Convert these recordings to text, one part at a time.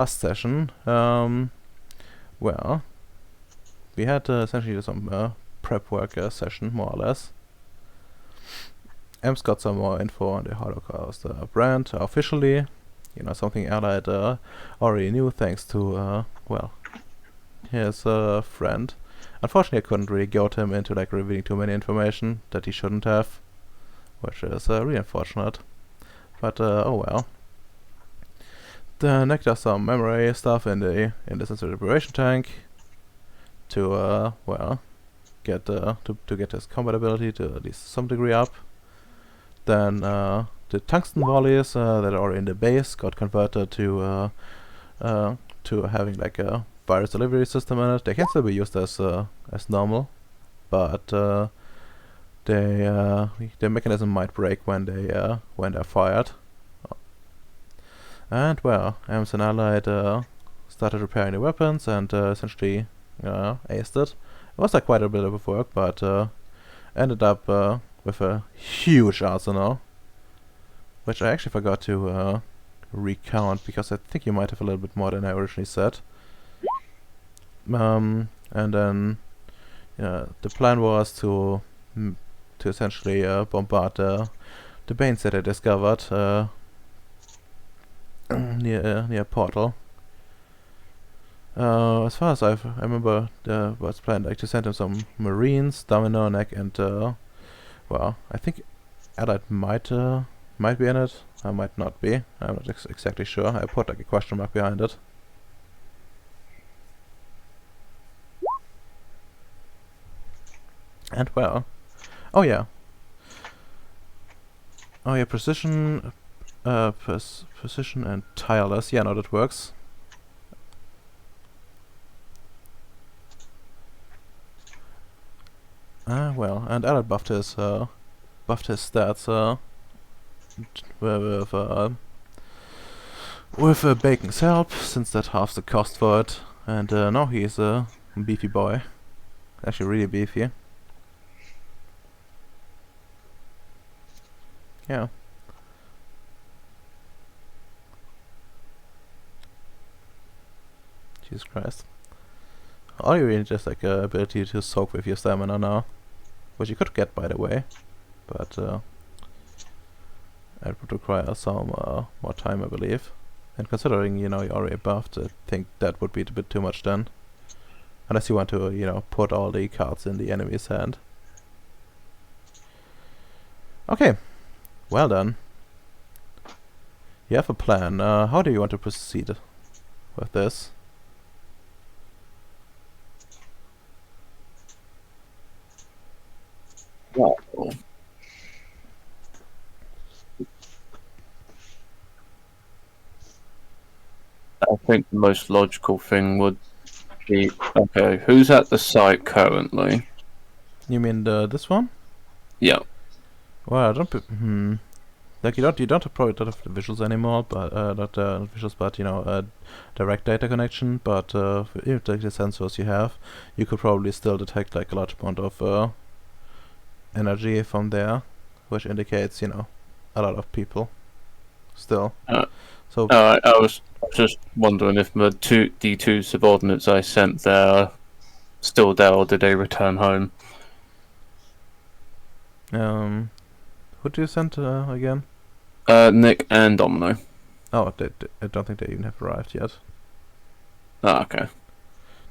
last session, well, we had essentially some prep work session, more or less. Em's got some more info on the Holocaust brand officially. You know, something Allied already knew thanks to, well, his friend. Unfortunately, I couldn't really goad him into like revealing too many information that he shouldn't have, which is really unfortunate. But oh well. The Nick does some memory stuff in the sensor liberation tank to well get to get his combat ability to at least some degree up. Then the tungsten volleys that are in the base got converted to having like a virus delivery system in it. They can still be used as normal, but their mechanism might break when they're fired. And well, Amazon Allied started repairing the weapons and essentially aced it. It was like quite a bit of work, but ended up with a huge arsenal, which I actually forgot to recount because I think you might have a little bit more than I originally said. And then the plan was to essentially bombard the banes that I discovered near Portal. As far as I remember, was planned like to send him some Marines, Domino, Neck, and well, I think Allied might be in it. I might not be. I'm not exactly sure. I put like a question mark behind it. And well, oh yeah, precision, precision and tireless. Yeah, no, that works. Well, and Allied buffed his stats with Bacon's help, since that halves the cost for it. And now he's a beefy boy, actually really beefy. Yeah. Jesus Christ. All you really just like ability to soak with your stamina now, which you could get by the way, but it would require some more time, I believe. And considering you're already buffed, I think that would be a bit too much then, unless you want to put all the cards in the enemy's hand. Okay, well done. You have a plan. How do you want to proceed with this? Well, I think the most logical thing would be, okay, who's at the site currently? You mean this one? Yeah. Well, I don't. Like you probably don't have the visuals anymore, but not visuals, but direct data connection. But if the sensors you have, you could probably still detect like a large amount of energy from there, which indicates a lot of people. Still, so I was just wondering if the two subordinates I sent there are still there, or did they return home? who do you send again? Nick and Domino. Oh, I don't think they even have arrived yet. Ah, okay.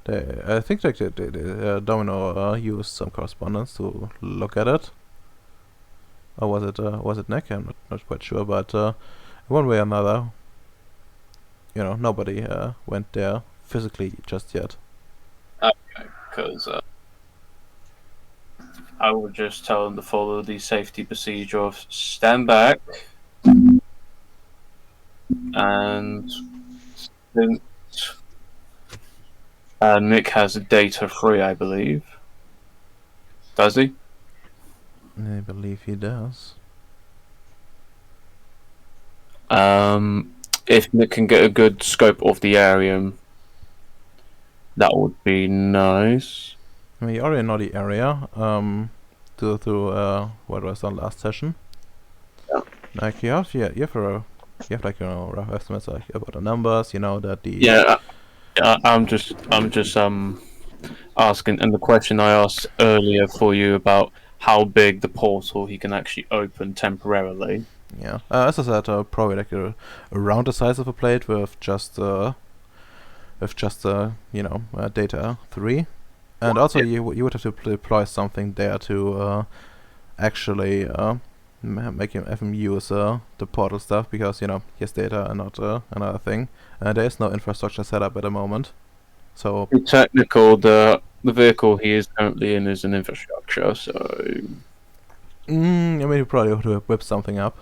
I think like Domino used some correspondence to look at it. Or was it Nick? I'm not quite sure, but one way or another, nobody went there physically just yet. Okay, because I would just tell them to follow the safety procedure of stand back, and then Nick has data free, I believe. Does he? I believe he does. If Nick can get a good scope of the area, that would be nice. I mean, you already know the area. Through what was done last session. Yeah. Like you have You have like rough estimates like about the numbers. You know that the Yeah, I'm just asking, and the question I asked earlier for you about how big the portal he can actually open temporarily. yeah. As I said, probably like around the size of a plate with just data 3, and also you would have to deploy something there to actually make him have him use the portal stuff, because he has data and not another thing. There is no infrastructure set up at the moment, so Be technical, the vehicle he is currently in is an infrastructure, so I mean you probably have to whip something up.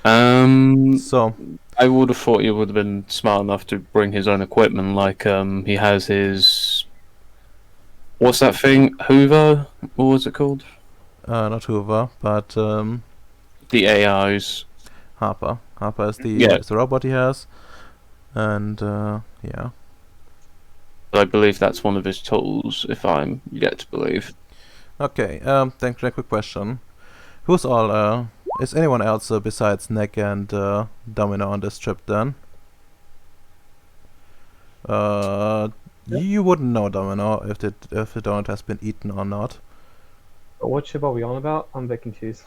So I would have thought he would have been smart enough to bring his own equipment, like he has his what's that thing? Hoover? What was it called? not Hoover, but The AIs. Harper. Harper is Yeah, the robot he has, and yeah. I believe that's one of his tools, if I'm yet to believe. Okay. Thanks for a quick question. Who's all? Is anyone else besides Nick and Domino on this trip then? You wouldn't know, Domino, if the donut has been eaten or not. What ship are we on about? I'm a bit confused.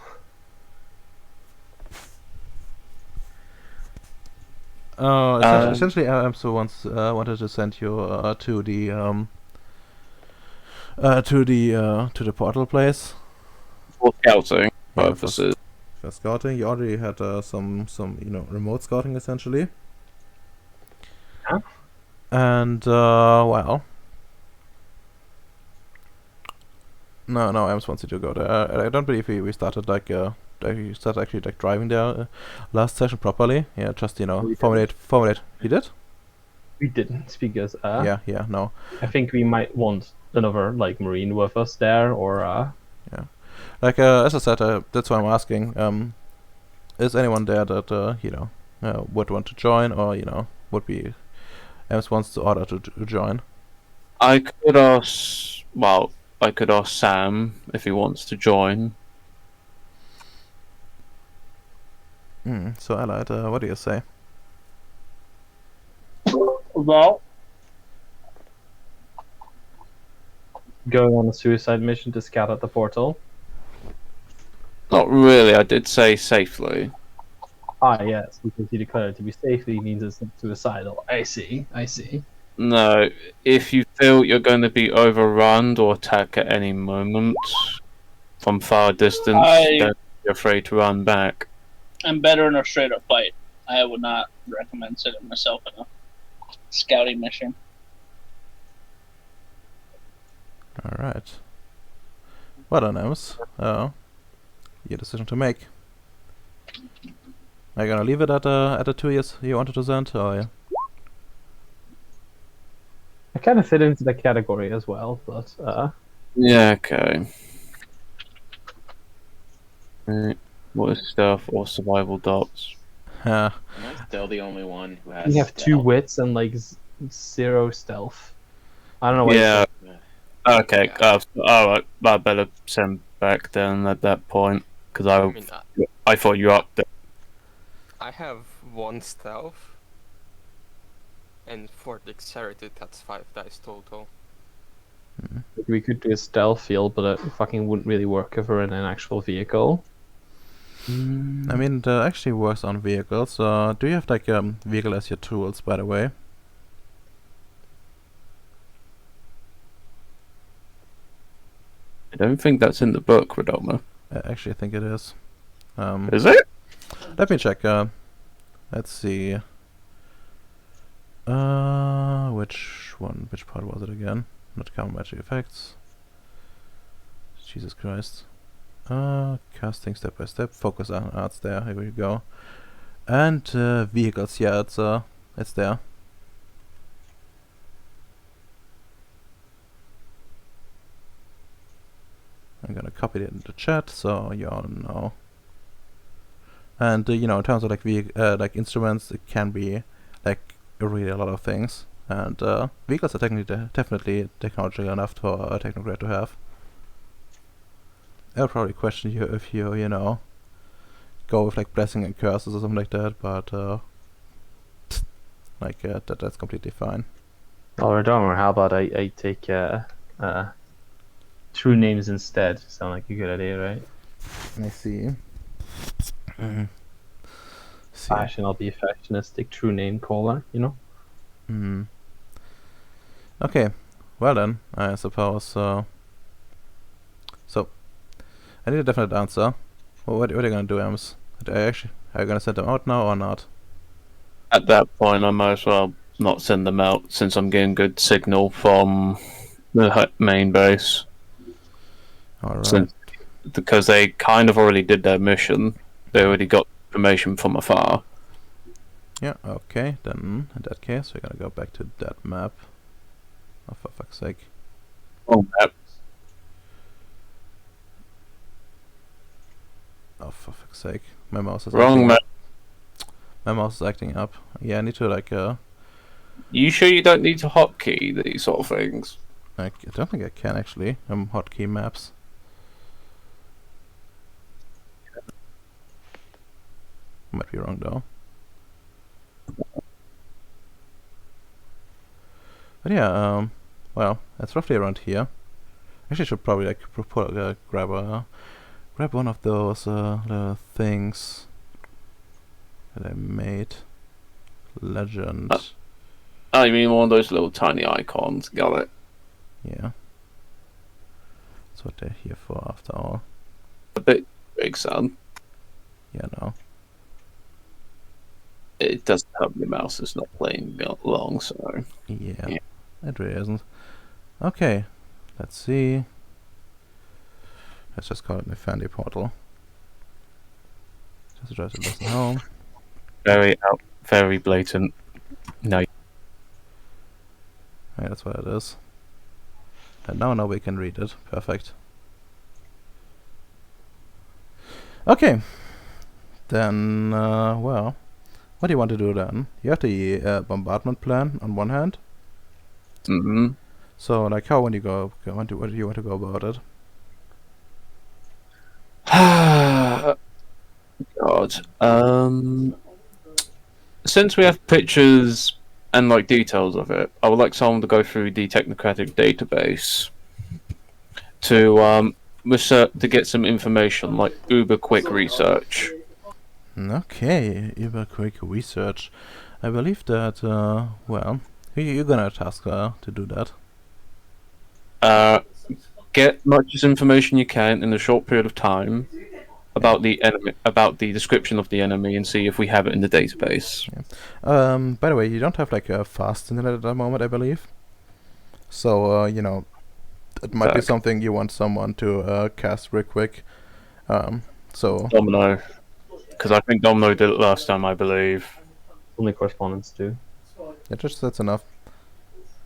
Essentially, EMSO once wanted to send you to the portal place For scouting Yeah, purposes. for scouting. You already had some remote scouting essentially. Yeah. And well, no, EMS wants you to go there. I don't believe we started we started actually like driving there last session properly. Yeah, just We formulate. You did? We didn't because Yeah, no. I think we might want another like Marine with us there, or Like as I said, that's why I'm asking. Is anyone there that would want to join, or would be EMS wants to order to join? I could ask. Well, I could ask Sam if he wants to join. So Allied, what do you say? Well, going on a suicide mission to scout at the portal. Not really. I did say safely. Ah, yes, because you declared it to be safely means it's not suicidal. I see. No, if you feel you're going to be overrun or attacked at any moment from far distance, don't be afraid to run back. I'm better in a straight up fight. I would not recommend setting myself in a scouting mission. Alright. Well done, EMS. Your decision to make. Are you gonna leave it at the 2 years you wanted to send, or I kind of fit into the category as well, but Yeah, okay. Right. What is stealth or survival dots? yeah. Am I still the only one who has we have 2 stealth? wits and like 0 stealth. I don't know why. Yeah. Yeah. Okay. Alright. I better send back then at that point because I mean, I thought you up there. I have 1 stealth, and for dexterity that's 5 dice total. We could do a stealth field, but it fucking wouldn't really work if we're in an actual vehicle. I mean, it actually works on vehicles. Do you have like vehicle as your tools, by the way? I don't think that's in the book, Radoma. Actually, I think it is. Is it? Let me check. Let's see. Which part was it again? Not common magic effects. Jesus Christ. Casting step by step. Focus on arts there. Here we go. And vehicles. Yeah, it's there. I'm gonna copy it into chat so you all know. And in terms of like instruments, it can be like really a lot of things. And vehicles are definitely technological enough for a technocrat to have. I'll probably question you if you go with like blessing and curses or something like that, but that's completely fine. Or Redomer, how about I take true names instead? Sound like a good idea, right? I see. See. Fashion, I'll be a fashionistic true name caller, you know? Okay, well then, I suppose. So, I need a definite answer. Well, what are you gonna do, Ems? Are you gonna send them out now or not? At that point, I might as well not send them out since I'm getting good signal from the main base. Alright. Since because they kind of already did their mission, they already got information from afar. Yeah, okay, then in that case, we're gonna go back to that map. Oh, for fuck's sake. Oh, map. Oh, for fuck's sake. My mouse is Wrong acting map. up. My mouse is acting up. Yeah, I need to, like, You sure you don't need to hotkey these sort of things? I don't think I can, actually. Hotkey maps. Might be wrong, though. But yeah, well, that's roughly around here. Actually, should probably, like, grab one of those, little things that I made. Legend. Oh, you mean one of those little tiny icons? Got it. Yeah. That's what they're here for, after all. A bit big, son. Yeah, no. It doesn't help your mouse is not playing along, so... Yeah, it really isn't. Okay, let's see. Let's just call it my Fandy portal. Just try to listen home. Very blatant. No. Yeah, that's what it is. And now we can read it. Perfect. Okay. Then, well, what do you want to do then? You have the bombardment plan on one hand. Mm-hmm. So, like, how when you go, what do you want to go about it? God. Since we have pictures and like details of it, I would like someone to go through the technocratic database to research to get some information, like uber quick research. Okay, uber quick research. I believe that, well, you're gonna task her to do that. Get much as information you can in a short period of time about the enemy, about the description of the enemy, and see if we have it in the database. By the way, you don't have like a fast internet at the moment, I believe. So, you know, it might be something you want someone to cast real quick. So Domino, because I think Domino did it last time, I believe. Only correspondence too. yeah, that's enough.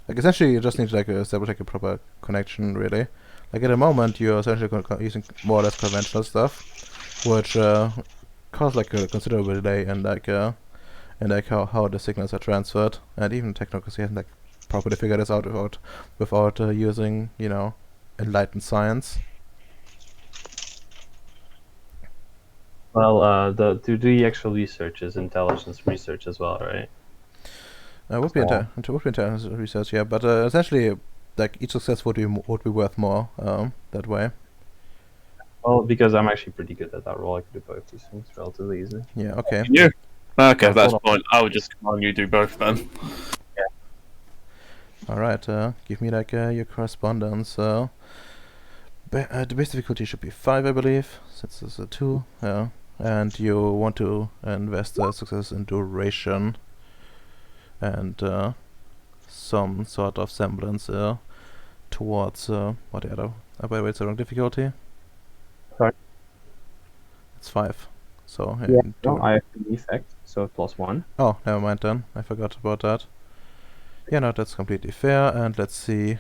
Like essentially, you just need to like establish like a proper connection, really. Like at the moment, you're essentially using more or less conventional stuff, which cause like a considerable delay in like how the signals are transferred, and even technocracy hasn't like properly figured this out without using, you know, enlightened science. Well, to do the actual research is intelligence research as well, right? Would be intelligence research, yeah, but essentially, like each success would be worth more that way. Well, because I'm actually pretty good at that role, I can do both these things relatively easily. Yeah. Okay. You? Okay, Yeah, that's hold fine. I would just command you do both then. All right. Give me like your correspondence. The base difficulty should be 5, I believe, since it's a 2. Yeah. And you want to invest success in duration and some sort of semblance towards what the other. By the way, it's the wrong difficulty. Sorry? It's 5. So Yeah, do no, it. I have the effect, so +1. Oh, never mind then. I forgot about that. Yeah, no, that's completely fair. And let's see.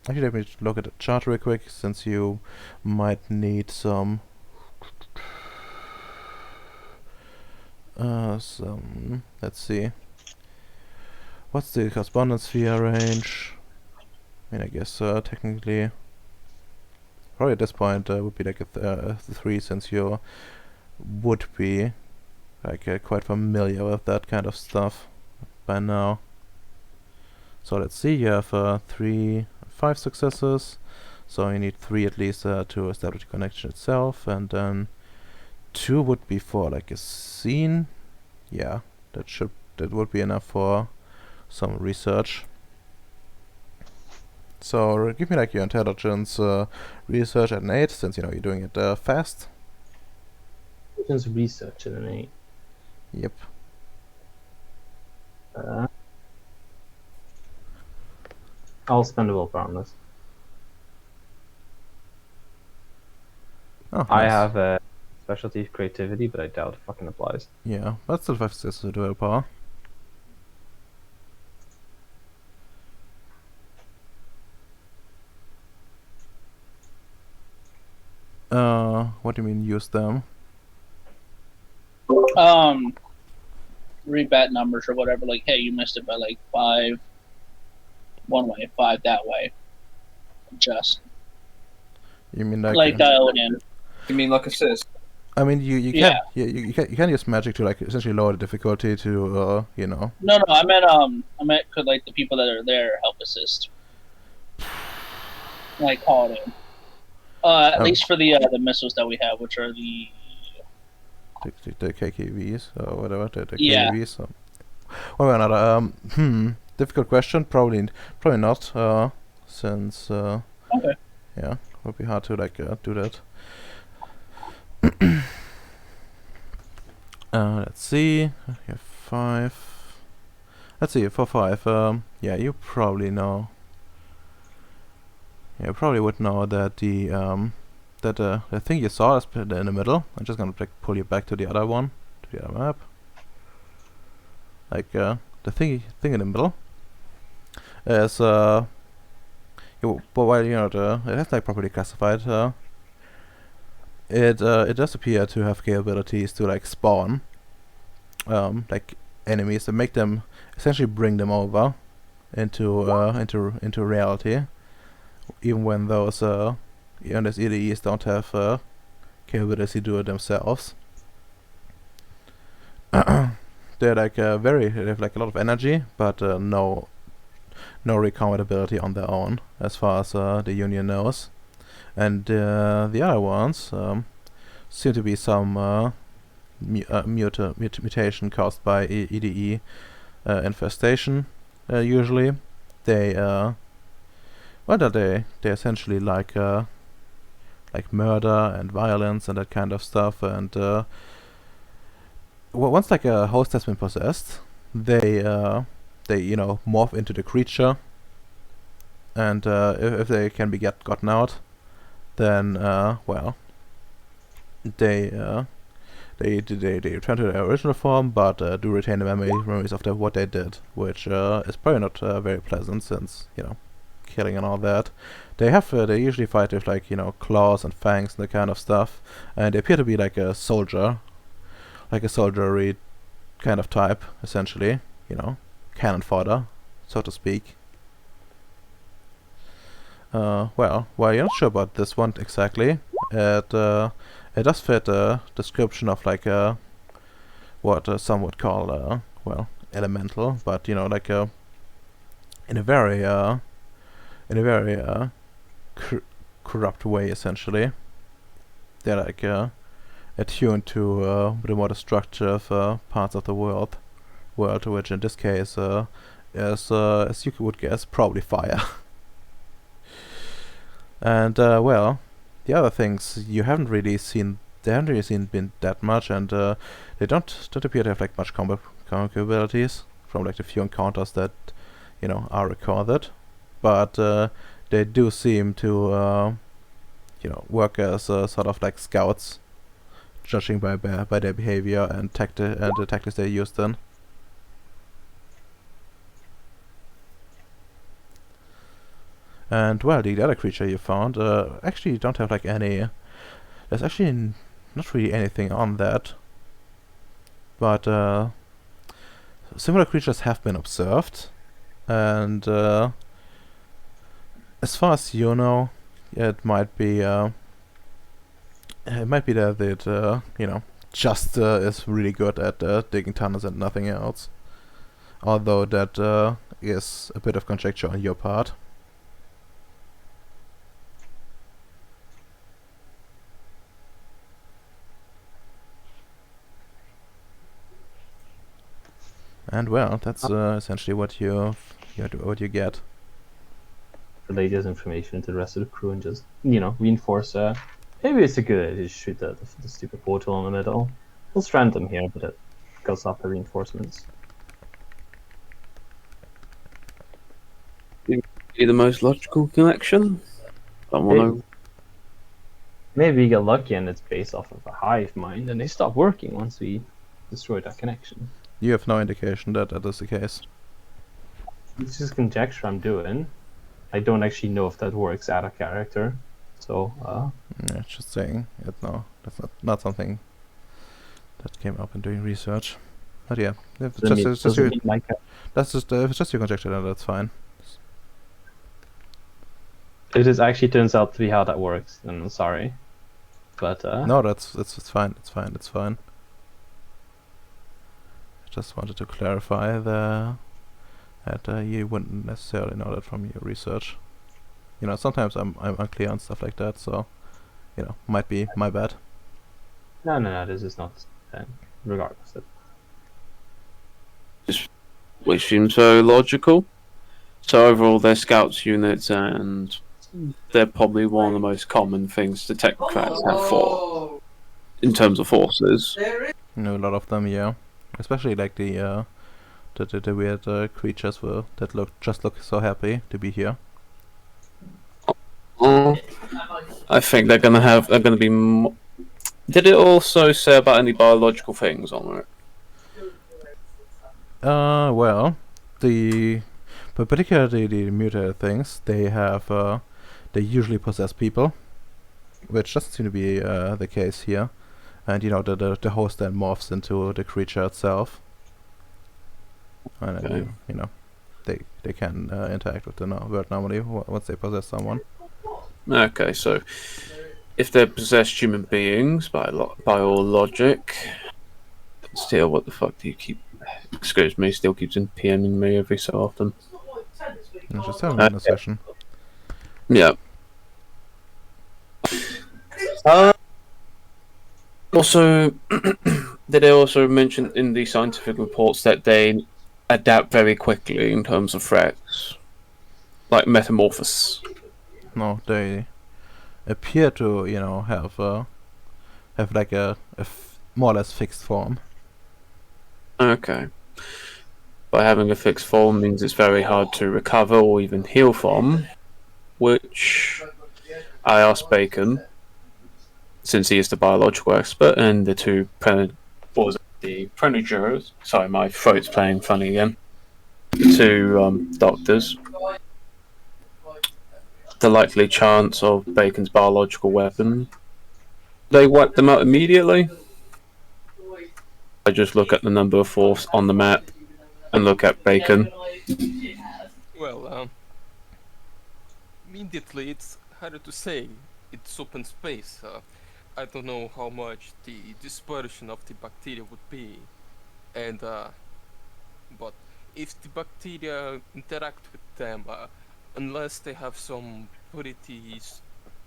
Actually, let me look at the chart real quick, since you might need some. Let's see. What's the correspondence sphere range? I mean, I guess technically, probably at this point would be like a 3, since you're would be like quite familiar with that kind of stuff by now. So let's see, you have 5 successes, so you need 3 at least to establish the connection itself, and then 2 would be for like a scene. Yeah, that would be enough for some research. So give me like your intelligence research at an 8, since you know you're doing it fast. Intelligence research at an 8. Yep. I'll spend a willpower on this. Oh, I nice. have a specialty creativity, but I doubt it fucking applies. Yeah, but still 5 successes with willpower. What do you mean use them? Rebat numbers or whatever. Like, hey, you missed it by like 5 one way, 5 that way. Just You mean like dial it in. You mean like assist? I mean, you can Yeah. you can use magic to like essentially lower the difficulty to you know. No, I meant could like the people that are there help assist. Like call it in. At least for the missiles that we have, which are the The KKVs or whatever the Yeah. KVs. So. Well, another difficult question. Probably not. Since Okay. yeah, it would be hard to like do that. Let's see. You have 5. Let's see, for 5. Yeah, you probably know. Yeah, you probably would know that the thing you saw is in the middle. I'm just gonna like pull you back to the other one, to the other map. Like the thing in the middle is but while you know it has like properly classified. It does appear to have capabilities to like spawn like enemies that make them essentially bring them over into reality, even when those EDEs don't have capability to do it themselves. They're like they have like a lot of energy, but no recombat ability on their own, as far as the Union knows. And the other ones seem to be some mutation caused by EDE infestation. Usually, they they essentially like murder and violence and that kind of stuff. And once like a host has been possessed, they you know morph into the creature. And if they can be gotten out, then well, they return to their original form, but do retain the memories of what they did, which is probably not very pleasant, since you know killing and all that. They usually fight with like you know claws and fangs and that kind of stuff, and they appear to be like a soldier, like a soldiery kind of type, essentially, you know, cannon fodder, so to speak. Well, you're not sure about this one exactly. It does fit a description of like what some would call well, elemental, but you know like in a very corrupt way, essentially. They're like attuned to the more destructive parts of the world, which in this case is as you would guess, probably fire. And well, the other things you haven't really seen, been that much, and they don't appear to have like much combat capabilities from like the few encounters that you know are recorded, but they do seem to you know work as sort of like scouts, judging by their behavior and the tactics they used in. And well, the other creature you found actually don't have like any. There's actually not really anything on that, but similar creatures have been observed, and as far as you know, it might be that it you know just is really good at digging tunnels and nothing else. Although that is a bit of conjecture on your part. And well, that's essentially what what you get. Relay this information to the rest of the crew and just, reinforce. Maybe it's a good idea to shoot the stupid portal in the middle. We'll strand them here, but it goes up the reinforcements. Be the most logical connection. I want to. Maybe we get lucky and it's based off of a hive mind, and they stop working once we destroy that connection. You have no indication that that is the case. It's just conjecture I'm doing. I don't actually know if that works out of character. So, Yeah, just saying. No, that's not something that came up in doing research. But yeah, if it's doesn't just mean like if it's just your conjecture, then that's fine. if it actually turns out to be how that works, then I'm sorry. But No, it's fine. It's fine. I just wanted to clarify that you wouldn't necessarily know that from your research. Sometimes I'm unclear on stuff like that, so might be my bad. no, this is not. Regardless, Which seems very logical. So overall, they're scouts units, and they're probably one of the most common things the technocrats have fought in terms of forces. A lot of them, yeah. Especially like the weird creatures that look so happy to be here. I think they're gonna be. Did it also say about any biological things on it? Well, but particularly the mutated things, they usually possess people, which doesn't seem to be the case here. And the host then morphs into the creature itself, and Okay. they can interact with the world normally once they possess someone. Okay, so if they're possessed human beings by all logic, still, what the fuck do you keep? Excuse me, still keeps PMing me every so often. Just having a session. Yeah. Also, did they also mention in the scientific reports that they adapt very quickly in terms of threats, like metamorphosis? No, they appear to have like a more or less fixed form. Okay. By having a fixed form means it's very hard to recover or even heal from, which I asked Bacon, since he is the biological expert, and the two prenatures. Sorry, my throat's playing funny again. Two doctors. The likely chance of Bacon's biological weapon. They wipe them out immediately. I just look at the number of force on the map and look at Bacon. Well, immediately it's harder to say. It's open space. I don't know how much the dispersion of the bacteria would be, and but if the bacteria interact with them, unless they have some pretty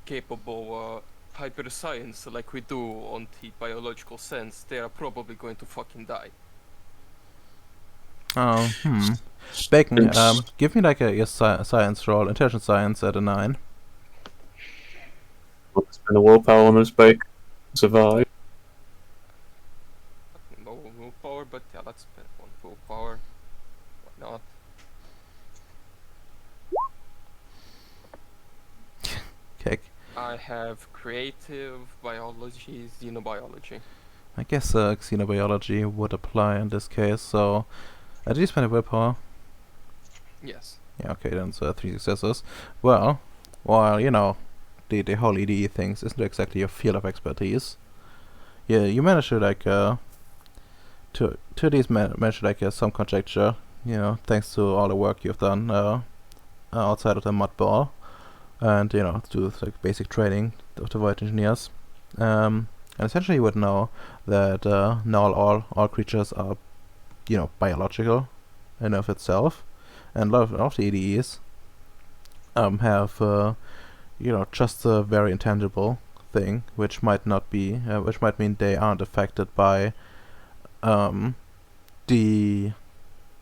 capable hyper science like we do on the biological sense, they are probably going to fucking die. Bacon, give me like a science roll, intelligence science at a 9. Spend a willpower on us, Bacon. Survive. No willpower, but yeah, let's spend one willpower. Why not? Kick. I have creative biology, xenobiology. I guess xenobiology would apply in this case, so at least spend a willpower. Yes. Yeah, okay, then it's 3 successes. Well, while the whole EDE things isn't exactly your field of expertise, yeah, you manage to to at least manage some conjecture, thanks to all the work you've done outside of the mud ball, and to like basic training of the void engineers. And and essentially you would know that not all creatures are, biological in of itself, and a lot of the EDEs have just a very intangible thing, which might mean they aren't affected by the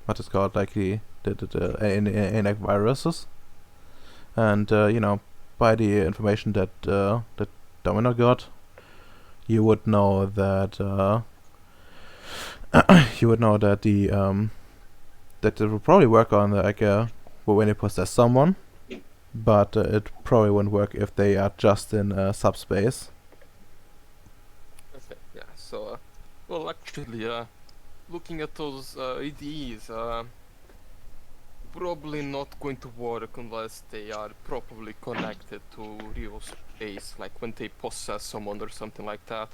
what is called like the viruses, and by the information that Domino got, you would know that that it will probably work on when you possess someone, but it probably wouldn't work if they are just in subspace. Okay, yeah. So, well, actually, looking at those EDEs, probably not going to work unless they are properly connected to real space, like when they possess someone or something like that.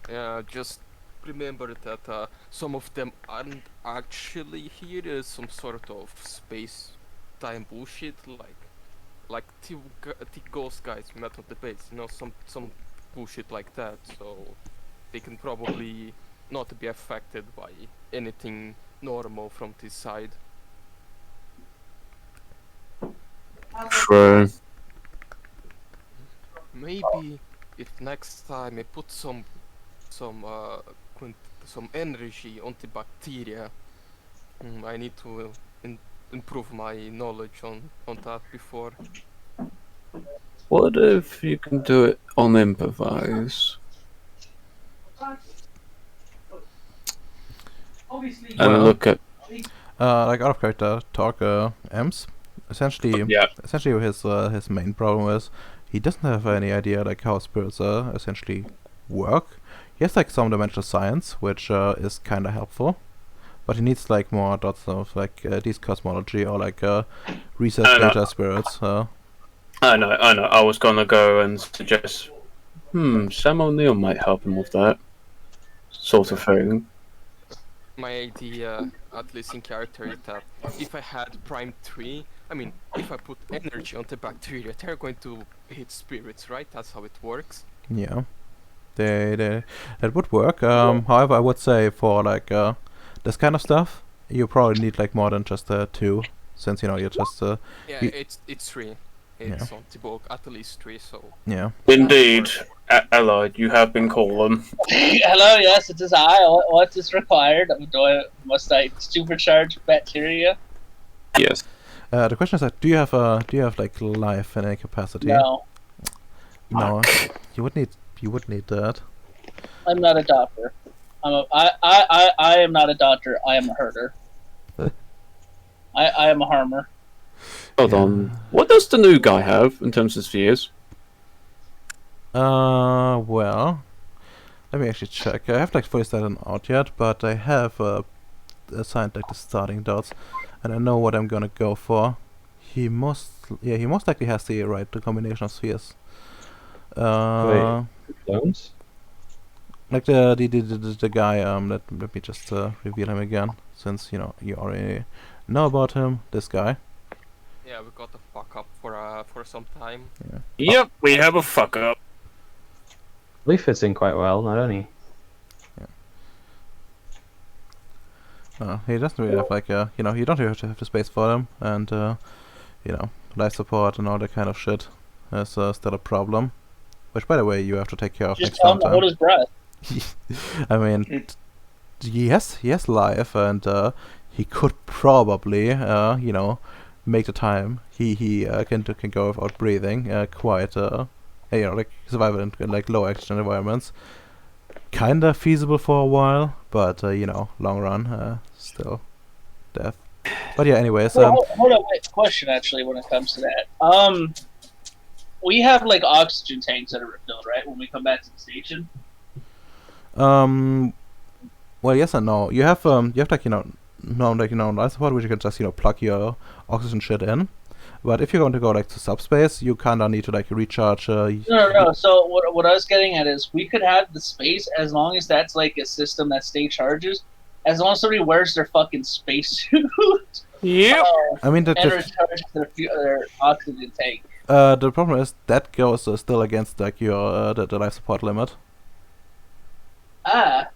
Yeah, just remember that some of them aren't actually here. There's some sort of space-time bullshit, like the ghost guys we met on the base. Some bullshit like that. So they can probably not be affected by anything normal from this side. True. Maybe if next time I put some energy on the bacteria. I need to improve my knowledge on that before. What if you can do it on improvise? And Well, look at like out of character talk, Ems. Essentially, Yeah. his main problem is he doesn't have any idea like how spirits essentially work. He has like some dimensional science, which is kind of helpful, but he needs like more dots of like these cosmology or like research I know. data spirits. I know. I was gonna go and suggest, Sam O'Neill might help him with that sort of thing. My idea, at least in character, is that if I had Prime 3, if I put energy on the bacteria, they're going to hit spirits, right? That's how it works. Yeah, that would work. However, I would say for like this kind of stuff, you probably need like more than just 2, since you're just Yeah, You- it's 3. It's on the book, at least 3, so... yeah. Indeed, Allied, you have been called. Hello, yes, it is I. What is required? Must I supercharge bacteria? Yes. The question is like, do you have like life in any capacity? No, No. You would need that. I'm not a doctor. I am not a doctor. I am a herder. I am a harmer. Hold on. What does the new guy have in terms of spheres? Well, let me actually check. I haven't like fully started them out yet, but I have assigned like the starting dots, and I know what I'm gonna go for. He most likely has the right combination of spheres. Clones? Like the guy. Let me just reveal him again, since you already know about him. This guy. Yeah, we got to fuck up for some time. Yep, we have a fuck up. He fits in quite well, not only. He doesn't really have like you don't really have to have the space for them, and life support and all that kind of shit is still a problem. Which, by the way, you have to take care of Just next tell him to time. hold his breath. I mean, he has life, and he could probably make the time he can go without breathing quite like survival in like low oxygen environments. Kinda feasible for a while, but long run still death. But yeah, anyways, Hold on, wait. Question actually, when it comes to that, we have like oxygen tanks that are refilled, right? When we come back to the station. well, yes and no. You have like life support, which you can just plug your oxygen shit in. But if you're going to go like to subspace, you kinda need to like recharge. No. So what I was getting at is we could have the space as long as that's like a system that stay charges, as long as somebody wears their fucking spacesuit Yep. I mean that and recharges their oxygen tank. The problem is that goes still against like your the life support limit. Ah,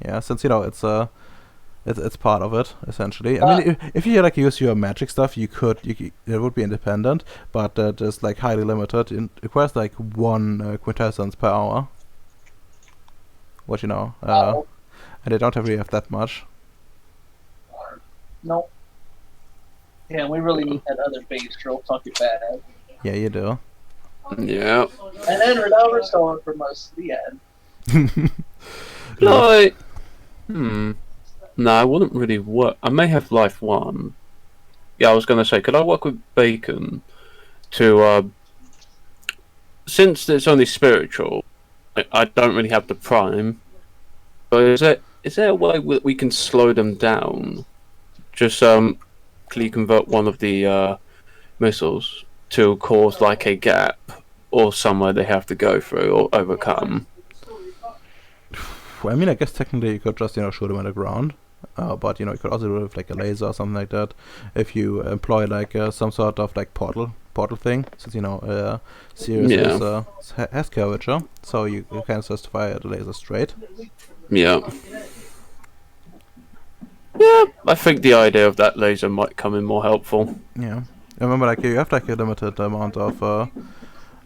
Yeah, since it's part of it essentially. I mean, if you like use your magic stuff, it would be independent, but just like highly limited. It requires like 1 quintessence per hour. What oh, and they don't really have that much. no. Yeah, we really need that other base real fucking bad. Yeah, you do. Yeah. And then Renova stole it from us at the end. Like, no, I wouldn't really work. I may have life 1. Yeah, I was going to say, could I work with Bacon to, since it's only spiritual, I don't really have the prime, but is there a way that we can slow them down? Just, convert one of the, missiles to cause, like, a gap, or somewhere they have to go through or overcome. I mean, I guess technically you could just shoot them on the ground, but you could also do it with like a laser or something like that. If you employ like some sort of like portal thing, since Ceres has curvature, so you can just fire the laser straight. Yeah. Yeah, I think the idea of that laser might come in more helpful. Yeah, I remember like you have like a limited amount of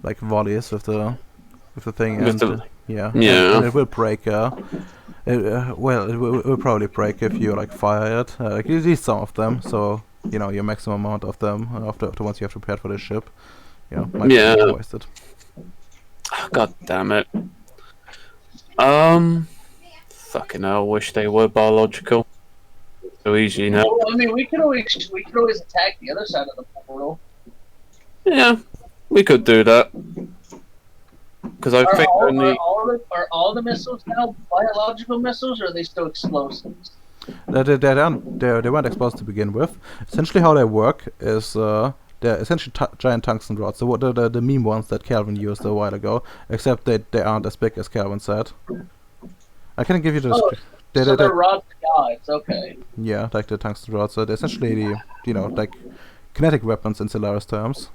like volleys with the thing, and and it will break. It will probably break if you like fire it. Like you need some of them, so your maximum amount of them after once you have prepared for the ship. Might be wasted. God damn it. Fucking hell, I wish they were biological. So easy now. Well, I mean, we could always attack the other side of the portal. Yeah, we could do that. Because I think Are all the missiles now biological missiles, or are they still explosives? They weren't exposed to begin with. Essentially, how they work is they're essentially giant tungsten rods. So what the meme ones that Calvin used a while ago, except they aren't as big as Calvin said. I can give you the. So they're rods of gods. Okay. Yeah, like the tungsten rods. So they're essentially like kinetic weapons in Ceres terms.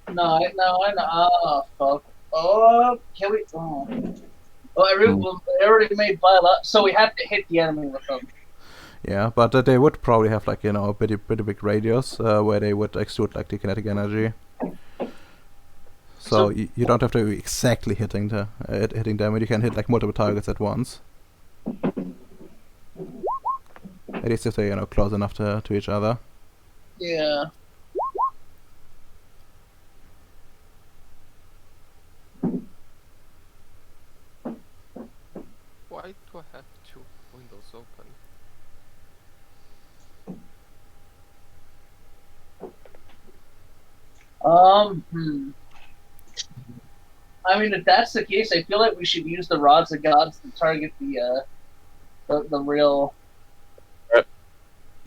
No, I know. Oh, fuck. Oh, can we? Oh, I already made so we have to hit the enemy with them. Yeah, but they would probably have like a pretty big radius where they would extrude like the kinetic energy. So you don't have to be exactly hitting them, but you can hit like multiple targets at once. At least if they're close enough to each other. Yeah. Why do I have 2 windows open? I mean, if that's the case, I feel like we should use the rods of gods to target the real.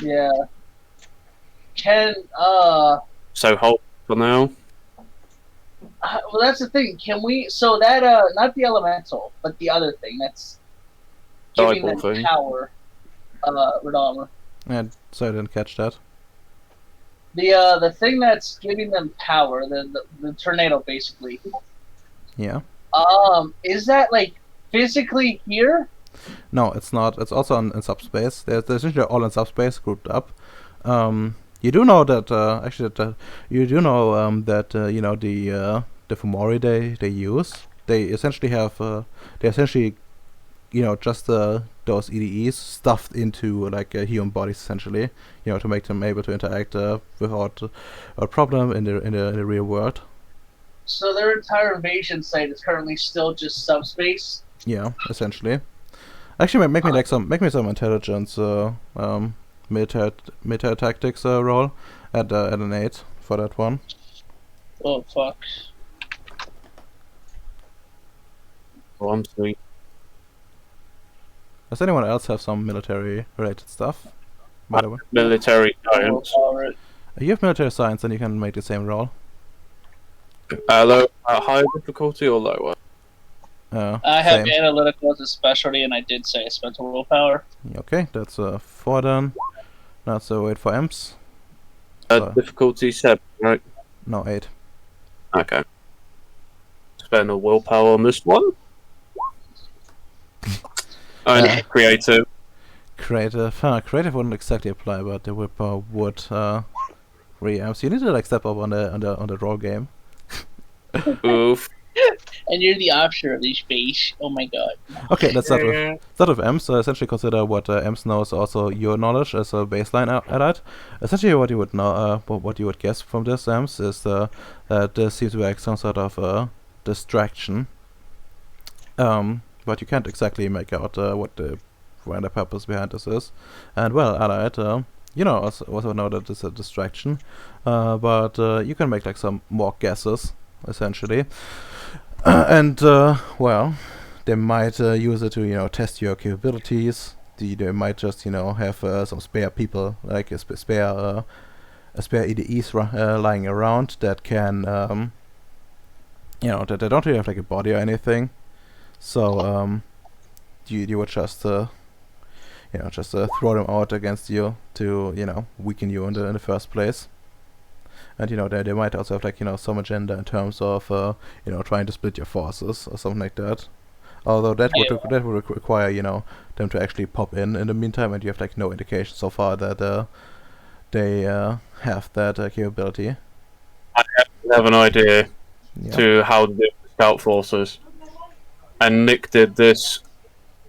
Yeah. So hold for now. Well, that's the thing. Can we? So that not the elemental, but the other thing that's giving them thing. power. Redomer. Yeah, so I didn't catch that. The thing that's giving them power, the tornado, basically. Yeah. Is that like physically here? No, it's not. It's also in subspace. They're essentially all in subspace, grouped up. You do know that the Fumori they use. They essentially have just those EDEs stuffed into like human bodies essentially. To make them able to interact without a problem in the real world. So their entire invasion site is currently still just subspace. Yeah, essentially. Actually, make me some intelligence, military tactics roll at an 8 for that one. Oh fuck! 1, 3. Does anyone else have some military related stuff? By the way, Military science. you have military science, then you can make the same roll. Higher difficulty or lower? I have analytical as a specialty, and I did say I spent a willpower. Okay, that's 4 then. That's a 8 for Emps. Difficulty 7, right? No, 8. Okay. Spend a willpower on this one. And creative. Creative. Creative wouldn't exactly apply, but the willpower would. So you need to like step up on the draw game. Oof. And you're the officer of this base. Oh my god. Okay, let's start with EMS. Essentially, consider what EMS knows also your knowledge as a baseline allied. Essentially, what you would know, what you would guess from this EMS is that there seems to be like some sort of distraction. But you can't exactly make out what the purpose behind this is. And well, allied, you know, also know that it's a distraction, but you can make like some more guesses, essentially. Well, they might use it to test your capabilities. They might just have some spare people, like a spare EDEs lying around that can that they don't really have like a body or anything. So you would just throw them out against you to weaken you in the first place. And they might also have like some agenda in terms of trying to split your forces or something like that. Although that would require them to actually pop in the meantime, and you have like no indication so far that they have that capability. I have an idea Yeah. to how to do scout forces, and Nick did this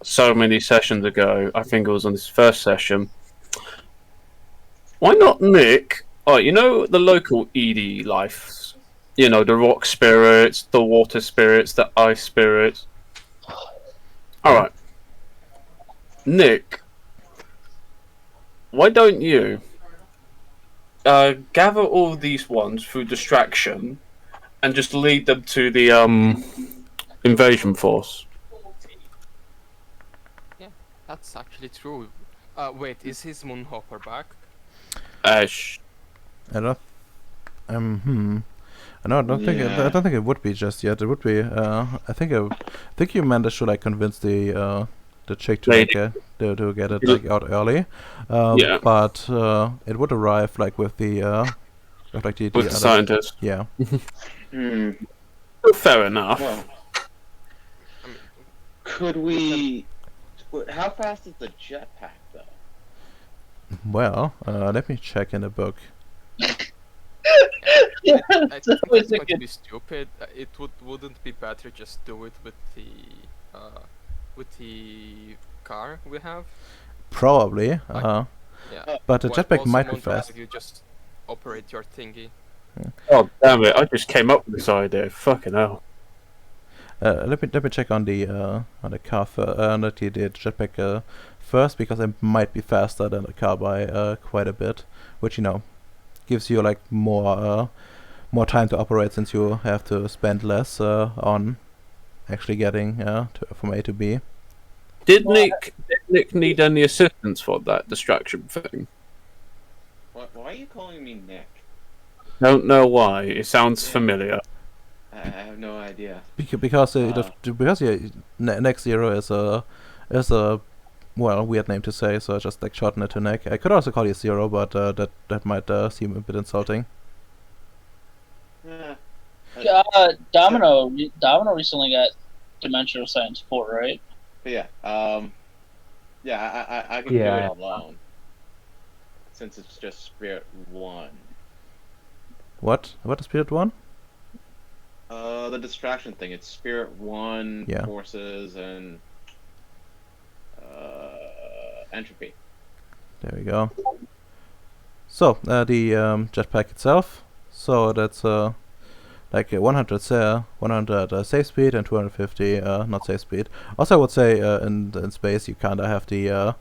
so many sessions ago. I think it was on his first session. Why not Nick? Oh, the local ED life. The rock spirits, the water spirits, the ice spirits. Alright. Nick, why don't you gather all these ones through distraction and just lead them to the invasion force? Yeah, that's actually true. Wait, is his Moonhopper back? Ash. I don't. No, I don't think. I don't think it would be just yet. It would be. I think you managed to like convince the chick to like, to get it like out early. Yeah. But it would arrive like with the with like the With the other- scientist. Yeah. Hmm. Fair enough. Well, I mean, could we? How fast is the jetpack though? Well, let me check in the book. I think That that was a might good- be stupid. It wouldn't be better just do it with the car we have. Probably. Yeah. But the Well, jetpack also might be Monty, fast. You just operate your thingy. Oh damn it! I just came up with this idea. Fucking hell. Let me check on the car on the jetpack first, because it might be faster than the car by quite a bit, which gives you like more time to operate, since you have to spend less on actually getting from A to B. Did Nick need any assistance for that distraction thing? Why are you calling me Nick? Don't know why. It sounds familiar. I have no idea. Because Neck Zero is a weird name to say, so I just like shorten it to Neck. I could also call you Zero, but that might seem a bit insulting. Domino recently got Dimensional Science 4, right? But yeah, I can Yeah. do it alone, since it's just Spirit 1. What is Spirit 1? The distraction thing, it's Spirit 1, Yeah. Forces, and Entropy. There we go. So the jetpack itself. So that's like 100 safe speed and 250 not safe speed. Also, I would say in space you kind of have the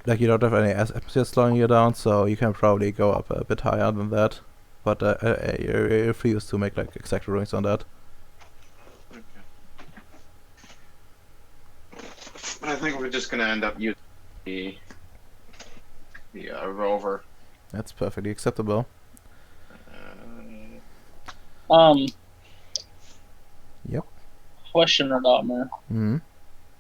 like you don't have any atmosphere slowing you down, so you can probably go up a bit higher than that. But I refuse to make like exact rulings on that. I think we're just gonna end up using the rover. That's perfectly acceptable. Yep. Question or Dahmer. Hmm.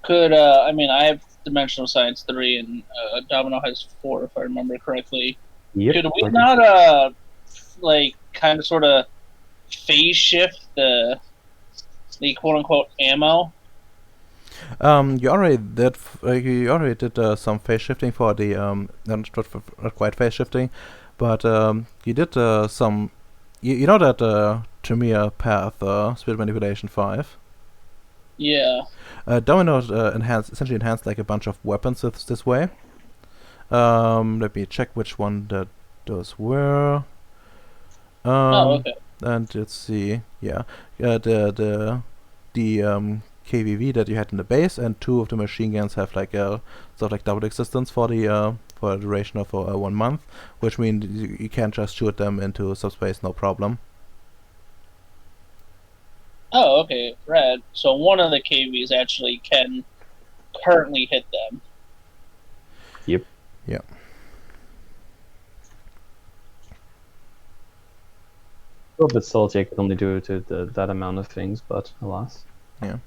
Could I have Dimensional Science 3 and Domino has 4, if I remember correctly. Yep. Could we not kind of sort of phase shift the quote unquote ammo? You already did. You already did some phase shifting for the not quite phase shifting, but you did some. You know that Tremere path, Spirit Manipulation 5. Yeah. Domino essentially enhanced like a bunch of weapons this way. Let me check which one those were. Okay. And let's see. Yeah, the KVV that you had in the base, and 2 of the machine guns have like a sort of like double existence for a duration of 1 month, which means you can just shoot them into subspace no problem. Oh, okay, rad. So one of the KVs actually can currently hit them. Yep. Yeah. A little bit salty I could only do to that amount of things, but alas. Yeah.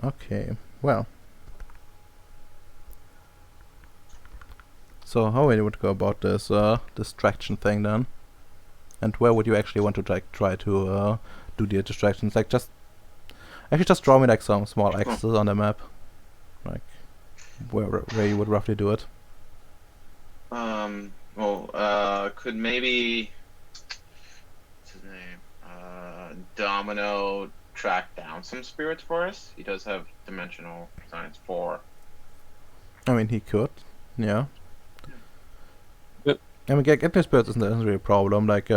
Okay, well. So how would you go about this distraction thing then? And where would you actually want to try to do the distractions? Like just draw me like some small X's on the map, like where you would roughly do it. Could maybe what's his name? Domino track down some spirits for us. He does have dimensional science 4. I mean, he could, yeah. Yep. I mean, getting spirits isn't really a problem. Like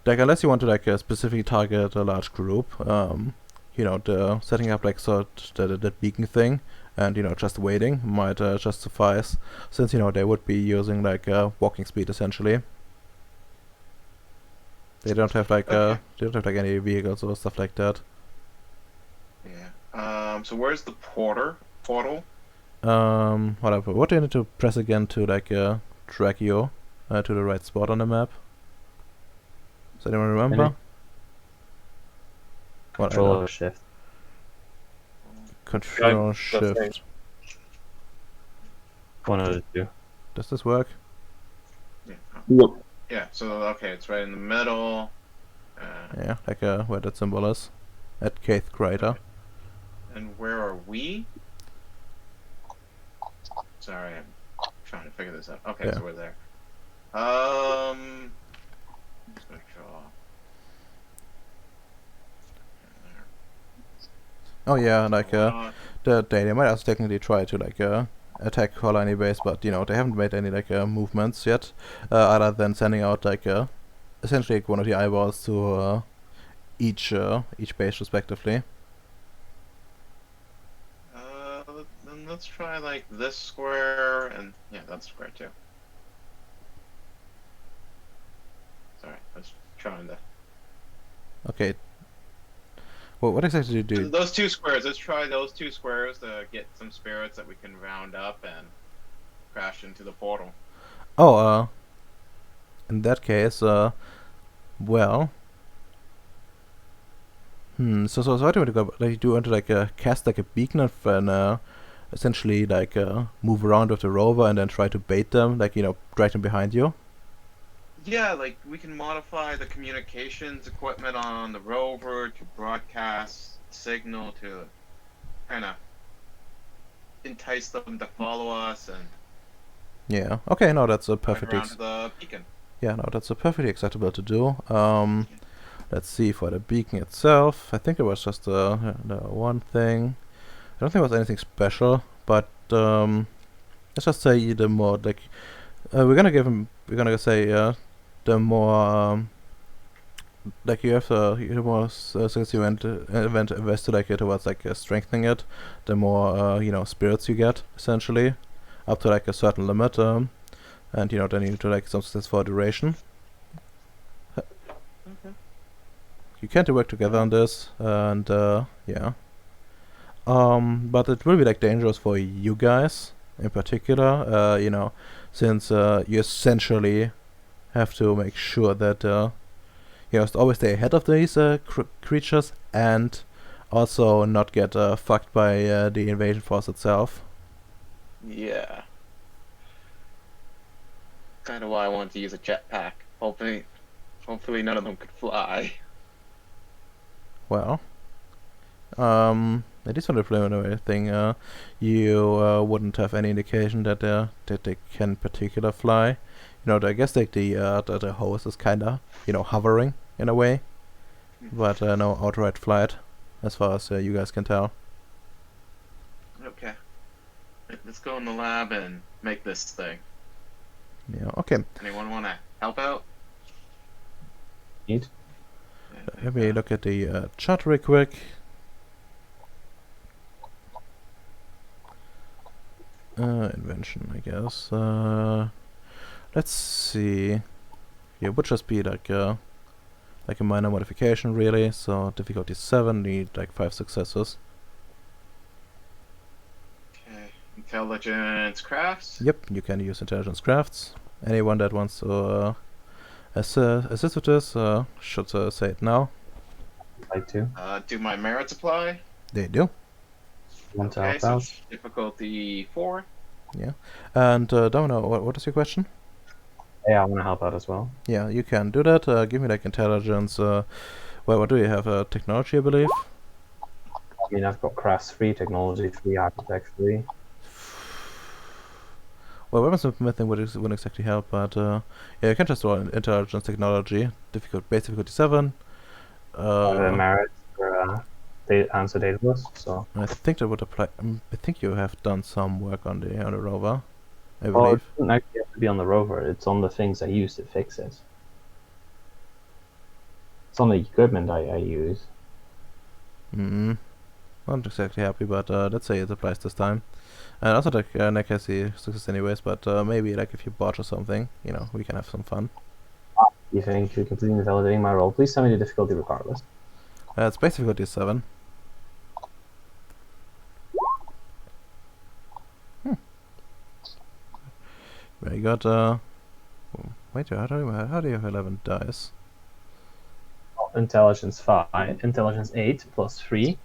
unless you want to like specifically target a large group, you know, the setting up like that beacon thing, and you know, just waiting might just suffice, since you know they would be using like walking speed essentially. They don't have like any vehicles or stuff like that. Yeah. So where's the portal? Whatever. What do you need to press again to like drag you to the right spot on the map? Does anyone remember? What? Control or shift. Control That's shift. right. One of the two. Does this work? Yeah. Yep. Yeah. So okay, it's right in the middle. Yeah, like where that symbol is. At Keith Crater. And where are we? Sorry, I'm trying to figure this out. Okay, Yeah. so we're there. Just gonna draw. Oh yeah, like they might also technically try to like attack colony base, but you know they haven't made any like movements yet, other than sending out like essentially like, one of the eyeballs to each base respectively. Then let's try like this square, and yeah, that's square too. Sorry, I was trying to. Okay. Well, what exactly do you do? Those 2 squares. Let's try those 2 squares to get some spirits that we can round up and crash into the portal. Oh, in that case, well. So how do you want to go? Like, do you want to like cast like a beacon and essentially like move around with the rover and then try to bait them, like you know, drag them behind you? Yeah, like we can modify the communications equipment on the rover to broadcast signal to kind of entice them to follow us and Yeah. Okay. No, that's a run perfect. around to the beacon. Yeah. No, that's a perfectly acceptable to do. Let's see for the beacon itself. I think it was just the one thing. I don't think it was anything special, but let's just say the more like we're gonna say the more like you have the more since you invest like towards like strengthening it, the more you know spirits you get essentially, up to like a certain limit, and you know then you need to like some success for duration. you can work together on this, and yeah. But it will be like dangerous for you guys in particular, since you essentially have to make sure that always stay ahead of these creatures and also not get fucked by the invasion force itself. Yeah. Kind of why I wanted to use a jetpack. Hopefully none of them could fly. Well, at least on the preliminary thing, you wouldn't have any indication that they can in particular fly. I guess like the host is kind of hovering in a way, but no outright flight, as far as you guys can tell. Okay. Let's go in the lab and make this thing. Yeah. Okay. Anyone want to help out? Need. Let me look at the chat real quick. Invention, I guess. Let's see. Yeah, it would just be like a minor modification, really. So difficulty 7, need like 5 successes. Okay. Intelligence crafts. Yep, you can use intelligence crafts. Anyone that wants to assist with this should say it now. Like to. Do my merits apply? They do. Want to Okay, help so out? it's difficulty 4. And Domino, what is your question? Yeah, I want to help out as well. Yeah, you can do that. Give me like intelligence. Well, what do you have? Technology, I believe. I mean, I've got crafts 3, technology 3, architect 3. Well, weaponsmithing wouldn't exactly help, but yeah, you can just roll intelligence, technology, base difficulty 7. The merits for answer database, so. I think that would apply. I think you have done some work on the rover, I Well, it believe. doesn't actually have to be on the rover, it's on the things I use to fix it. It's on the equipment I use. Not exactly happy, but let's say it applies this time. And also, like, Nick has the success anyways, but maybe like if you botch or something, we can have some fun. You think you're completely validating my role? Please tell me the difficulty regardless. It's base difficulty 7. Very good. Wait, how do you have 11 dice? Intelligence 5, intelligence 8 plus 3.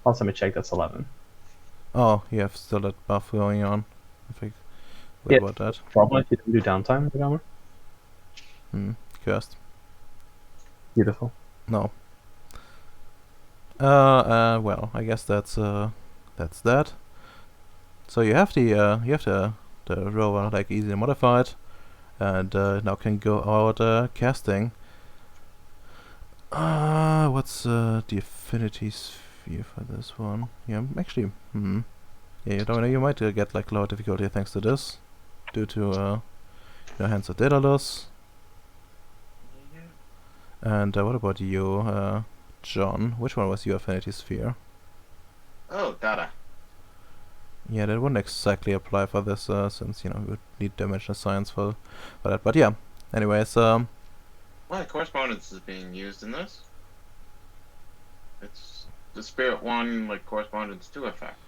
Last time I checked, that's 11. Oh, you have still that buff going on. I think. What Yeah. about that? Problem if you don't do downtime, Gamma. Cursed. Beautiful. No. Well, I guess that's that. So you have the rover like easily modified, and now can go out casting. What's the affinity sphere for this one? Yeah, actually, yeah, you might get like lower difficulty thanks to this, due to Hands of Daedalus. And what about you, John? Which one was your affinity sphere? Oh, data. Yeah, that wouldn't exactly apply for this, since we would need dimensional science for that. But yeah, anyways, Why correspondence is being used in this? It's the Spirit 1 like correspondence 2 effect.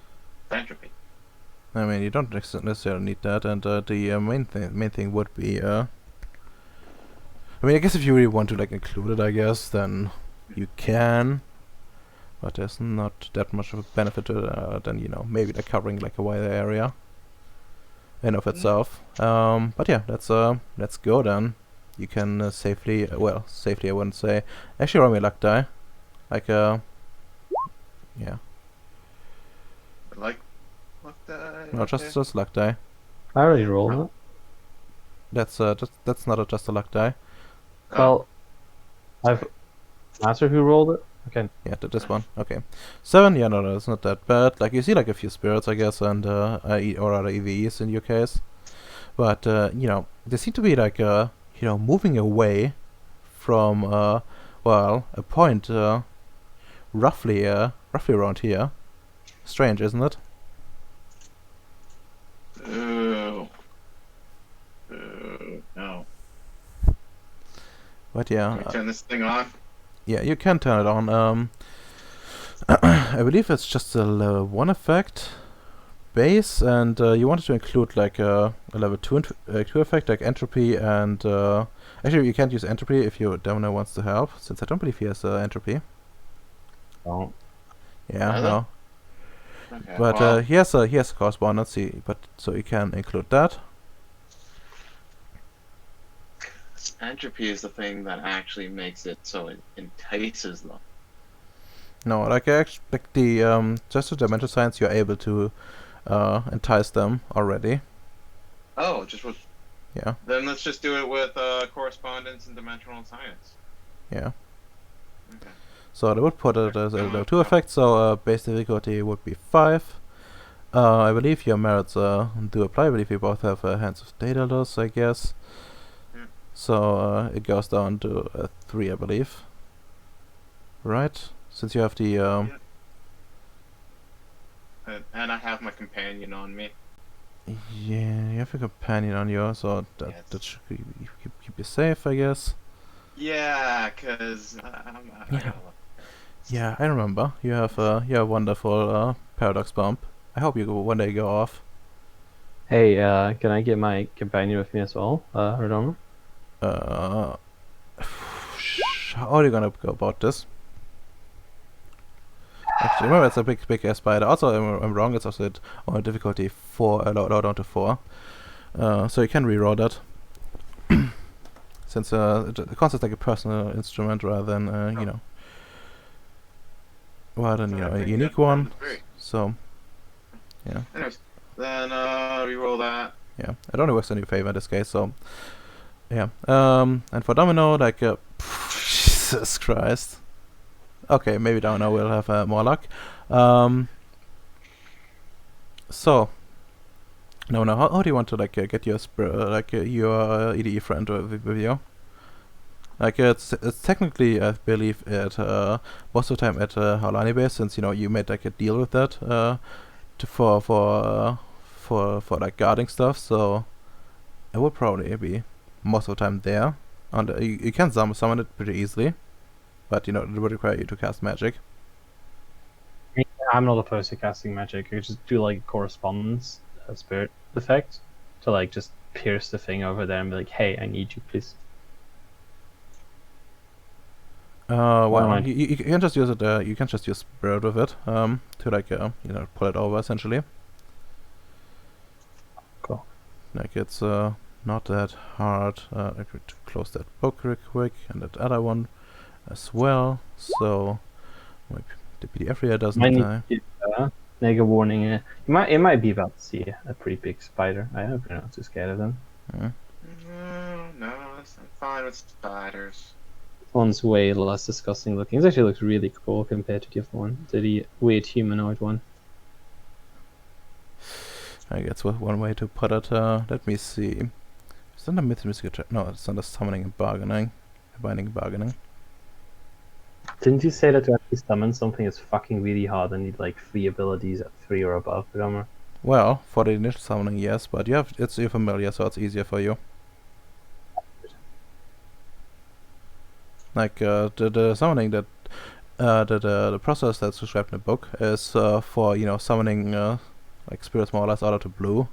Entropy. I mean, you don't necessarily need that, and the main thing would be, I mean, I guess if you really want to like include it, I guess, then you can. But there's not that much of a benefit to it than maybe like covering like a wider area in of itself. But yeah, let's go then. You can safely, well, safely I wouldn't say. Actually, roll me a luck die. Like yeah. Like die. No, okay. just luck die. I already rolled it. That's not just a luck die. Oh, Well, I've master who rolled it. Okay. Yeah, this one. Okay, 7. Yeah, no, it's not that bad. Like you see, like a few spirits, I guess, and or other EVEs in your case. But they seem to be like moving away from well, a point roughly around here. Strange, isn't it? No. But yeah, Can we turn this thing on? Yeah, you can turn it on. I believe it's just a level 1 effect base, and you wanted to include like a level 2, 2 effect like entropy, and actually you can't use entropy if your Domino wants to help, since I don't believe he has entropy. Oh, Yeah, Does it? no. Okay. But well, he has a correspondence, but so you can include that. entropy is the thing that actually makes it so it entices them. No, like the just with dimensional science, you're able to entice them already. Oh, just with. Yeah, Then let's just do it with correspondence and dimensional science. yeah. Okay. So they would put it as a Come level on, 2 come. effect, so base difficulty would be 5. I believe your merits do apply. I believe we both have Hands of Daedalus, I guess. Yeah. So it goes down to 3, I believe. Right? Since you have the Yeah. And I have my companion on me. yeah, you have a companion on you, so that Yes. that should keep you safe, I guess. Yeah, cause I Yeah. gotta look. Yeah, I remember. You have a wonderful paradox bump. I hope you one day go off. hey, can I get my companion with me as well, Redomer? Uh, how are you gonna go about this? Actually, remember it's a big ass spider. Also, I'm wrong. It's also on difficulty 4, low down to 4. So you can reroll that. Since it counts as like a personal instrument rather than a Okay, unique yeah, one. 3. So yeah, Anyways, then reroll that. yeah, it only works in your favor in this case. So yeah, and for Domino, like Jesus Christ. Okay, maybe Domino will have more luck. So no, how do you want to like get your your EDE friend with you? Like it's technically I believe at most of the time at Haulani base, since you made like a deal with that for like guarding stuff. So it would probably be most of the time there. And you can summon it pretty easily, but it would require you to cast magic. I'm not opposed to casting magic. I could just do like correspondence spirit effect to like just pierce the thing over there and be like, "Hey, I need you, please." Well, Mind. you can just use it. You can just use spirit with it. To like pull it over essentially. Cool. Like it's not that hard. I could close that book real quick and that other one as well. So the PDF reader doesn't Might need die. to give mega warning. It might be about to see a pretty big spider. I hope you're not too scared of them. No, I'm fine with spiders. This one's way less disgusting looking. It actually looks really cool compared to the other one, the weird humanoid one. I guess one way to put it. Let me see. It's under mythical. No, it's under summoning and bargaining, binding and bargaining. Didn't you say that to actually summon something is fucking really hard and need like 3 abilities at 3 or above, Redomer? Well, for the initial summoning, yes, but it's your familiar, so it's easier for you. Like the summoning that the process that's described in the book is for summoning like spirits more or less out of the blue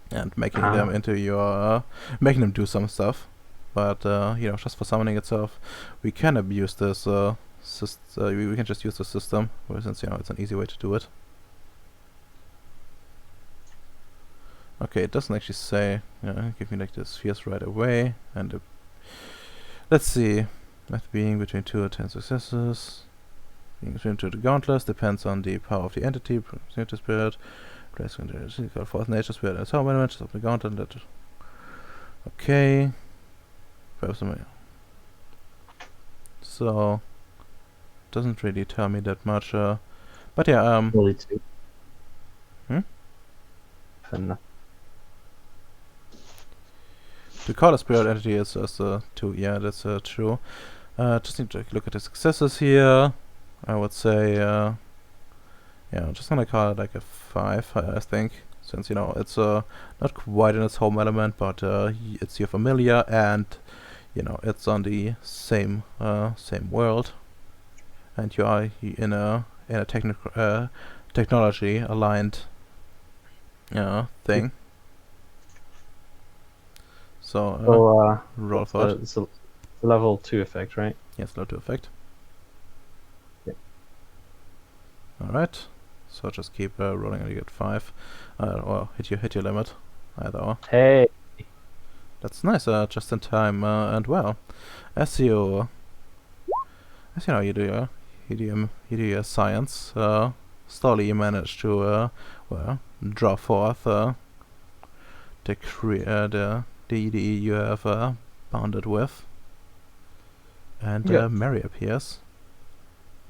and making them into your making them do some stuff. But just for summoning itself, we can abuse this. We can just use the system, since it's an easy way to do it. Okay, it doesn't actually say. Give me like the spheres right away, and let's see. Math being between 2 and 10 successes. Being between 2 to Gauntless depends on the power of the entity, nature spirit, fourth nature spirit, and so many mentions of the Gauntlet. Okay. So doesn't really tell me that much. But yeah. Only 2. To call a spirit entity is 2. Yeah, that's true. Just need to look at the successes here. I would say, yeah, I'm just gonna call it like a 5, I think, since it's not quite in its home element, but it's your familiar, and you know, it's on the same world, and you are in a technology aligned thing. So So roll it's for it. it's a level 2 effect, right? Yes, low to effect. Yeah. All right. So just keep rolling, and you get 5, or hit your limit, either or. Hey, That's nice. Just in time, and well, as you know, you do your science. Slowly you manage to well, draw forth the DE you have bounded with, and Good. Mary appears.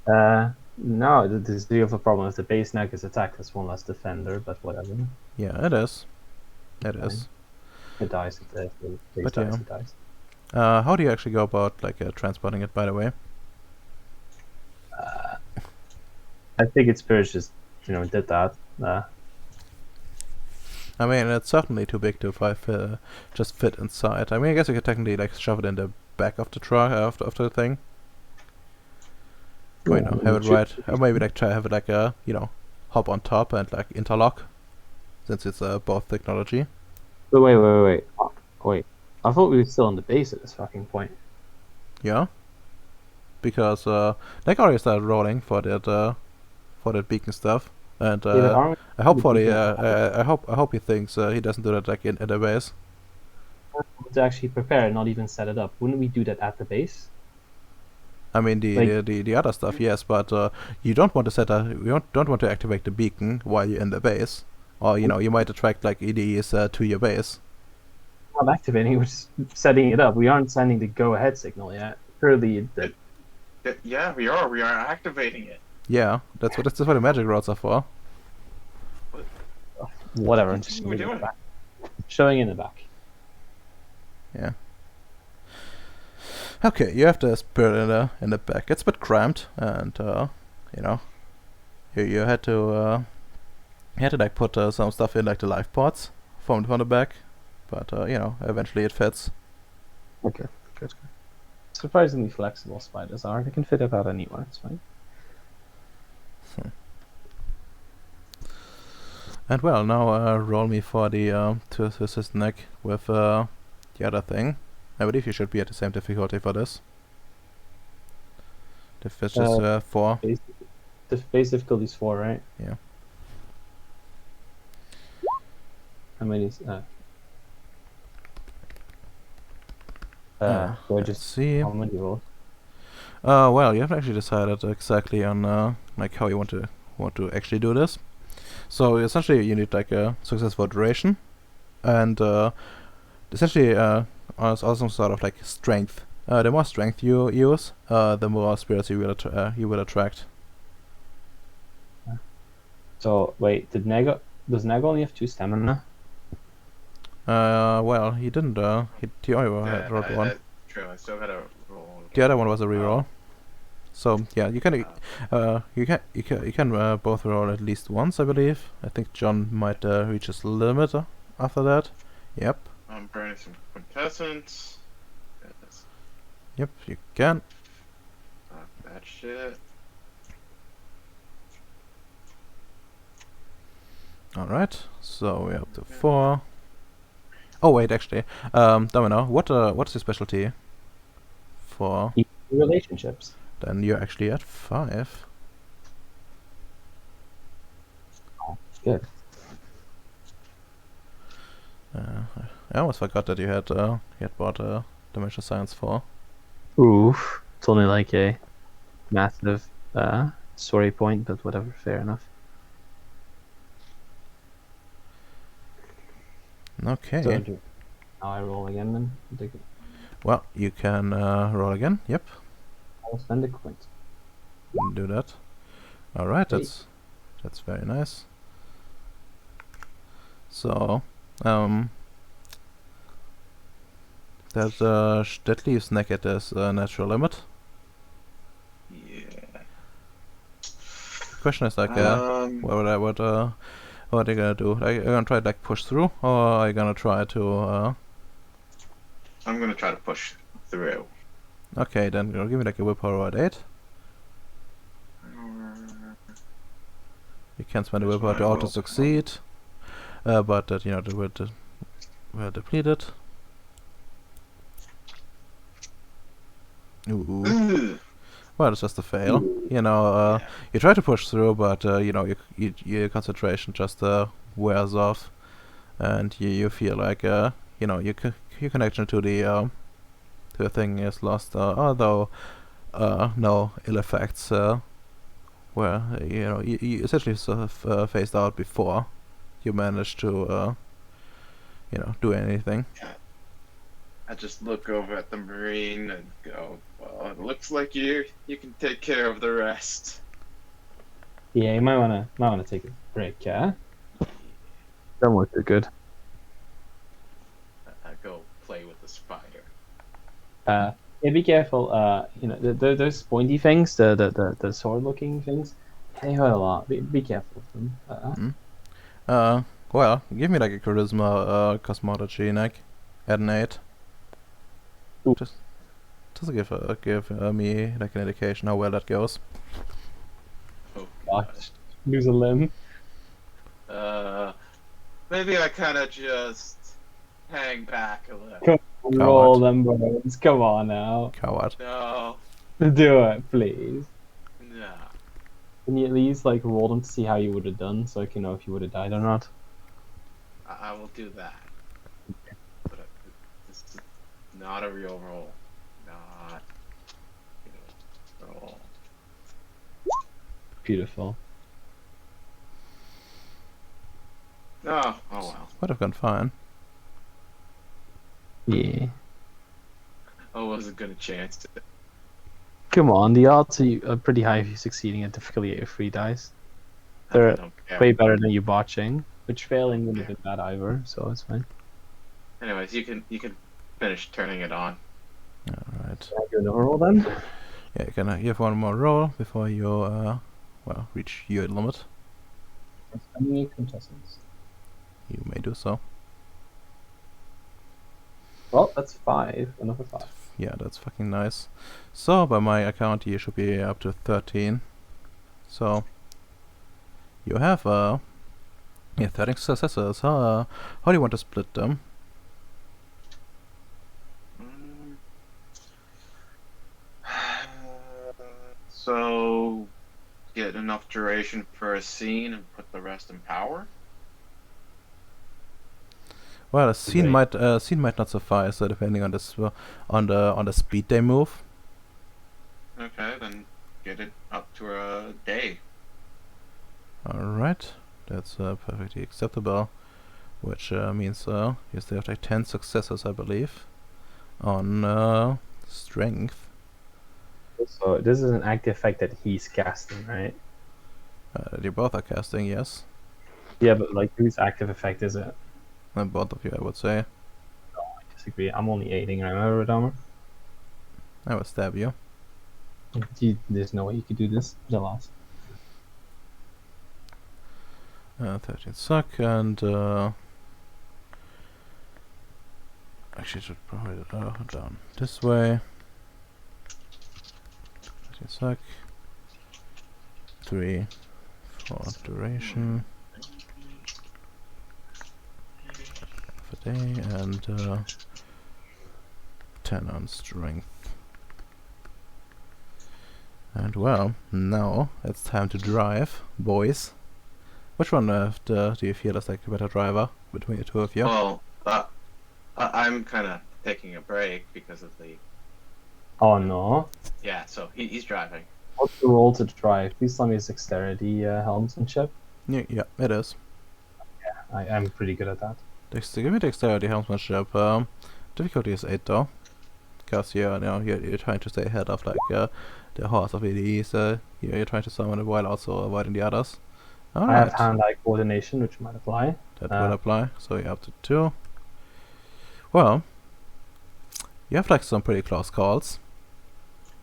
no, do you have a problem if the base neck is attacked? That's one less defender, but whatever. Yeah, it is. It Fine. is. It dies. If the base But dies, yeah. it dies. How do you actually go about like transporting it? By the way. I think its Spirit just, did that. I mean, it's certainly too big to just fit inside. I mean, I guess you could technically like shove it in the back of the truck of the thing. Or, Yeah, have it should- right. Or maybe like try have it like a hop on top and like interlock, since it's both technology. But wait. Oh, wait. I thought we were still on the base at this fucking point. Yeah. Because like already started rolling for that beacon stuff, and Yeah, but aren't I hope the for the beacon- I hope he thinks he doesn't do that like in the base. we to actually prepare and not even set it up? Wouldn't we do that at the base? I mean the other stuff, yes, but you don't want to don't want to activate the beacon while you're in the base, or you might attract like EDEs to your base. Not activating, we're just setting it up. We aren't sending the go-ahead signal yet. Surely that. Yeah, we are. We are activating it. Yeah, that's what the magic rods are for. Whatever. What Just are we showing in the doing? back. Showing in the back. Yeah. Okay, you have the spirit in the back. It's a bit cramped, and you had to like put some stuff in like the life pods from the back, but eventually it fits. Okay, good. Surprisingly flexible spiders are. They can fit about anywhere. It's fine. And well, now roll me for the to assist Nick with the other thing. I believe you should be at the same difficulty for this. The fish is 4. The base difficulty is 4, right? Yeah. How many is Uh, do I let's just see. how many rolls? Well, you haven't actually decided exactly on like how you want to actually do this. So essentially, you need like a successful duration, and essentially also sort of like strength. The more strength you use, the more spirits you will attract. So wait, does Neg only have 2 stamina? Well, he didn't. He only had rolled one. True. I still had a roll. The other one was a reroll. So yeah, you can both roll at least once, I believe. I think John might reach his limit after that. Yep. I'm burning some quintessence. Yes. Yep, you can. Fuck that shit. Alright, so we're up to 4. Oh wait, actually, Domino, what's your specialty? 4. Relationships. Then you're actually at 5. Good. I almost forgot that you had bought Dimension Science 4. Oof. It's only like a massive story point, but whatever, fair enough. Okay. So now I roll again then. Well, you can roll again. Yep. I'll spend a coin. Do that. Alright, Hey. that's very nice. So, that leaves Nick at his natural limit. Yeah. Question is like, what are they gonna do? Are you gonna try to like push through, or are you gonna try to? I'm gonna try to push through. Okay, then give me like a willpower at 8. You can spend a Where's willpower my to auto willpower? succeed, but that they will deplete it. Ooh. Ugh. Well, it's just a fail. You know, Yeah. you try to push through, but you know, your concentration just wears off, and you feel like you know, your connection to the thing is lost. Although no ill effects were you know you essentially sort of phased out before you managed to you know, do anything. I just look over at the Marine and go, well, it looks like you can take care of the rest. Yeah, you might wanna take a break, yeah? Don't look too good. I go play with the spider. Yeah, be careful. You know, those pointy things, the sword-looking things, they hurt a lot. Be careful of them. Well, give me like a charisma cosmology, Nick, at an 8. Ooh. Just to give me like an indication how well that goes. Oh, Gosh, lose a limb. Maybe I kind of just hang back a little. Come on, roll them bones. Come on now. Coward. No, Do it, please. no. Can you at least like roll them to see how you would have done, so I can know if you would have died or not? I will do that. But this is not a real roll. Not a real roll. Beautiful. Oh well. Would have gone fine. Yeah. I wasn't gonna chance it. Come on, the odds are pretty high if you're succeeding at difficulty of 3 dice. I They're don't care. way better than you botching, which failing wouldn't have been bad either, so it's fine. Anyways, you can finish turning it on. Alright. Can I do another roll then? Yeah, you have one more roll before you well, reach your limit. Spending 8 contestants. You may do so. Well, that's 5. Another 5. Yeah, that's fucking nice. So, by my account, you should be up to 13. So, you have, yeah, 13 successes. How do you want to split them? So, get enough duration for a scene and put the rest in power. Well, a scene Right. might not suffice, depending on on the speed they move. Okay, then get it up to a day. Alright, that's perfectly acceptable. Which means you still have like 10 successes, I believe, on strength. So this is an active effect that he's casting, right? You both are casting, yes. Yeah, but like whose active effect is it? Both of you, I would say. I disagree. I'm only aiding, remember, Dahmer? I will stab you. There's no way you could do this. The last. 13 suck, and actually, I should probably down this way. 13 suck. 3 for duration of a day, and 10 on strength. And well, now it's time to drive, boys. Which one do you feel is like a better driver between the two of you? Well, I'm kind of taking a break because of the. Oh no. Yeah, so he's driving. What's the roll to drive? Please tell me it's dexterity, helmsmanship. Yeah, it is. I'm pretty good at that. Give me dexterity, helmsmanship. Difficulty is 8 though, because you're trying to stay ahead of like the horse of EDE, so you're trying to summon it while also avoiding the others. I have Alright, hand-eye coordination, which might apply. that will apply. So you're up to 2. Well, you have like some pretty close calls,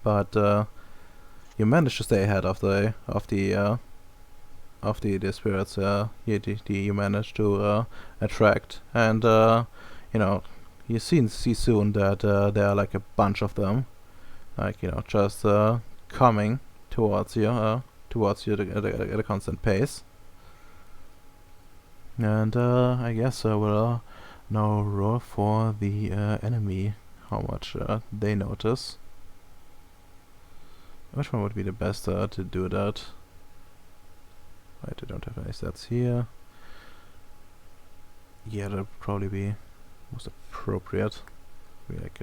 but you managed to stay ahead of the spirits you managed to attract, and you know, see soon that there are like a bunch of them, like just coming towards you at a constant pace. And I guess I will now roll for the enemy, how much they notice. Which one would be the best to do that? Right, I don't have any stats here. Yeah, that would probably be most appropriate. Be like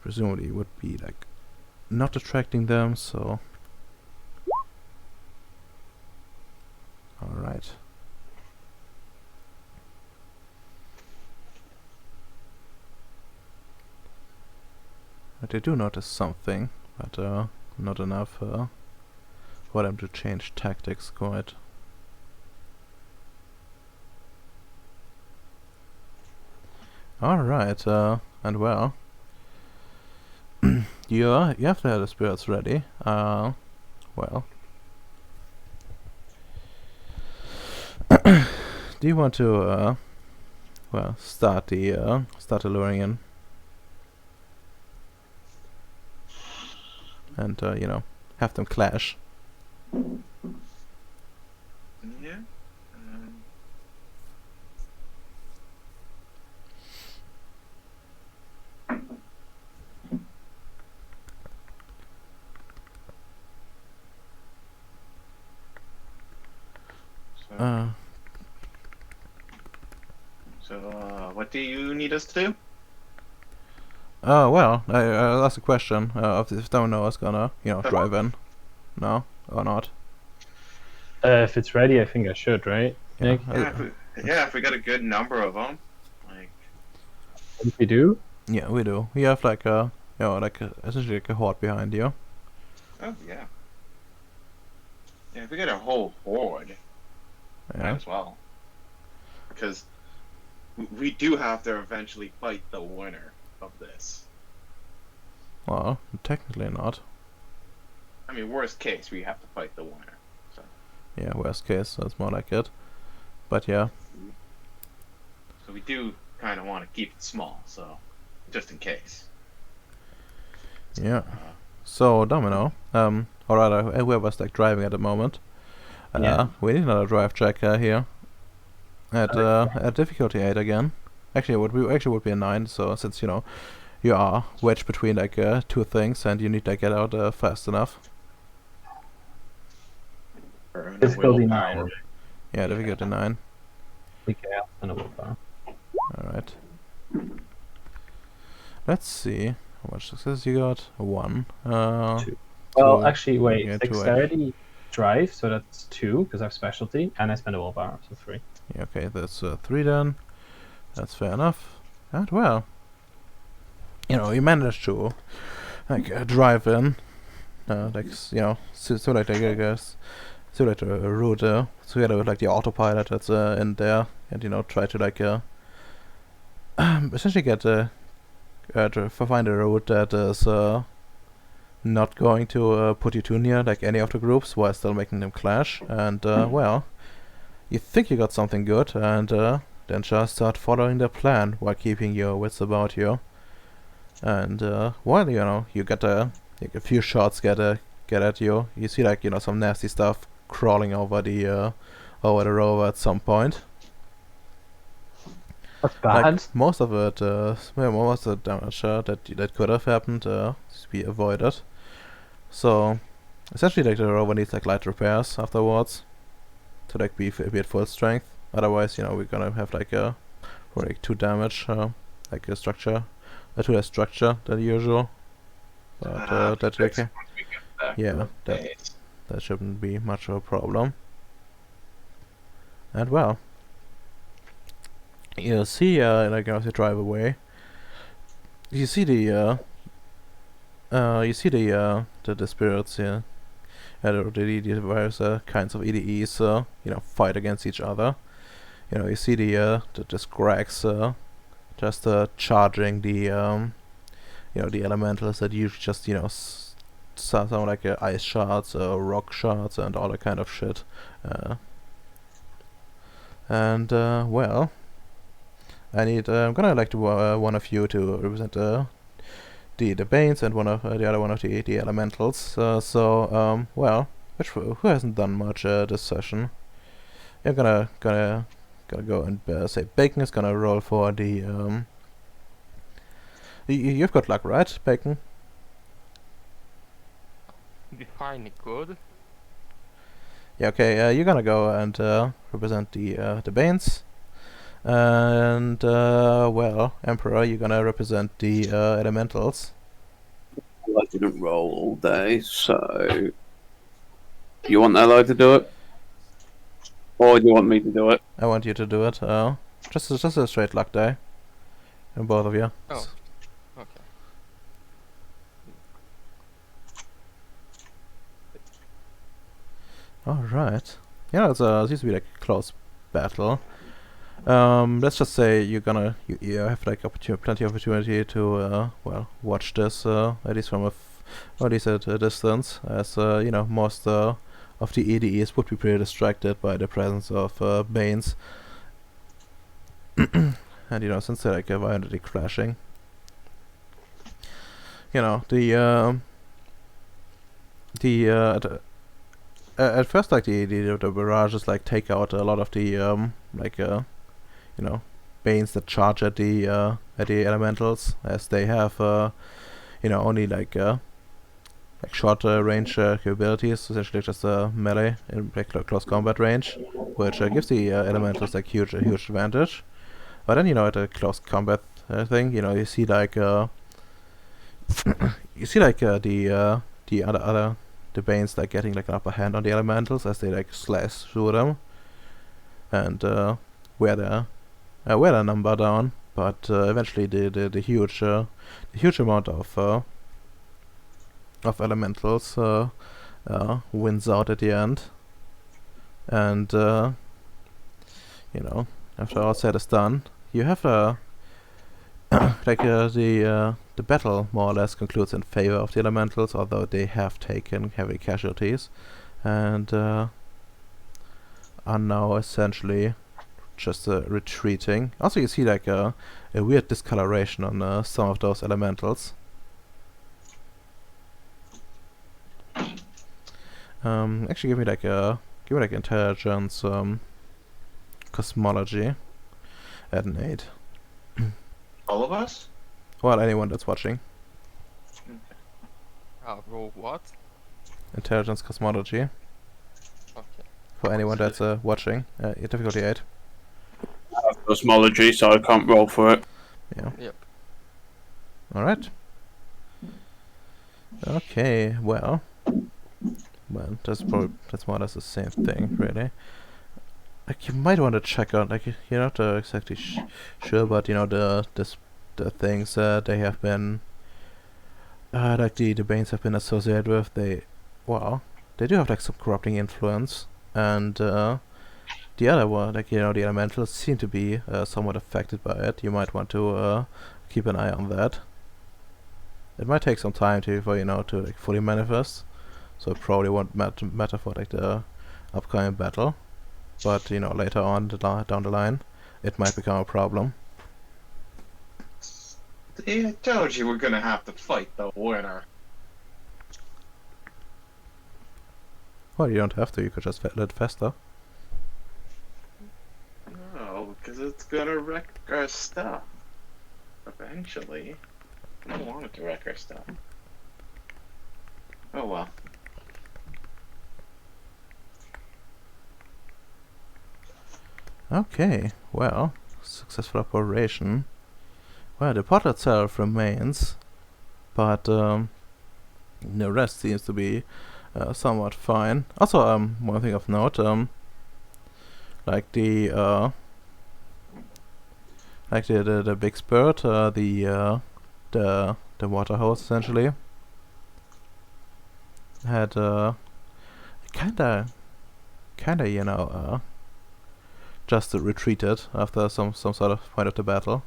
presumably would be like not attracting them, so alright. But I do notice something, but not enough for them to change tactics quite. Alright, and well, you have to have the spirits ready. Well, do you want to well, start the luring in, and have them clash? Yeah. So, what do you need us to do? Well, I'll ask a question. If Domino is gonna, drive in. No? Or not? If it's ready, I think I should, right? Yeah. Nick? If we got a good number of them, like. What do we do? Yeah, we do. We have like essentially like a horde behind you. Oh yeah. Yeah, if we get a whole horde, might Yeah. as well. Because we do have to eventually fight the winner of this. Well, technically not. I mean, worst case, we have to fight the winner. So. Yeah, worst case, that's more like it. But yeah. So we do kind of want to keep it small, so just in case. Yeah. So Domino, or rather, whoever's like driving at the moment. Yeah. We need another drive check here. At difficulty 8 again. Actually, it would be a 9. So since you are wedged between like two things, and you need to get out fast enough. Difficulty 9. Yeah, difficulty 9. Okay, and a willpower. Alright. Let's see how much success you got. 1. 2. Well, actually, wait. yeah, 2 Dexterity, drive, so that's 2 because I have specialty, and I spend a willpower, so 3. Yeah, okay, that's 3 then. That's fair enough. And well, you managed to like drive in, simulate simulate a route together with like the autopilot that's in there, and try to like essentially get to find a route that is not going to put you too near like any of the groups while still making them clash. And well, you think you got something good, and then just start following the plan while keeping your wits about you. And while you get a few shots get at you, you see like some nasty stuff crawling over the rover at some point. That's bad. Like most of it, most of the damage that could have happened is be avoided. So essentially, like the rover needs like light repairs afterwards to like be at full strength. Otherwise, we're gonna have like probably 2 damage, like a structure, to a structure than usual. But that's okay. Yeah, that shouldn't be much of a problem. And well, you see, like as you drive away, you see the spirits here. The various kinds of EDEs, fight against each other. You see the Scrags just charging the the elementals that usually just sound like ice shards, rock shards, and all that kind of shit. And well, I need. I'm gonna like to one of you to represent the Banes and one of the other one of the elementals. Well, who hasn't done much this session? I'm gonna go and say Bacon is gonna roll for the You've got luck, right, Bacon? Define it good. Yeah. Okay. You're gonna go and represent the Banes. And well, Emperor, you're gonna represent the elementals. I didn't roll all day, so you want Ally to do it, or do you want me to do it? I want you to do it. Just a straight luck die, and both of you. Oh. Okay. All right. Yeah, it seems to be like a close battle. Let's just say you have like plenty of opportunity to well, watch this at least from at least at a distance, as most of the EDEs would be pretty distracted by the presence of Banes, and since they're like violently crashing, at first, like the barrages like take out a lot of the Banes that charge at the elementals, as they have only like short range capabilities, essentially just melee in close combat range, which gives the elementals like huge advantage. But then at a close combat thing, you see like the Banes like getting like an upper hand on the elementals as they like slash through them and wear their number down. But eventually the huge amount of elementals wins out at the end, and after all said is done, you have the battle more or less concludes in favor of the elementals, although they have taken heavy casualties and are now essentially just retreating. Also, you see like a weird discoloration on some of those elementals. Actually, give me like intelligence, cosmology at an 8. All of us? Well, anyone that's watching. Roll what? Intelligence, cosmology. Okay. For anyone that's watching. Difficulty 8. I have cosmology, so I can't roll for it. Yeah. Yep. Alright. Okay, well, that's more or less the same thing, really. Like, you might want to check out, like, you're not exactly sure, but the things they have been, like the Banes have been associated with. They do have like some corrupting influence, and the other one, like the elementals, seem to be somewhat affected by it. You might want to keep an eye on that. It might take some time to like fully manifest, so it probably won't matter for like the upcoming battle. But later on down the line, it might become a problem. I told you we're gonna have to fight the winner. Well, you don't have to. You could just let it fester. No, because it's gonna wreck our stuff. Eventually. I don't want it to wreck our stuff. Oh well. Okay, well, successful operation. Well, the pot itself remains, but the rest seems to be somewhat fine. Also, one thing of note, like the big spurt, the water hose essentially had kinda just retreated after some sort of point of the battle.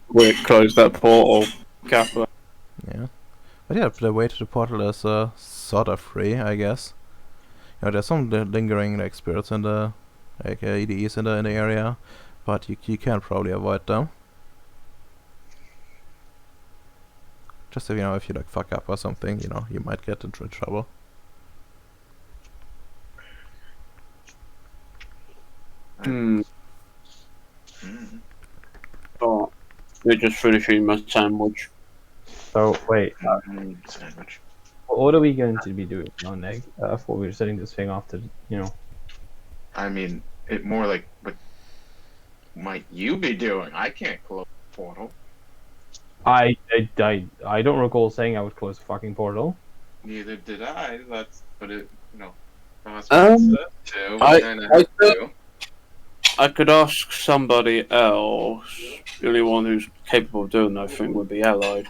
We close that portal, Kappa. Yeah, but yeah, the way to the portal is sort of free, I guess. there's some lingering like spirits in the EDEs in the area, but you can probably avoid them. Just if if you like fuck up or something, you might get into trouble. Hmm. Mm. Oh, we're just finishing my sandwich. So wait, Sandwich. what are we going to be doing now, Neg? For we're setting this thing off to, I mean, it more like what might you be doing? I can't close the portal. I don't recall saying I would close the fucking portal. Neither did I. That's but it Boss Um, said to. I- We kind of have to. I could ask somebody else. The only one who's capable of doing that, I think, would be Allied.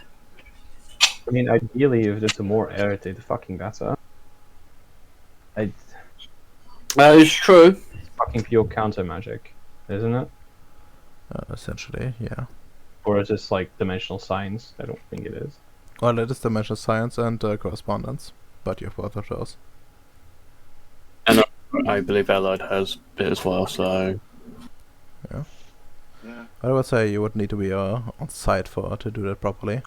I mean, ideally, if there's more air, the fucking better. It's That is true. fucking pure counter magic, isn't it? Essentially, yeah. Or is this like dimensional science? I don't think it is. Well, it is dimensional science and correspondence, but you have both of those. I believe Allied has it as well, so... Yeah. I would say you would need to be on site to do that properly.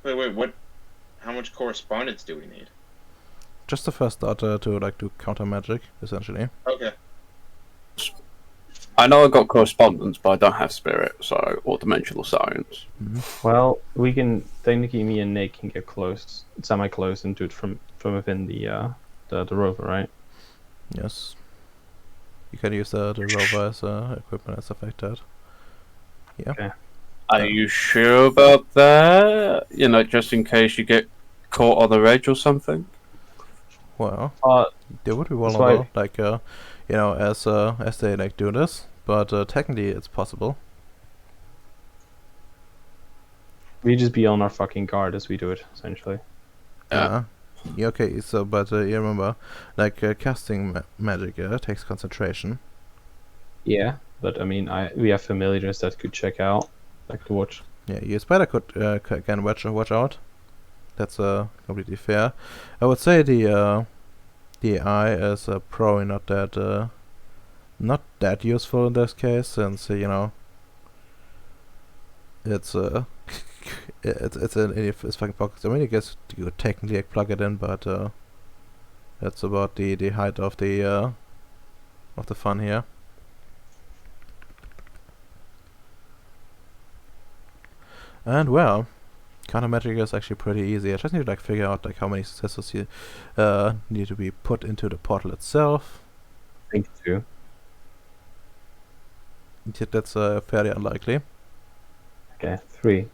Wait. What? How much correspondence do we need? Just the first starter to like do counter magic, essentially. Okay. I know I got correspondence, but I don't have spirit, so or dimensional science. Well, we can technically me and Nick can get close, semi-close, and do it from within the rover, right? Yes. You can use the rover as equipment and stuff like that. Yeah. Are you sure about that? Just in case you get caught on the edge or something? Well, Uh, they would be that's why- vulnerable, like as they like do this, but technically it's possible. we just be on our fucking guard as we do it, essentially. Yeah. Okay. So, but you remember, like casting magic takes concentration. Yeah, but I mean, we have familiars that could check out, like to watch. Yeah, your spider could can watch out. That's completely fair. I would say the eye is probably not that useful in this case, since it's it's fucking pockets. I mean, I guess you could technically plug it in, but that's about the height of the fun here. And well, counter magic is actually pretty easy. I just need to figure out how many successes you need to be put into the portal itself. I think too. Yet that's fairly unlikely. Okay, 3.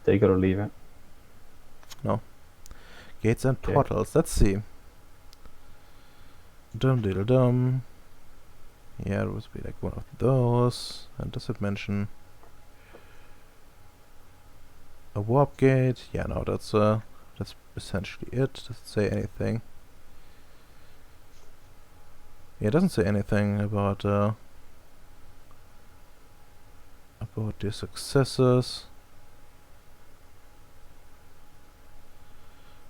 Take it or leave it. Gates and Okay. portals. Let's see. Dum diddle dum. Yeah, it would be like one of those. And does it mention a warp gate? Yeah, no, that's essentially it. Does it say anything? Yeah, it doesn't say anything about the successes.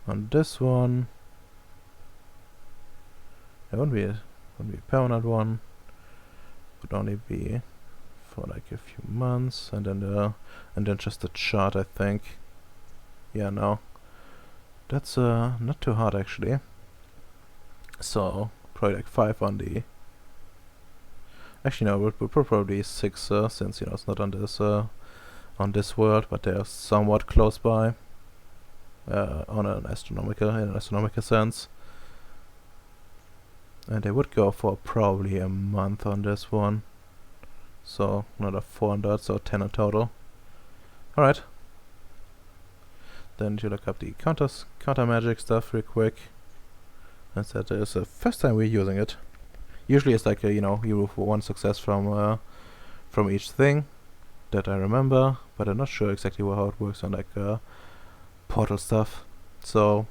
On this one, it wouldn't be a permanent one. Would only be for like a few months, and then just a chart, I think. Yeah, no, that's not too hard actually. So probably like 5 on the. Actually, no, we'll probably 6 since it's not on this world, but they're somewhat close by. In an astronomical sense. And they would go for probably a month on this one. So another 400, so 10 in total. Alright. Then you look up the counter magic stuff real quick. And that is the first time we're using it. Usually it's like you remove 1 success from each thing that I remember, but I'm not sure exactly how it works on portal stuff. So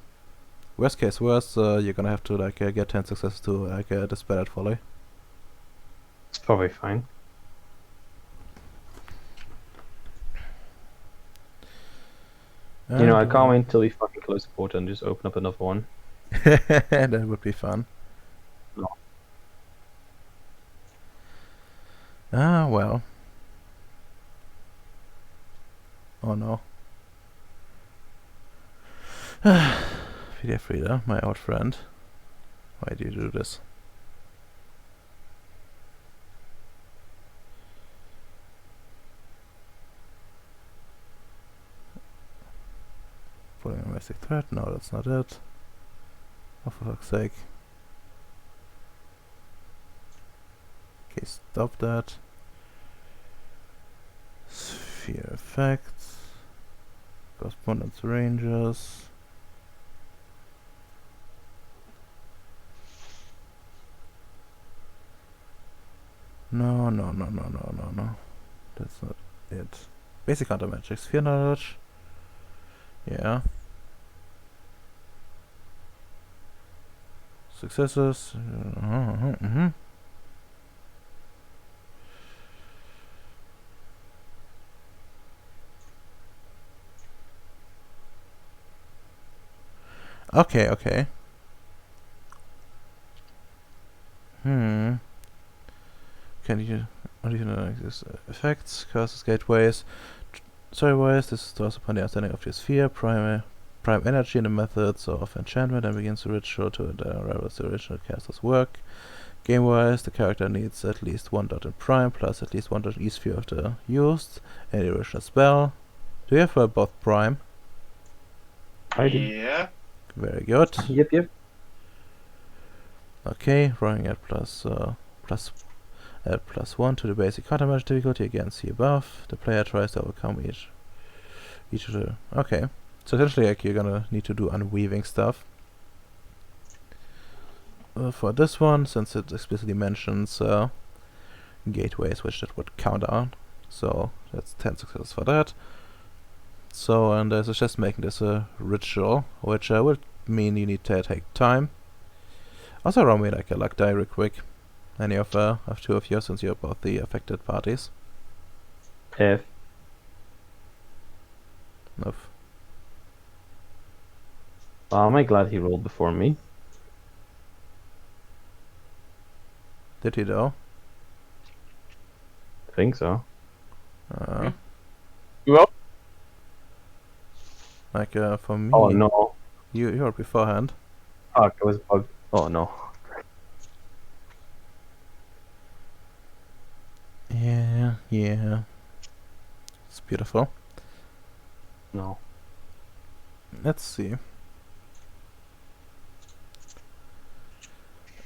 worst case worst, you're gonna have to get 10 successes to dispel that folly. It's probably fine. I can't wait until we fucking close the portal and just open up another one. That would be fun. Ah, well. Oh no. PDF reader, my old friend. Why do you do this? Pulling a domestic threat? No, that's not it. Oh, for fuck's sake. Okay, stop that. Sphere effects. Correspondence ranges. No. That's not it. Basic counter magic. Sphere knowledge. Yeah. Successes. Okay. Can you this effects, curses, gateways, story-wise, this draws upon the understanding of the sphere, prime energy in the methods of enchantment, and begins the ritual to unravel the original caster's work. Game-wise, the character needs at least 1 dot in prime, plus at least 1 dot in each sphere of the used, and the original spell. Do you have both prime? I do. Yeah. Very good. Yep. Okay, rolling at add +1 to the basic counter magic difficulty, again see above. The player tries to overcome each of the... Okay, so essentially like, you're gonna need to do unweaving stuff. For this one, since it explicitly mentions gateways, which that would count on, so that's 10 successes for that. So, and I suggest making this a ritual, which would mean you need to take time. Also roll me like a luck die real quick. Any of two of you, since you're both the affected parties. F. Oof. Am I glad he rolled before me? Did he though? I think so. Well, Like for me, Oh no. you were beforehand. Fuck, I was bugged. Oh no. Yeah. It's beautiful. No. Let's see.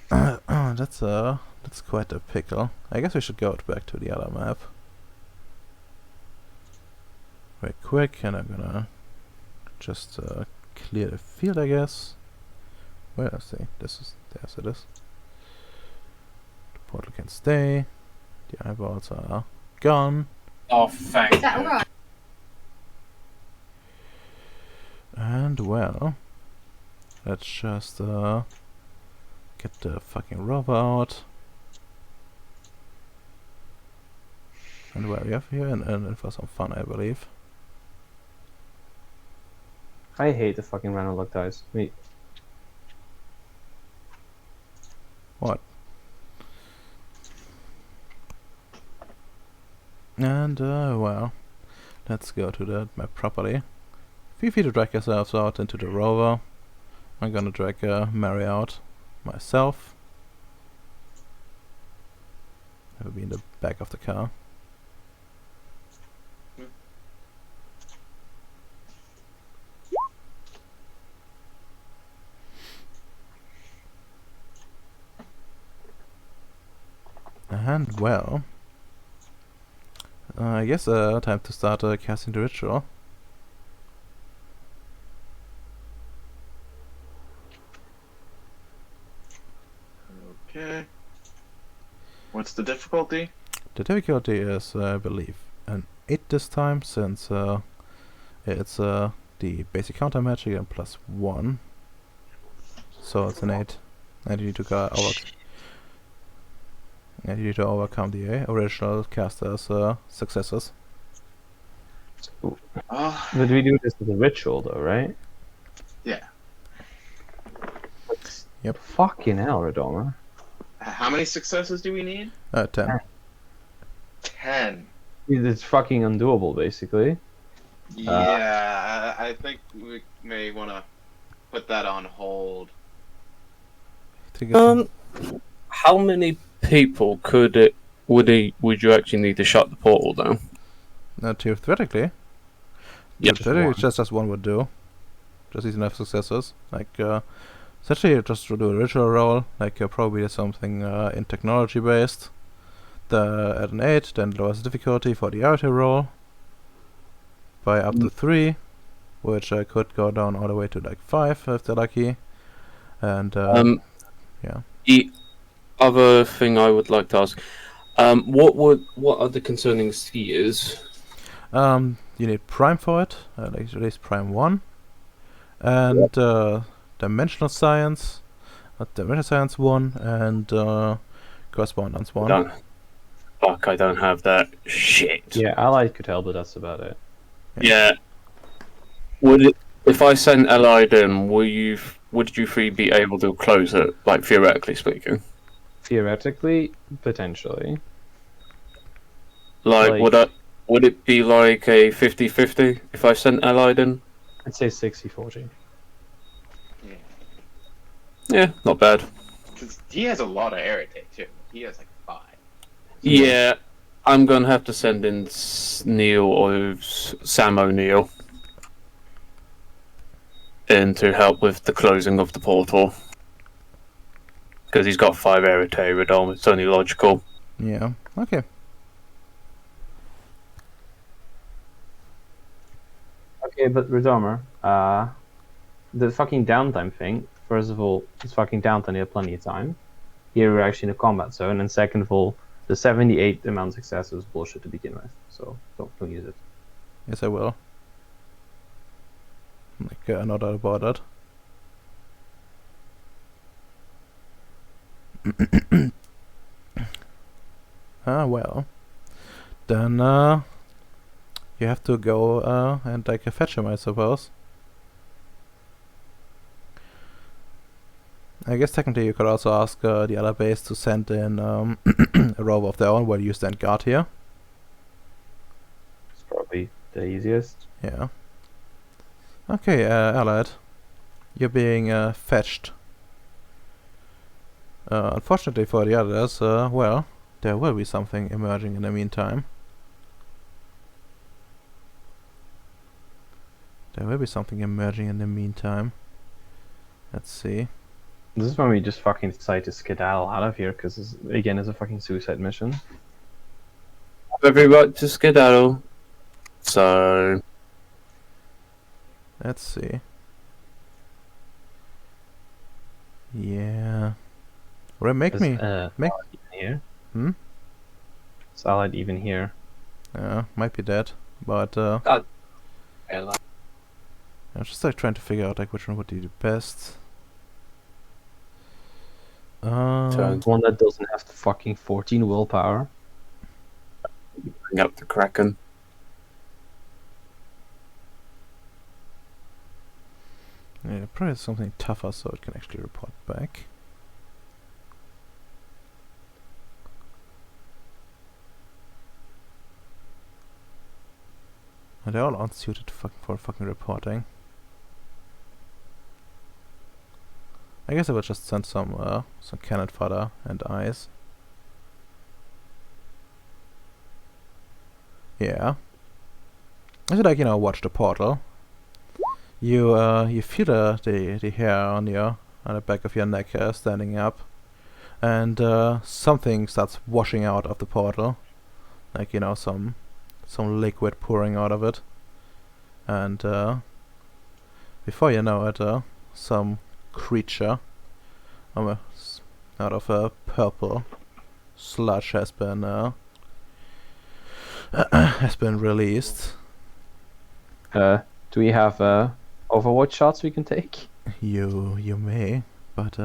That's quite a pickle. I guess we should go back to the other map. Very quick, and I'm gonna just clear the field, I guess. Where is it? There's it is. The portal can stay. The eyeballs are gone. oh, thank Is that you. right? And well, let's just get the fucking rover out. And well, we have here and for some fun, I believe. I hate the fucking random luck dice. Wait. What? And well, let's go to that map properly. Feel free to drag yourselves out into the rover. I'm gonna drag Mary out myself. Have her be in the back of the car. And well, I guess time to start casting the ritual. Okay. What's the difficulty? The difficulty is, I believe, an 8 this time, since it's the basic counter magic and +1. So it's an 8. And you need to overcome the original caster's successes. Oh, But we do this as a ritual though, right? yeah. Yep. Fucking hell, Radoma. How many successes do we need? 10. It's fucking undoable, basically. Yeah, I think we may want to put that on hold. I think it's How many people would you actually need to shut the portal down? theoretically. Yeah, Theoretically, just one would do. Just need enough successes. Like, essentially, just to do a ritual roll. Like, probably something in technology based. At an 8, then lowers difficulty for the outer roll by up to 3, which could go down all the way to like 5 if they're lucky. And yeah. The other thing I would like to ask, what are the concerning spheres? You need prime for it, like at least prime 1, and dimensional science, dimensional science 1, and correspondence 1. I don't have that shit. Yeah, Allied could help, but that's about it. Yeah. If I sent Allied in, would you three be able to close it, like theoretically speaking? Theoretically, potentially. Like, would it be like a 50-50 if I sent Allied in? I'd say 60-40. Yeah. Yeah, not bad. Because he has a lot of irritate too. He has like 5. Yeah, I'm gonna have to send in Neil or Sam O'Neill in to help with the closing of the portal. Because he's got 5 irritate with him, it's only logical. Yeah. Okay. Okay, but Redomer, the fucking downtime thing, first of all, it's fucking downtime, you have plenty of time. Here we're actually in a combat zone, and second of all, the 78 amount of success was bullshit to begin with, so don't use it. Yes, I will. Like, no doubt about that. Well. Then, you have to go, and, like, fetch him, I suppose. I guess technically you could also ask the other base to send in a rover of their own while you stand guard here. It's probably the easiest. Yeah. Okay, Allied. You're being fetched. Unfortunately for the others, well, there will be something emerging in the meantime. Let's see. This is when we just fucking decide to skedaddle out of here, because again, it's a fucking suicide mission. Every right to skedaddle. So Let's see. Yeah. Or make Is, me. Make. Allied even here? Hmm? Is Allied even here? Might be dead, but God. I'm just like trying to figure out like which one would be the best. One that doesn't have the fucking 14 willpower. bring up the Kraken. Yeah, probably something tougher so it can actually report back. And they're all unsuited for fucking reporting. I guess I would just send some cannon fodder and eyes. Yeah. I should, like, you know, watch the portal. You feel the hair on the back of your neck standing up, and something starts washing out of the portal, like, you know, some liquid pouring out of it, and before you know it, some creature out of a purple sludge has been released. Do we have Overwatch shots we can take? You may, but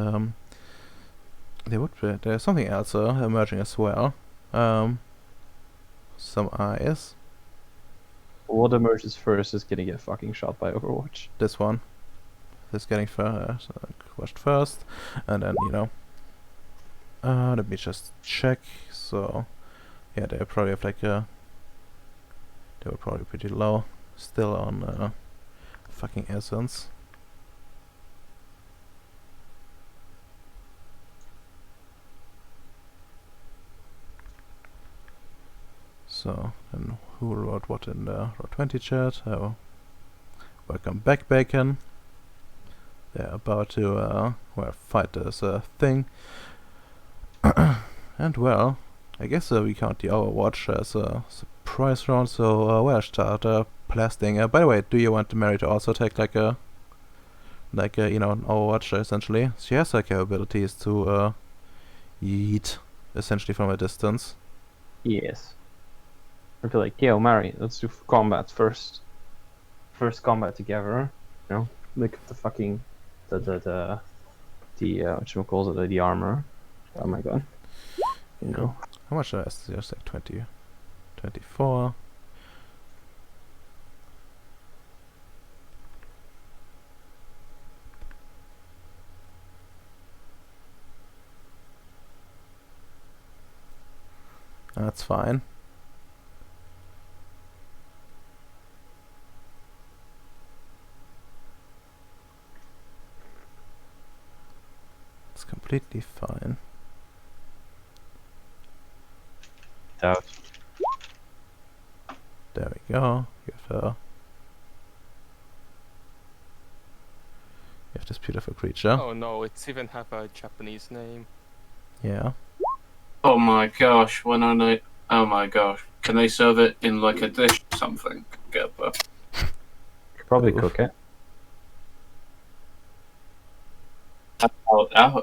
there's something else emerging as well. Some eyes. What emerges first is gonna get fucking shot by Overwatch. This one. This getting crushed first, and then, you know. Let me just check. So, yeah, they probably have like They were probably pretty low. Still on fucking essence. So, and who wrote what in the Row 20 chat? Oh, welcome back, Bacon. They're about to, well, fight this thing. And well, I guess we count the Overwatch as a surprise round, so we'll start blasting. By the way, do you want Mary to also take like a you know, an Overwatch essentially? She has her capabilities to yeet essentially from a distance. Yes. I'd be like, yo, Mary, let's do combat first. First combat together. You know, look at the fucking the whatchamacallit, the armor. Oh my god. You know. How much is just like 20, 24. That's fine. It's completely fine. Doubt. There we go. You have this beautiful creature. Oh no, it's even have a Japanese name. Yeah. Oh my gosh, when I know. Oh my gosh. Can they serve it in like a dish or something? Together? Could probably Oof. cook it.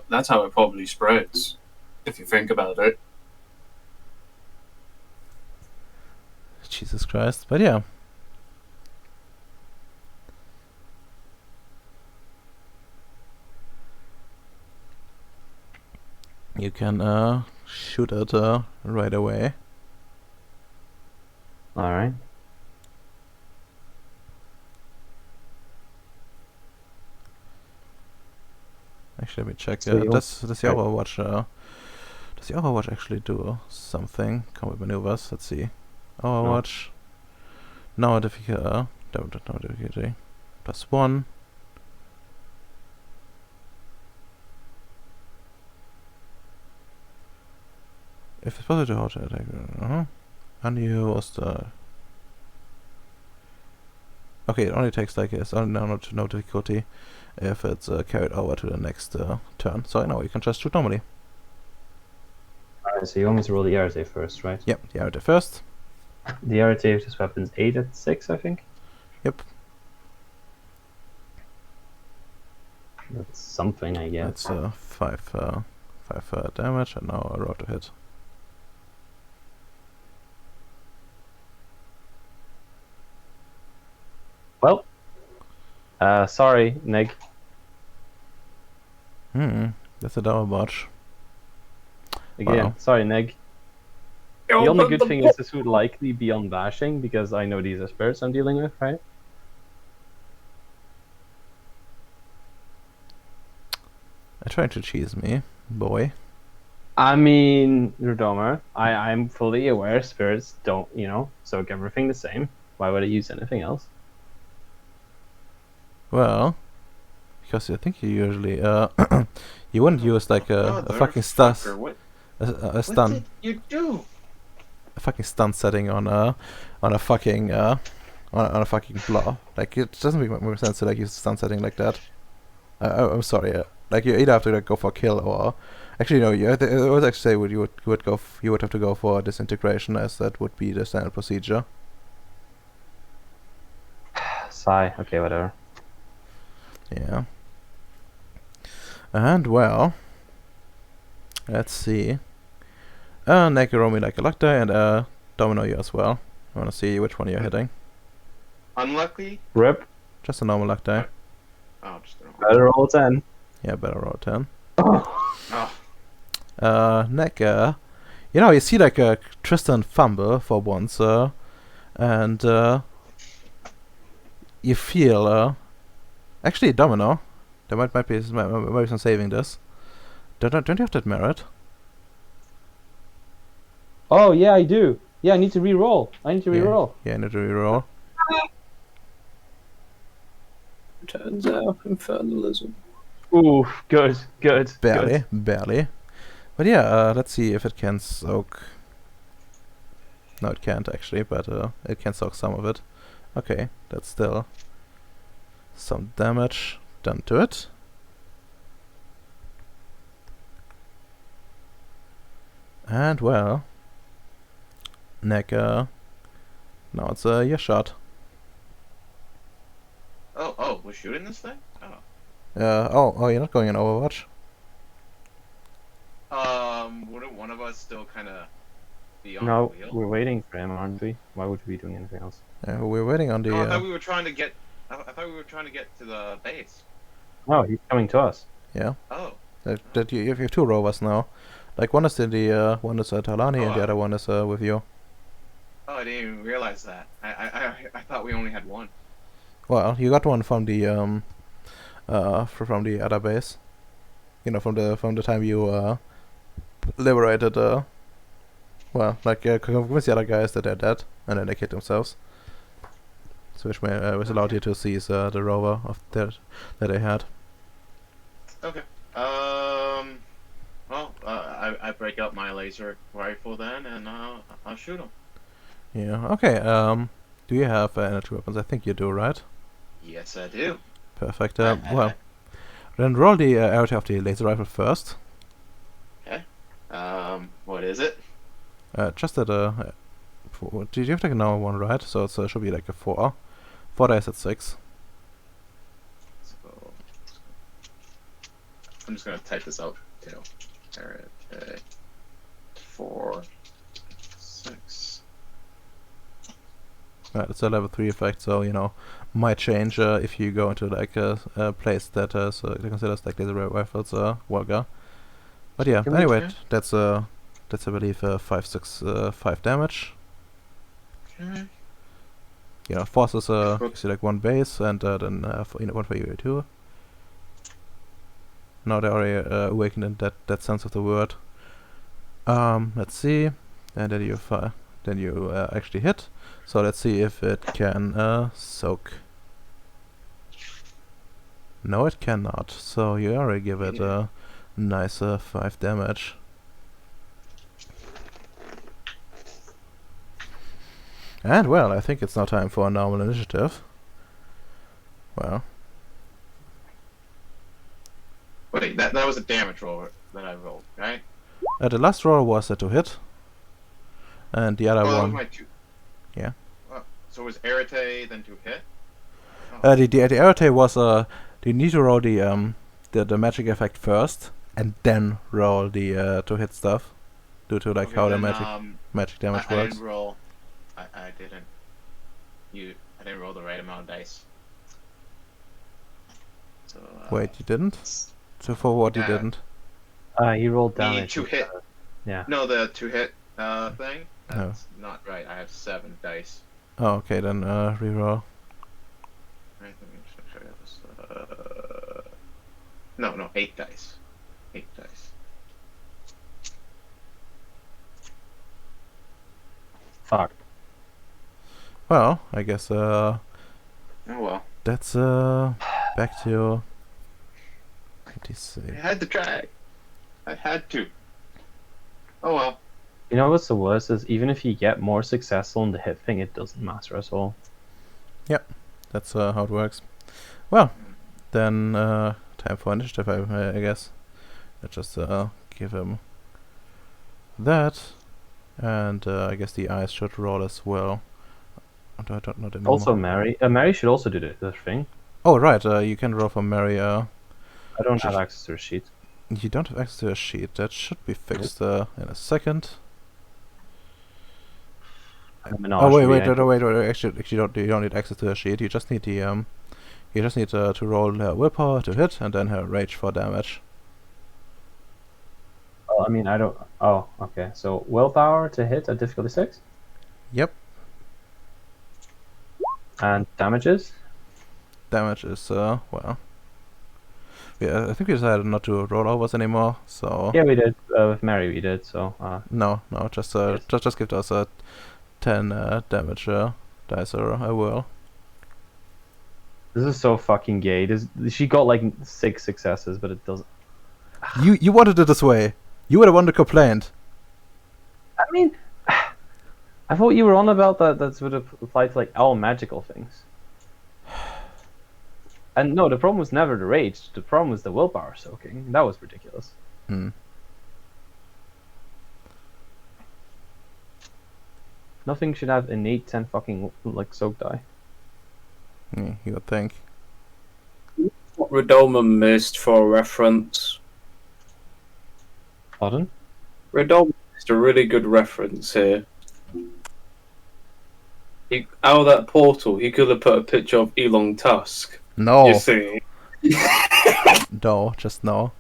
That's how it probably spreads, if you think about it. Jesus Christ. But yeah. You can shoot it right away. Alright. Actually, let me check. So you Does the right. Overwatch does the Overwatch actually do something? Combat maneuvers. Let's see. Overwatch. No difficulty. No difficulty. +1. If it's possible to auto attack, unused. Okay, it only takes like it's only no difficulty if it's carried over to the next turn. So I know you can just shoot normally. Alright, so you want me to roll the RTA first, right? Yep, the arrow first. The RTA of this weapon's 8 at 6, I think. Yep, That's something, I guess. that's 5 damage, and now I roll to hit. Well, sorry, Nick. That's a double botch. Again, Wow. sorry, Nick. The only good thing is this would likely be on bashing, because I know these are spirits I'm dealing with, right? Trying to cheese me, boy. I mean, Redomer, I'm fully aware spirits don't, you know, soak everything the same. Why would I use anything else? Well, because I think you usually you wouldn't use like a fucking Motherfucker, What a stun did you do? a fucking stun setting on a fucking on a fucking blob. Like it doesn't make more sense to like use a stun setting like that. I'm sorry. Like you either have to like go for kill or actually no. I would actually say you would have to go for disintegration, as that would be the standard procedure. Sigh. Okay, whatever. Yeah. And well, let's see. Neki roll me like a luck die, and Domino you as well. I wanna see which one you're hitting. Unlucky? Rip. Just a normal luck die. Oh, just a Better roll 10. Yeah, better roll 10. Oh, Nick, you know, you see like a Tristan fumble for once, and you feel, actually Domino, there might be some saving this. Don't you have that merit? Oh, yeah, I do. Yeah, I need to re-roll. I need to Yeah. re-roll. Yeah, I need to reroll. Turns out infernalism. Ooh, good, good, Barely, good. barely. But yeah, let's see if it can soak. No, it can't actually, but it can soak some of it. Okay, that's still some damage done to it. And well, Nick, now it's your shot. Oh, we're shooting this thing? Oh. Oh, you're not going in Overwatch? Wouldn't one of us still kind of be on No, the wheel? we're waiting for him, aren't we? Why would we be doing anything else? We're waiting on the. No, I thought we were trying to get. I thought we were trying to get to the base. No, he's coming to us. Yeah. Oh. That you have two rovers now. Like one is in the one is Talani and the Oh. other one is with you. Oh, I didn't even realize that. I thought we only had one. Well, you got one from the from the other base. You know, from the time you liberated well, like convince the other guys that they're dead and then they killed themselves. So which allowed you to seize the rover of that they had. Okay. Well, I break out my laser rifle then, and I'll shoot him. Yeah. Okay. Do you have energy weapons? I think you do, right? Yes, I do. Perfect. Well, then roll the arrow of the laser rifle first. What is it? Just at did you have like a normal one, right? So it should be like a 4. 4 dice at 6. So, I'm just gonna type this out. You know, okay. 4, 6. Right, it's a level 3 effect, so you know might change if you go into like a place that considers like laser rifles vulgar. But yeah, Can we anyway, check? that's I believe 5 damage. Okay. You know, forces Cool. gives you like 1 base and then 1 for you too. Now they already awakened in that sense of the word. Let's see, and then you actually hit. So let's see if it can soak. No, it cannot. So you already give it a nice 5 damage. And well, I think it's now time for a normal initiative. Well, Wait, that was a damage roll that I rolled, right? the last roll was to hit, and the other Oh, that was one. my 2. Yeah. So it was Arete, then to hit? The arrow was you need to roll the magic effect first, and then roll the to hit stuff, due to like Okay, how the then, magic damage I works. didn't roll. I didn't. I didn't roll the right amount of dice. So, Wait, you didn't? So for what you Yeah. didn't? He rolled the damage. to hit. Yeah. No, the to hit thing. No. That's not right. I have 7 dice. Oh, okay, then reroll. Right, let me just make sure I have this. No, 8 dice. 8 dice. Fuck. Well, I guess Oh well. that's back to 96. I had to try. I had to. Oh well. You know what's the worst is even if you get more successful in the hit thing, it doesn't matter at all. That's how it works. Well, then time for initiative, I guess. Let's just give him that, and I guess the eyes should roll as well. I don't know the number. Also, Mary. Mary should also do the thing. Oh right, you can roll for Mary. I don't have Just- access to her sheet. You don't have access to a sheet. That should be fixed in a second. Oh wait. Actually, you don't need access to a sheet. You just need the you just need to roll her willpower to hit, and then her rage for damage. Oh, I mean, I don't. Oh, okay. So willpower to hit at difficulty 6, Yep. and damages. Damage is well. Yeah, I think we decided not to roll overs anymore. So Yeah, we did with Mary. We did. So no, just Yes. just give us 10 damage dice or I will. This is so fucking gay. She got like 6 successes, but it doesn't. You wanted it this way. You were the one that complained. I mean, I thought you were on about that. That would apply to like all magical things. And no, the problem was never the rage. The problem was the willpower soaking. That was ridiculous. Hmm. Nothing should have innate 10 fucking like soak die. Yeah, you would think. What Redolman missed for reference. Pardon? Redolman missed a really good reference here. Out of that portal, he could have put a picture of Elon Tusk. No. You see? No, just no.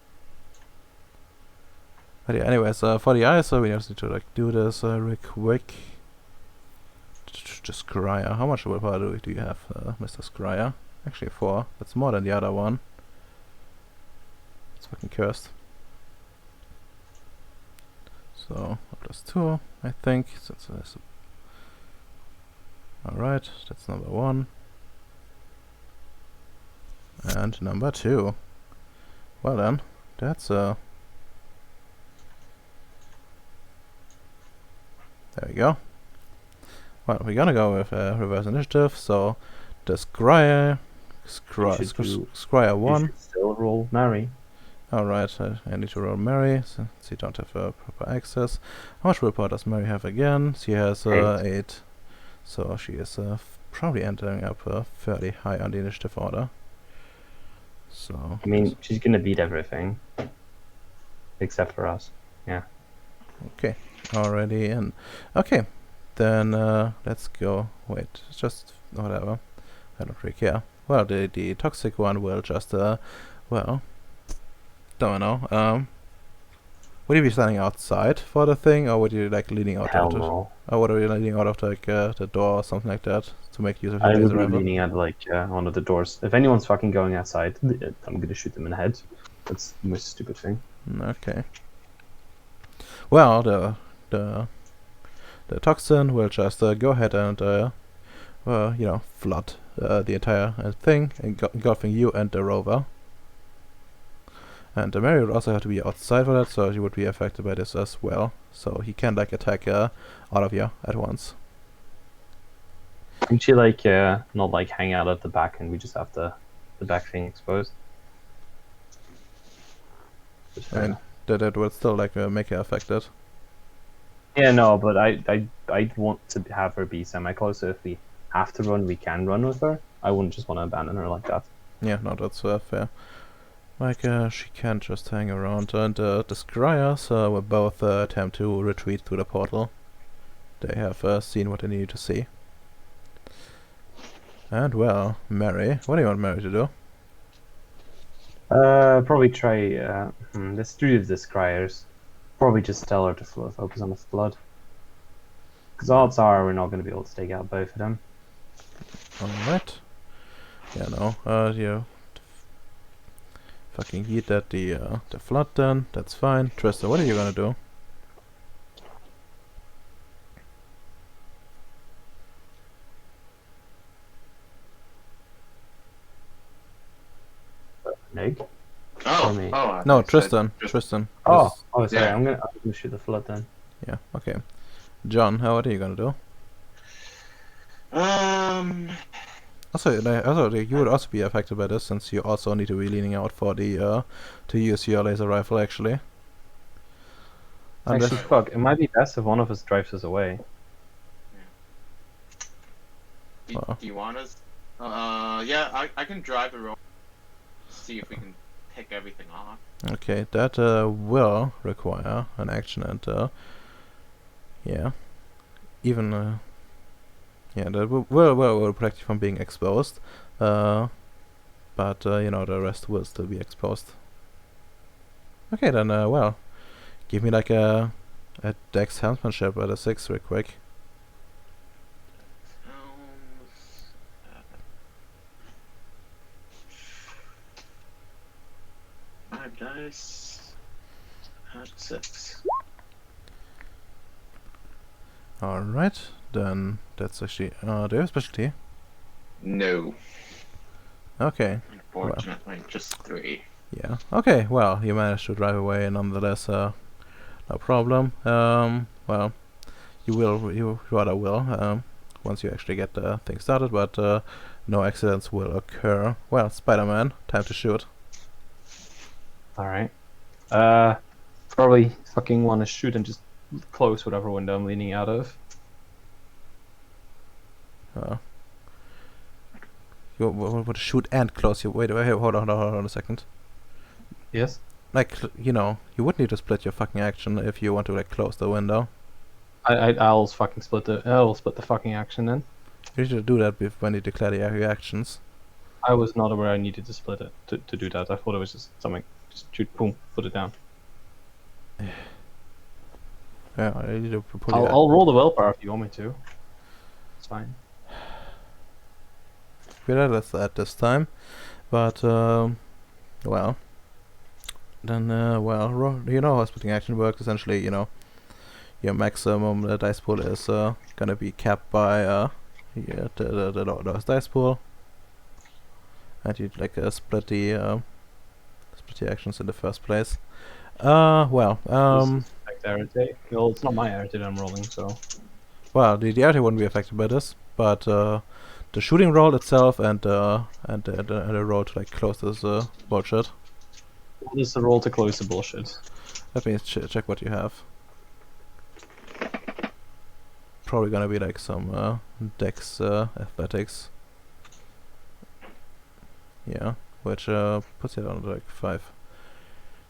But yeah, anyways, for the eyes, we just need to like do this real quick. Just Scryer. How much willpower do you have, Mr. Scryer? Actually 4. That's more than the other one. It's fucking cursed. So, +2, I think. Since there's alright, that's number 1. And number 2. Well then, that's there we go. Well, we're gonna go with reverse initiative, so the Scryer Scryer You 1. should still roll Mary. Alright, I need to roll Mary, since you don't have proper access. How much willpower does Mary have again? She has 8. So she is probably entering up fairly high on the initiative order. So I mean, she's gonna beat everything. Except for us. okay, already in. Okay, then let's go. Wait, just whatever. I don't really care. Well, the toxic one will just well, don't know. Would you be standing outside for the thing, or would you like leaning out? Hell no. Or what are you leaning out of like the door or something like that to make use of I your would laser be rifle? leaning at like one of the doors. If anyone's fucking going outside, I'm gonna shoot them in the head. That's the most stupid thing. Okay. Well, the toxin will just go ahead and well, you know, flood the entire thing, engulfing you and the rover. And the Mary would also have to be outside for that, so she would be affected by this as well. So he can like attack all of you at once. Can she like not like hang out at the back and we just have the back thing exposed? Just, And that would still like make her affected. yeah, no, but I'd want to have her be semi-close, so if we have to run, we can run with her. I wouldn't just want to abandon her like that. Yeah, no, that's fair. Like, she can't just hang around. And the Scryers will both attempt to retreat through the portal. They have seen what they need to see. And well, Mary, what do you want Mary to do? Probably try. Let's do the scryers. Probably just tell her to focus on the flood. Because odds are we're not going to be able to take out both of them. Alright. Yeah, no, you fucking heat at the flood then, that's fine. Trista, what are you gonna do? Nig? Oh, For me. I No, thought you said Tristan. just- Tristan. Oh, This- sorry. Yeah. I'm gonna shoot the flood then. yeah, okay. John, what are you gonna do? Also, you would also be affected by this, since you also need to be leaning out for the to use your laser rifle actually. Unless Actually, fuck. It might be best if one of us drives us away. Do you want us? Yeah, I can drive the road. See if we can pick everything off. okay, that will require an action, and yeah, even yeah, that will protect you from being exposed, but you know, the rest will still be exposed. Okay, then well, give me like a dex helmsmanship at a 6 real quick. Five dice. 6. Alright, then that's actually... do you have a specialty? No, Okay, unfortunately, just 3. yeah. Okay, well, you managed to drive away nonetheless, no problem. Well, you rather will, once you actually get the thing started, but no accidents will occur. Well, Spider-Man, time to shoot. Alright. Probably fucking want to shoot and just close whatever window I'm leaning out of. You want to shoot and close your... Wait, hold on a second. Yes? Like, you know, you would need to split your fucking action if you want to, like, close the window. I'll fucking split the fucking action then. You need to do that when you declare your actions. I was not aware I needed to split it to do that. I thought it was just something. Just shoot, boom, put it down. Yeah, I need to put I'll roll the willpower if you want me to. It's fine. We're at this time, but well, then well, you know how splitting action works. Essentially, you know, your maximum dice pool is gonna be capped by yeah, the lowest dice pool, and you like split the actions in the first place. Well, Dexterity. Well, it's not my arity that I'm rolling, so. well, the area wouldn't be affected by this, but the shooting roll itself and the roll to like close this bullshit. What is the roll to close the bullshit? Let me check what you have. Probably gonna be like some dex athletics. Yeah, which puts it on like 5.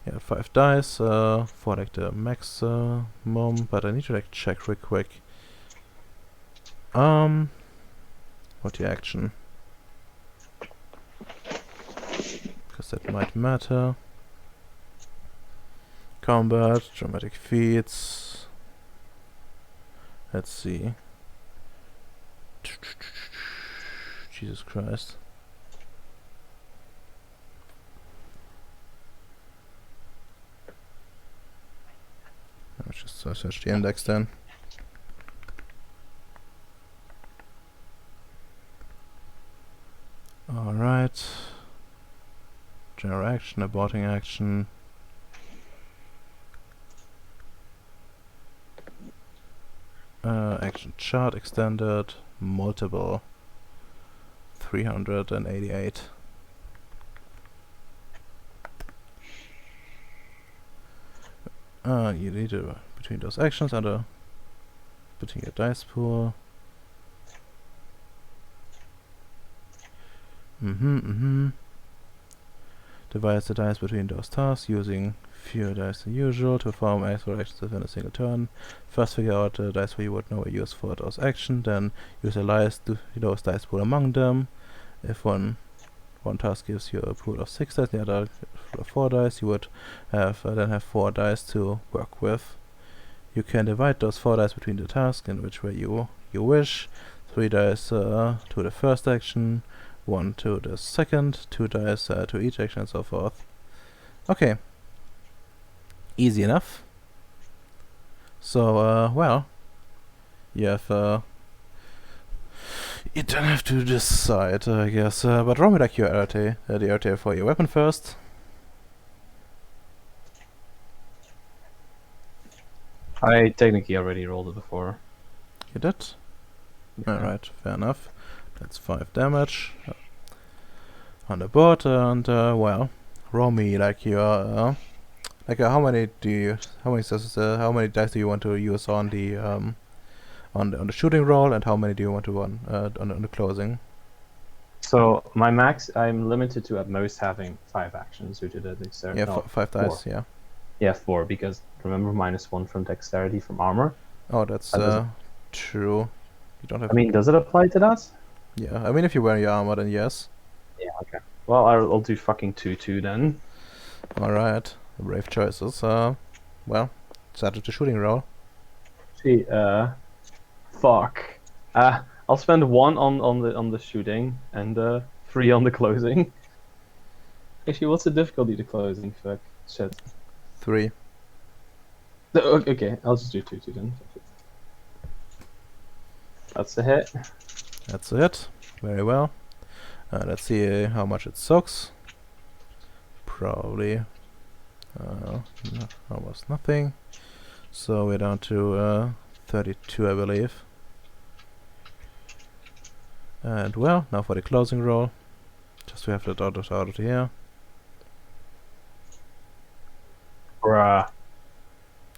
Yeah, 5 dice for like the maximum, but I need to like check real quick. What the action? Because that might matter. Combat, dramatic feats. Let's see. Jesus Christ. Let's just search the index then. Alright. General action, aborting action. Action chart extended, multiple. 388. You need to between those actions under putting your dice pool. Divide the dice between those tasks using fewer dice than usual to perform extra actions within a single turn. First figure out the dice where you would know a use for those actions, then use those dice pool among them. If one task gives you a pool of 6 dice, the other pool of 4 dice, you would then have 4 dice to work with. You can divide those 4 dice between the tasks in which way you wish. 3 dice to the first action, 1 to the second, 2 dice to each action, and so forth. Okay. Easy enough. So, well, you have, you don't have to decide, I guess, but roll me like your RT, the RT for your weapon first. I technically already rolled it before. You did? Alright, fair enough. That's 5 damage on the board, and well, roll me like your how many dice do you want to use on the on the shooting roll, and how many do you want to run on the closing? So my max, I'm limited to at most having 5 actions due to the dexterity. Yeah, no, 5 dice. 4. Yeah. Yeah, 4 because remember -1 from dexterity from armor. Oh, that's true. You don't have. I mean, does it apply to that? Yeah, I mean, if you wear your armor, then yes. Yeah. Okay. Well, I'll do fucking 2/2 then. All right, brave choices. Well, start with the shooting roll. See, fuck. I'll spend 1 on the shooting and 3 on the closing. Actually, what's the difficulty to closing? Fuck. Shit. 3. Okay, I'll just do 2/2 then. That's a hit. That's it. Very well. Let's see how much it soaks. Probably almost nothing. So we're down to 32, I believe. And well, now for the closing roll. Just to have that out of here. Bruh.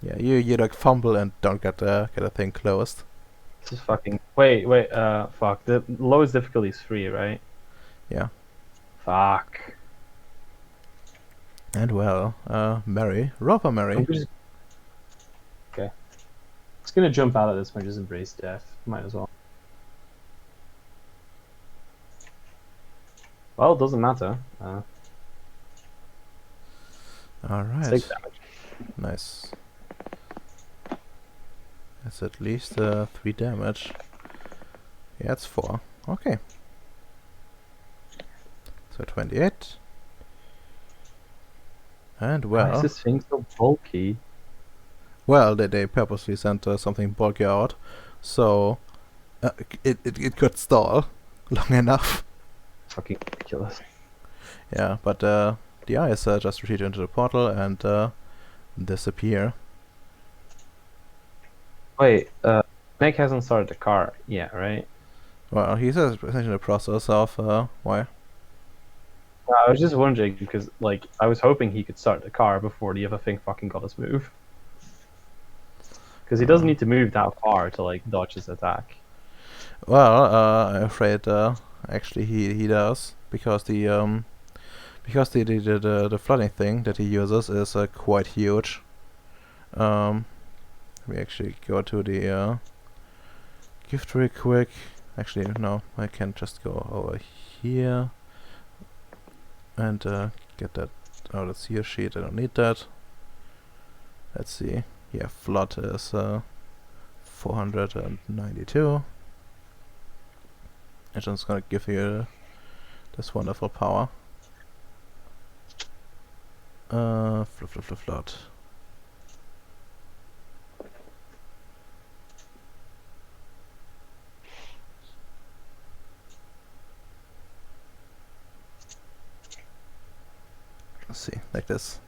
Yeah, you like fumble and don't get a thing closed. This is fucking. Wait. Fuck. The lowest difficulty is 3, right? Yeah. Fuck. And well, Mary, Roper Mary. Okay. It's gonna jump out of this one, just embrace death. Might as well. Well, it doesn't matter. Alright. 6 damage. Nice. That's at least 3 damage. Yeah, it's 4. Okay. So 28. And Why is well, this thing so bulky? they purposely sent something bulky out, so it could stall long enough. Fucking ridiculous. Yeah, but the eyes just retreat into the portal and disappear. Wait, Meg hasn't started the car yet, right? Well, he's essentially in the process of why? I was just wondering because, like, I was hoping he could start the car before the other thing fucking got his move. Because he doesn't need to move that far to like dodge his attack. Well, I'm afraid actually he does because the flooding thing that he uses is quite huge. Let me actually go to the gift real quick. Actually, no, I can just go over here and get that. Oh, that's your sheet. I don't need that. Let's see. Yeah, flood is 492. I'm just gonna give you this wonderful power. Flood. Let's see, like this.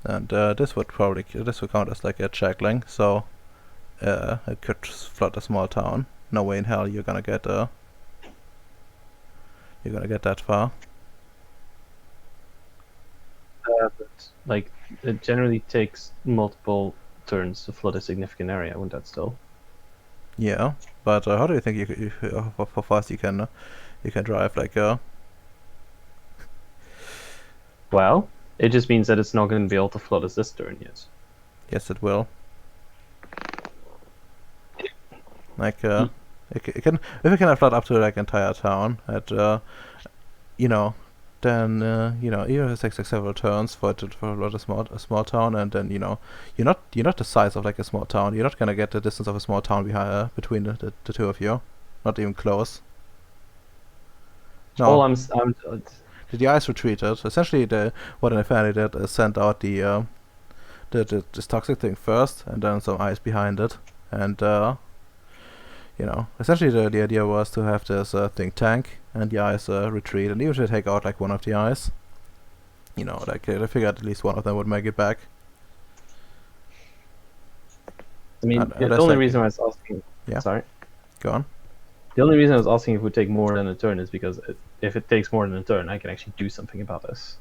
And this would count as like a checkling, so it could flood a small town. No way in hell you're gonna get that far. But like, it generally takes multiple turns to flood a significant area, wouldn't that still? Yeah, but how do you think how fast you can drive? Like Well, it just means that it's not going to be able to flood us this turn yet. yes, it will. Like it can, if it can flood up to like entire town at you know, then even if it takes like several turns for it to flood a small town, and then you're not the size of like a small town. You're not gonna get the distance of a small town between the two of you. Not even close. No. Oh, The ice retreated. Essentially, what an Infinity did is send out this toxic thing first, and then some ice behind it, and essentially the idea was to have this thing tank and the ice retreat, and even if they take out like one of the ice, like they figured at least one of them would make it back. I mean, And the that's only like- reason I was asking. Yeah. Sorry. Go on. The only reason I was asking if it would take more than a turn is because if it takes more than a turn, I can actually do something about this.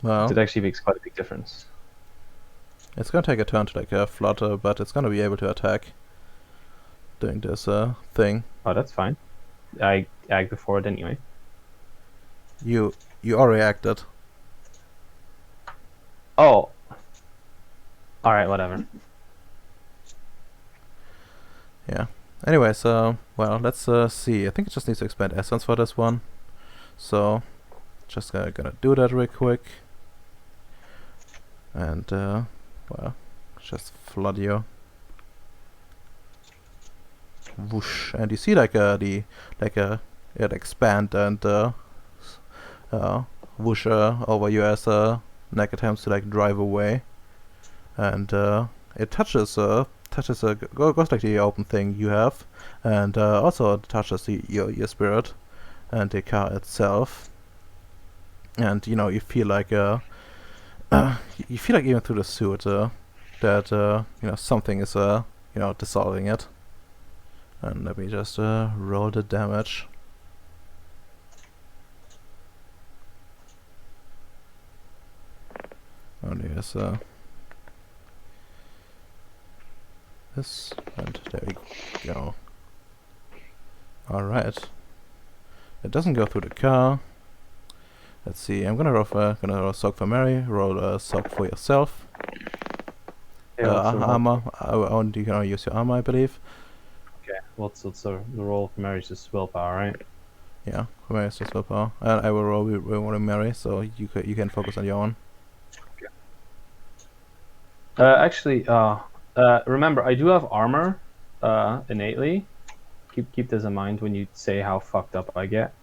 Well, It actually makes quite a big difference. it's gonna take a turn to like flutter, but it's gonna be able to attack doing this thing. Oh, that's fine. I act before it anyway. You already acted. Oh. All right, whatever. Yeah. Anyways, well, let's see. I think it just needs to expand essence for this one. So, just gonna do that real quick. And, well, just flood you. Whoosh. And you see like it expand and whoosh over you as Neck attempts to like drive away. And it touches goes like the open thing you have, and also it touches your spirit and the car itself, and you feel like you feel like even through the suit that something is dissolving it. And let me just roll the damage. Oh, there's this, and there we go. Alright. It doesn't go through the car. Let's see, I'm gonna roll a soak for Mary, roll a soak for yourself. Yeah, what's the roll? Armor, you can only use your armor, I believe. Okay, what's the roll for marriage is willpower, right? Yeah, for Mary is just willpower. And I will roll Mary, so you can focus on your own. Actually, remember, I do have armor innately. Keep this in mind when you say how fucked up I get.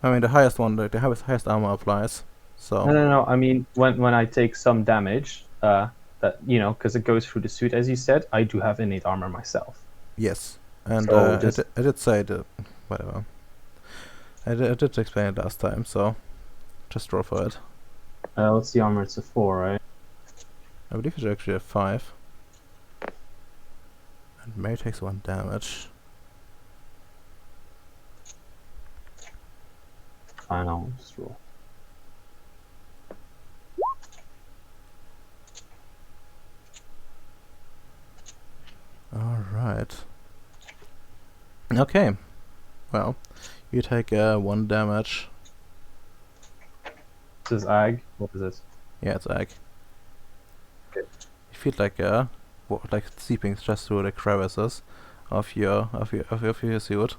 I mean, the highest one, the highest armor applies. So No. I mean, when I take some damage, that because it goes through the suit, as you said, I do have innate armor myself. yes, and So I did say the whatever. I did explain it last time, so just roll for it. What's the armor? It's a 4, right? I believe it's actually a 5. And Mary takes 1 damage. Fine, I'll just roll. Alright. Okay. Well, you take 1 damage. This is Ag. What is it? Yeah, it's egg. Okay. You feel like seeping just through the crevices of your suit.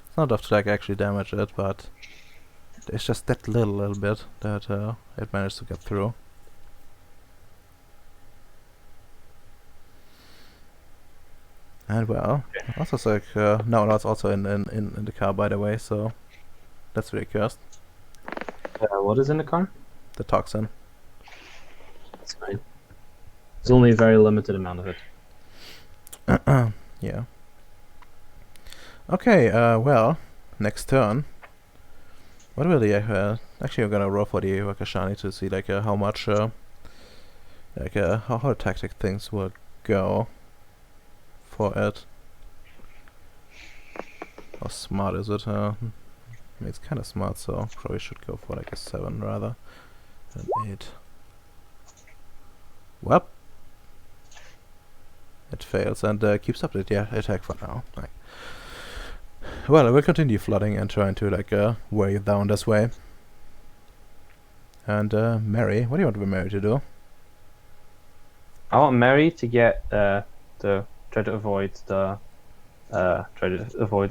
It's not enough to like actually damage it, but it's just that little bit that it managed to get through. And well, also it's like no, it's also in the car, by the way, so that's really cursed. What is in the car? The toxin. That's fine. There's only a very limited amount of it. Yeah. Okay. Well, next turn. What will the actually I'm gonna roll for the Wakashani to see like how much how tactic things will go for it. How smart is it? I mean, it's kind of smart, so probably should go for like a 7 rather than 8. Well, it fails and keeps up the attack for now. Like, well, I will continue flooding and trying to like wear you down this way. And Mary, what do you want Mary to do? I want Mary to get try to avoid the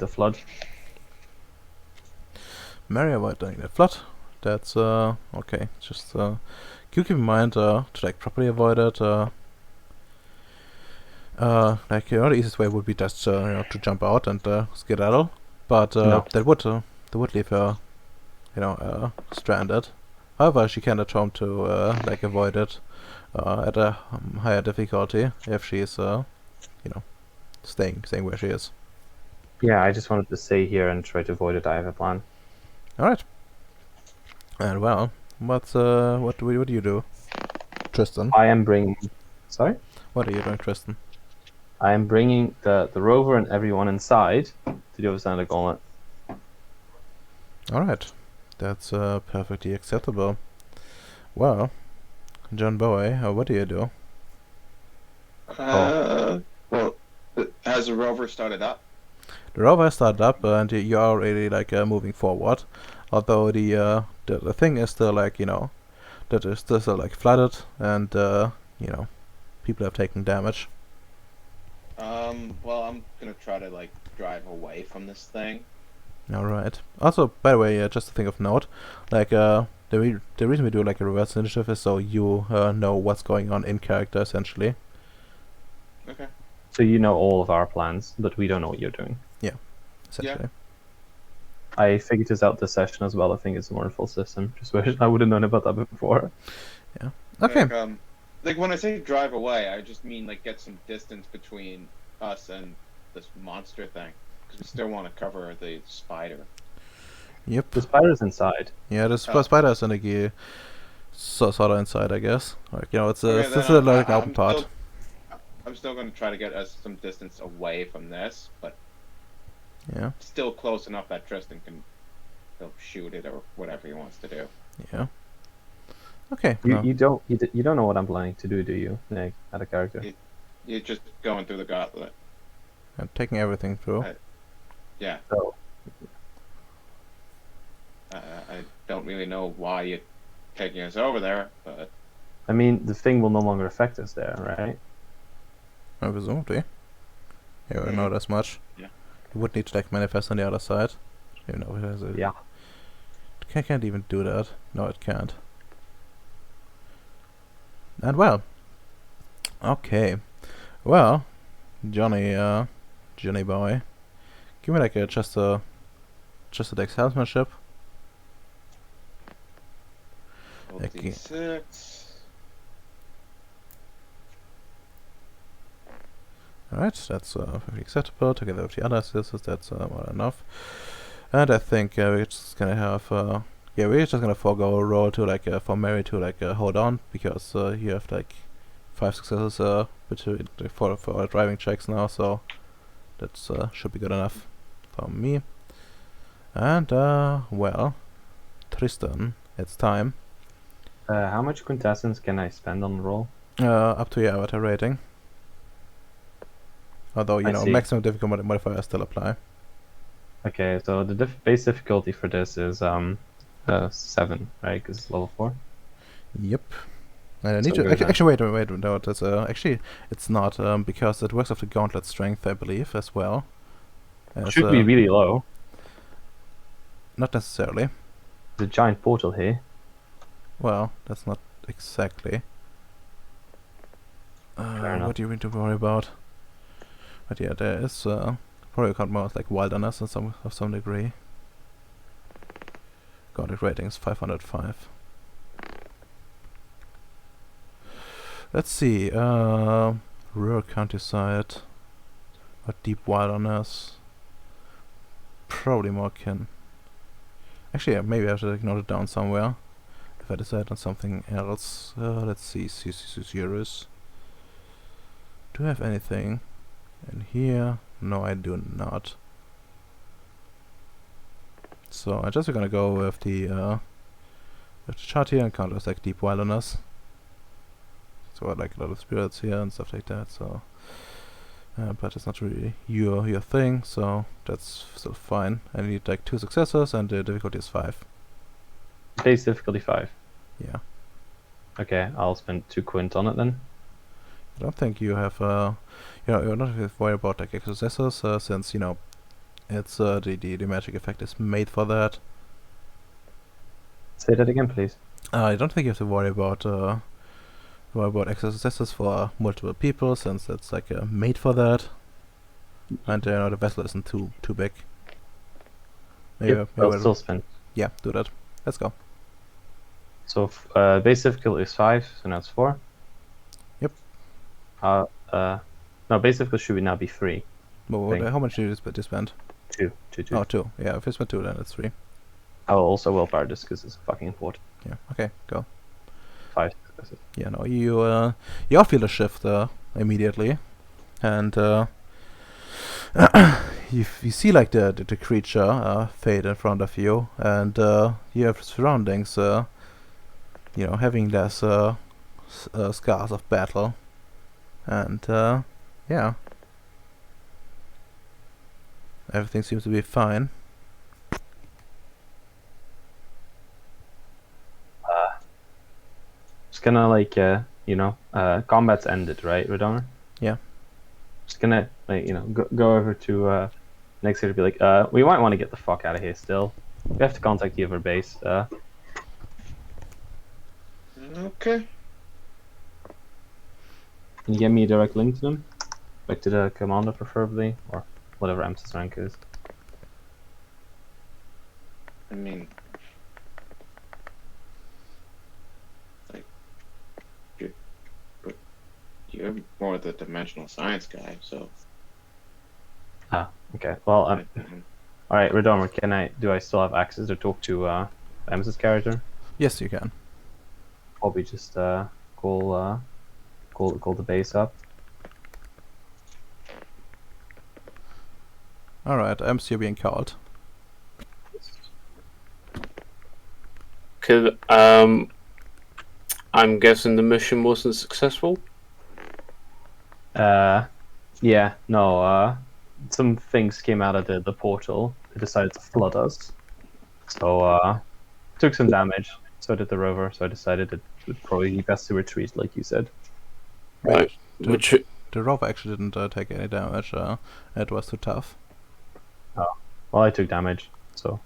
flood. Mary avoiding the flood. That's okay. Just keep in mind to like properly avoid it. Like the easiest way would be just to jump out and skedaddle, but No. that would leave her stranded. However, she can attempt to like avoid it at a higher difficulty if she's staying where she is. Yeah, I just wanted to stay here and try to avoid it. I have a plan. All right. And well, what do you do, Tristan? I am bringing. Sorry. What are you doing, Tristan? I am bringing the rover and everyone inside to the other side of the gauntlet. All right, that's perfectly acceptable. Well, John Boy, what do you do? Well, has the rover started up? The rover has started up, and you are already like moving forward. Although the thing is still like that is still like flooded, and people have taken damage. Well, I'm gonna try to like drive away from this thing. All right. Also, by the way, just a thing of note, like the reason we do like a reverse initiative is so you know what's going on in character essentially. Okay. So you know all of our plans, but we don't know what you're doing. Essentially. I figured this out this session as well. I think it's a wonderful system. Just wish I would have known about that before. Okay. Like, Like when I say drive away, I just mean like get some distance between us and this monster thing, because we still want to cover the spider. Yep. The spider's inside. Yeah, the Oh. spider's in the gear. Sort of inside, I guess. Like, you know, it's Okay, it's then like an open part. I'm still going to try to get us some distance away from this, but Yeah, still close enough that Tristan can shoot it or whatever he wants to do. yeah. Okay. You No. you don't you don't know what I'm planning to do you, Nick, at a character? You're just going through the gauntlet. I'm taking everything through. Yeah. So I don't really know why you're taking us over there, but I mean, the thing will no longer affect us there, right? Presumably. Yeah, I know Mhm. as much. Yeah. You would need to like manifest on the other side. You know, it has a. Yeah. Can't even do that. No, it can't. And well. Okay. Well, Johnny boy, give me like just a like salesmanship. Okay. 6. Alright, that's very acceptable. Together with the other assistants, that's well enough. And I think we're just gonna have yeah, we're just gonna forego a roll to like for Mary to like hold on, because you have like 5 successes between for our driving checks now, so that's should be good enough for me. And well, Tristan, it's time. How much quintessence can I spend on the roll? Up to your avatar rating. Although you I know see. maximum difficulty modifiers still apply. Okay, so the base difficulty for this is 7, right? Because it's level 4. Yep. And I need So to good, huh? actually wait, no, that's actually it's not because it works off the gauntlet strength, I believe, as well. As, Should be really low. not necessarily. There's a giant portal here. Well, that's not exactly. enough. What do you need to worry about? But yeah, there is probably count more like wilderness in some degree. Gauntlet rating is 505. Let's see. Rural countryside. Or deep wilderness. Probably more kin. Actually, yeah, maybe I have to like, note it down somewhere. If I decide on something else. Let's see. Ceres. Do I have anything in here? No, I do not. So I'm just gonna go with the chart here and count as like deep wilderness. So I like a lot of spirits here and stuff like that. So, but it's not really your thing. So that's still fine. I need like 2 successes and the difficulty is 5. Base difficulty 5. Yeah. Okay, I'll spend 2 quint on it then. I don't think you have you know, you're not have to worry about like successes since you know it's the magic effect is made for that. Say that again, please. I don't think you have to worry about extra successes for multiple people since it's like made for that, and you know the vessel isn't too big. Maybe, Yep, I'll still spend. yeah, do that. Let's go. So base difficulty is 5, so now it's 4. Yep. No, base difficulty should now be 3. Well, how much did you spend? 2. Oh, 2. Yeah, if you spend 2, then it's 3. I will also willpower this because it's fucking important. Yeah. Okay, go. 5 successes. Yeah, no, you all feel a shift immediately, and you see like the creature fade in front of you, and you have surroundings, you know, having less scars of battle, and yeah, everything seems to be fine. Just gonna like you know, combat's ended, right, Radona? Yeah. Just gonna like you know go over to next here to be like, we might want to get the fuck out of here. Still, we have to contact the other base. Okay. Can you get me a direct link to them? Like to the commander, preferably, or whatever Ams's rank is. I mean, like, you're more the dimensional science guy, so. Okay. Well, Mhm. all right, Redomer. Do I still have access to talk to Ems's character? Yes, you can. Probably just call the base up. Alright, you're being called. Cause, I'm guessing the mission wasn't successful. Yeah, no. Some things came out of the portal. They decided to flood us. So took some damage. So did the rover. So I decided it would probably be best to retreat, like you said. Right. The- Which The rover actually didn't take any damage. It was too tough. Well, I took damage. So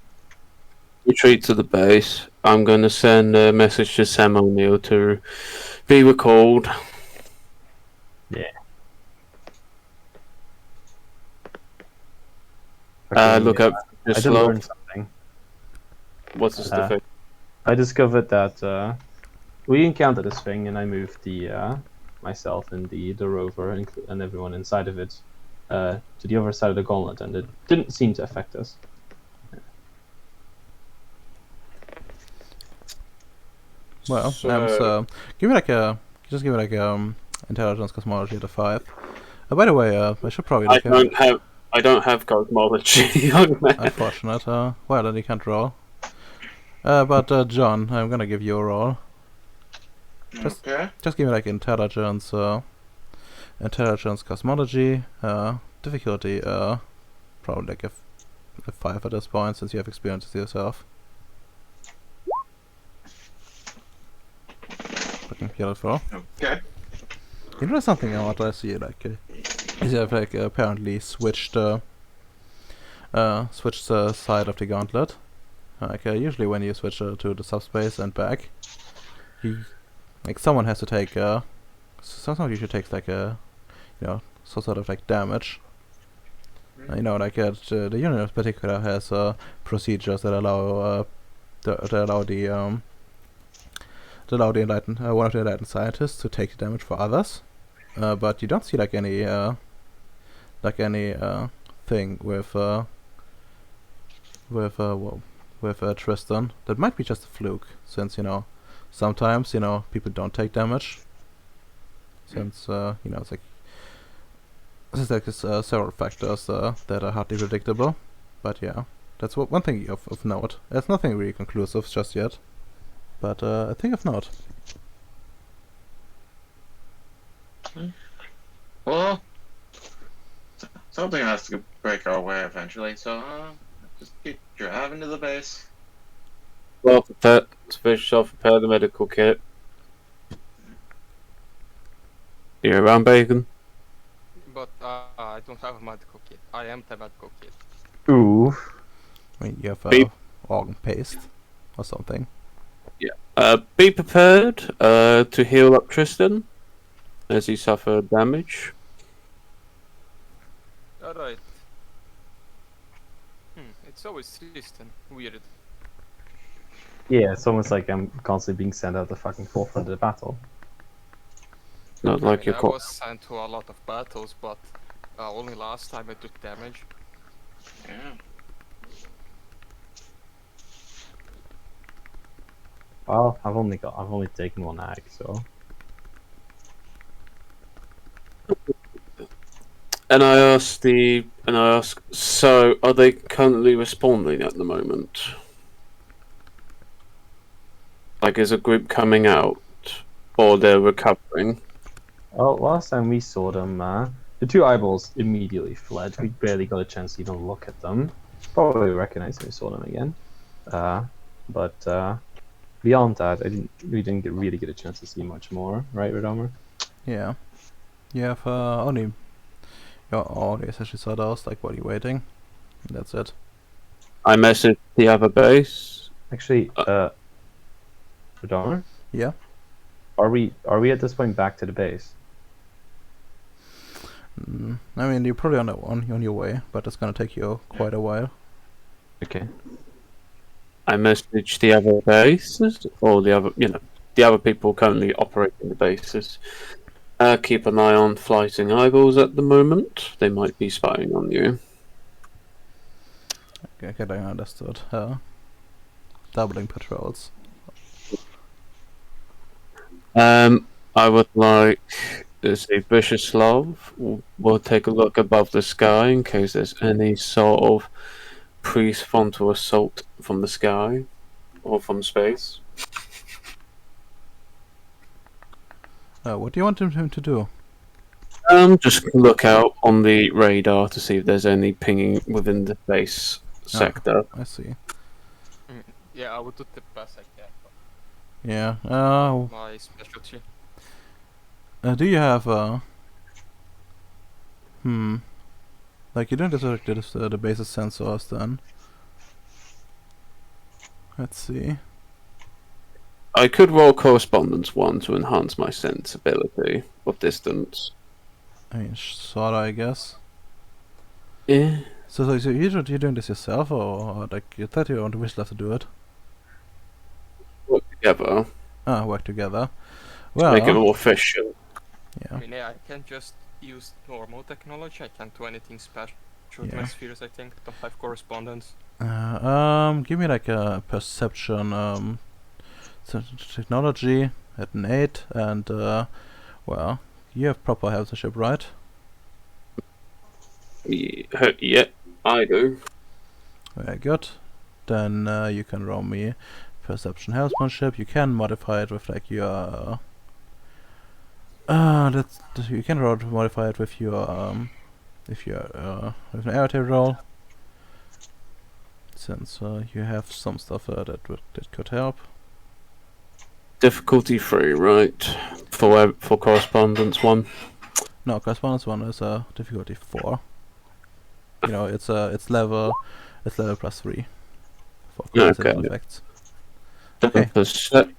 retreat to the base. I'm going to send a message to Sam O'Neill to be recalled. Look up I just did learn log. something. What's this thing? I discovered that we encountered this thing, and I moved the myself and the rover and everyone inside of it to the other side of the gauntlet, and it didn't seem to affect us. Well, So- give me like a intelligence cosmology at a 5. By the way, I should probably I don't have cosmology, young man. unfortunate. Well, then you can't roll. But John, I'm gonna give you a roll. Okay. Just give me like intelligence cosmology, difficulty, probably like a 5 at this point since you have experience with yourself. Fucking beautiful. Okay. You know something odd I see, like, is you have like apparently switched the side of the gauntlet. Like usually when you switch to the subspace and back, someone has to take sometimes you should take like some sort of like damage. The unit in particular has procedures that allow one of the enlightened scientists to take the damage for others. But you don't see like any thing with Tristan. That might be just a fluke, since sometimes people don't take damage. Since it's like there's several factors that are hardly predictable. But yeah, that's one thing of note. There's nothing really conclusive just yet, but a thing of note. Well, something has to break our way eventually, so just keep driving to the base. Well, prepare the medical kit. You're around, Bacon? But I don't have a medical kit. I am the medical kit. Ooh. I mean, you have Beep. organ paste or something. Be prepared to heal up Tristan as he suffered damage. Alright. It's always Tristan. Weird. Yeah, it's almost like I'm constantly being sent out the fucking forefront of the battle. Not like I your was sent to a lot of battles, but only last time I took damage. Yeah. Well, I've only taken one ag, so And I ask, so are they currently responding at the moment? Like, is a group coming out, or they're recovering? well, last time we saw them, the two eyeballs immediately fled. We barely got a chance to even look at them. Probably recognized when we saw them again. But beyond that, we didn't really get a chance to see much more, right, Redomer? Yeah. You have only essentially saw those, like, while you're waiting. And that's it. I messaged the other base. Actually, Redomer? Yeah. Are we at this point back to the base? I mean, you're probably on your way, but it's gonna take you quite a while. Okay. I messaged the other bases, or the other people currently operating the bases, Keep an eye on flighting eyeballs at the moment. They might be spying on you. Okay, getting understood. Doubling patrols. I would like to say Bishislav will take a look above the sky in case there's any sort of pre-frontal assault from the sky or from space. What do you want him to do? Just look out on the radar to see if there's any pinging within the base sector. I see. Yeah, I would do the best I can. Yeah. My specialty. Do you have like you don't detect the basis sensors then? Let's see. I could roll correspondence 1 to enhance my sensibility of distance. I mean, sorta, I guess. Yeah. So you're doing this yourself, or like you thought you want to wish left to do it? Work together Work together. to make it Well, more efficient. yeah. I mean, yeah, I can just use normal technology. I can't do anything special with my Yeah. spheres. I think don't have correspondence. Give me like a perception, technology at an 8, and well, you have proper healthship, right? Yeah, I do. Very good. Then you can roll me perception healthmanship. You can modify it with like your you can modify it with your if you're with an narrative roll, since you have some stuff that could help. Difficulty 3, right? For correspondence 1. No, correspondence 1 is difficulty 4. You know, it's level +3 for coincidental Okay. effects. Okay. Perception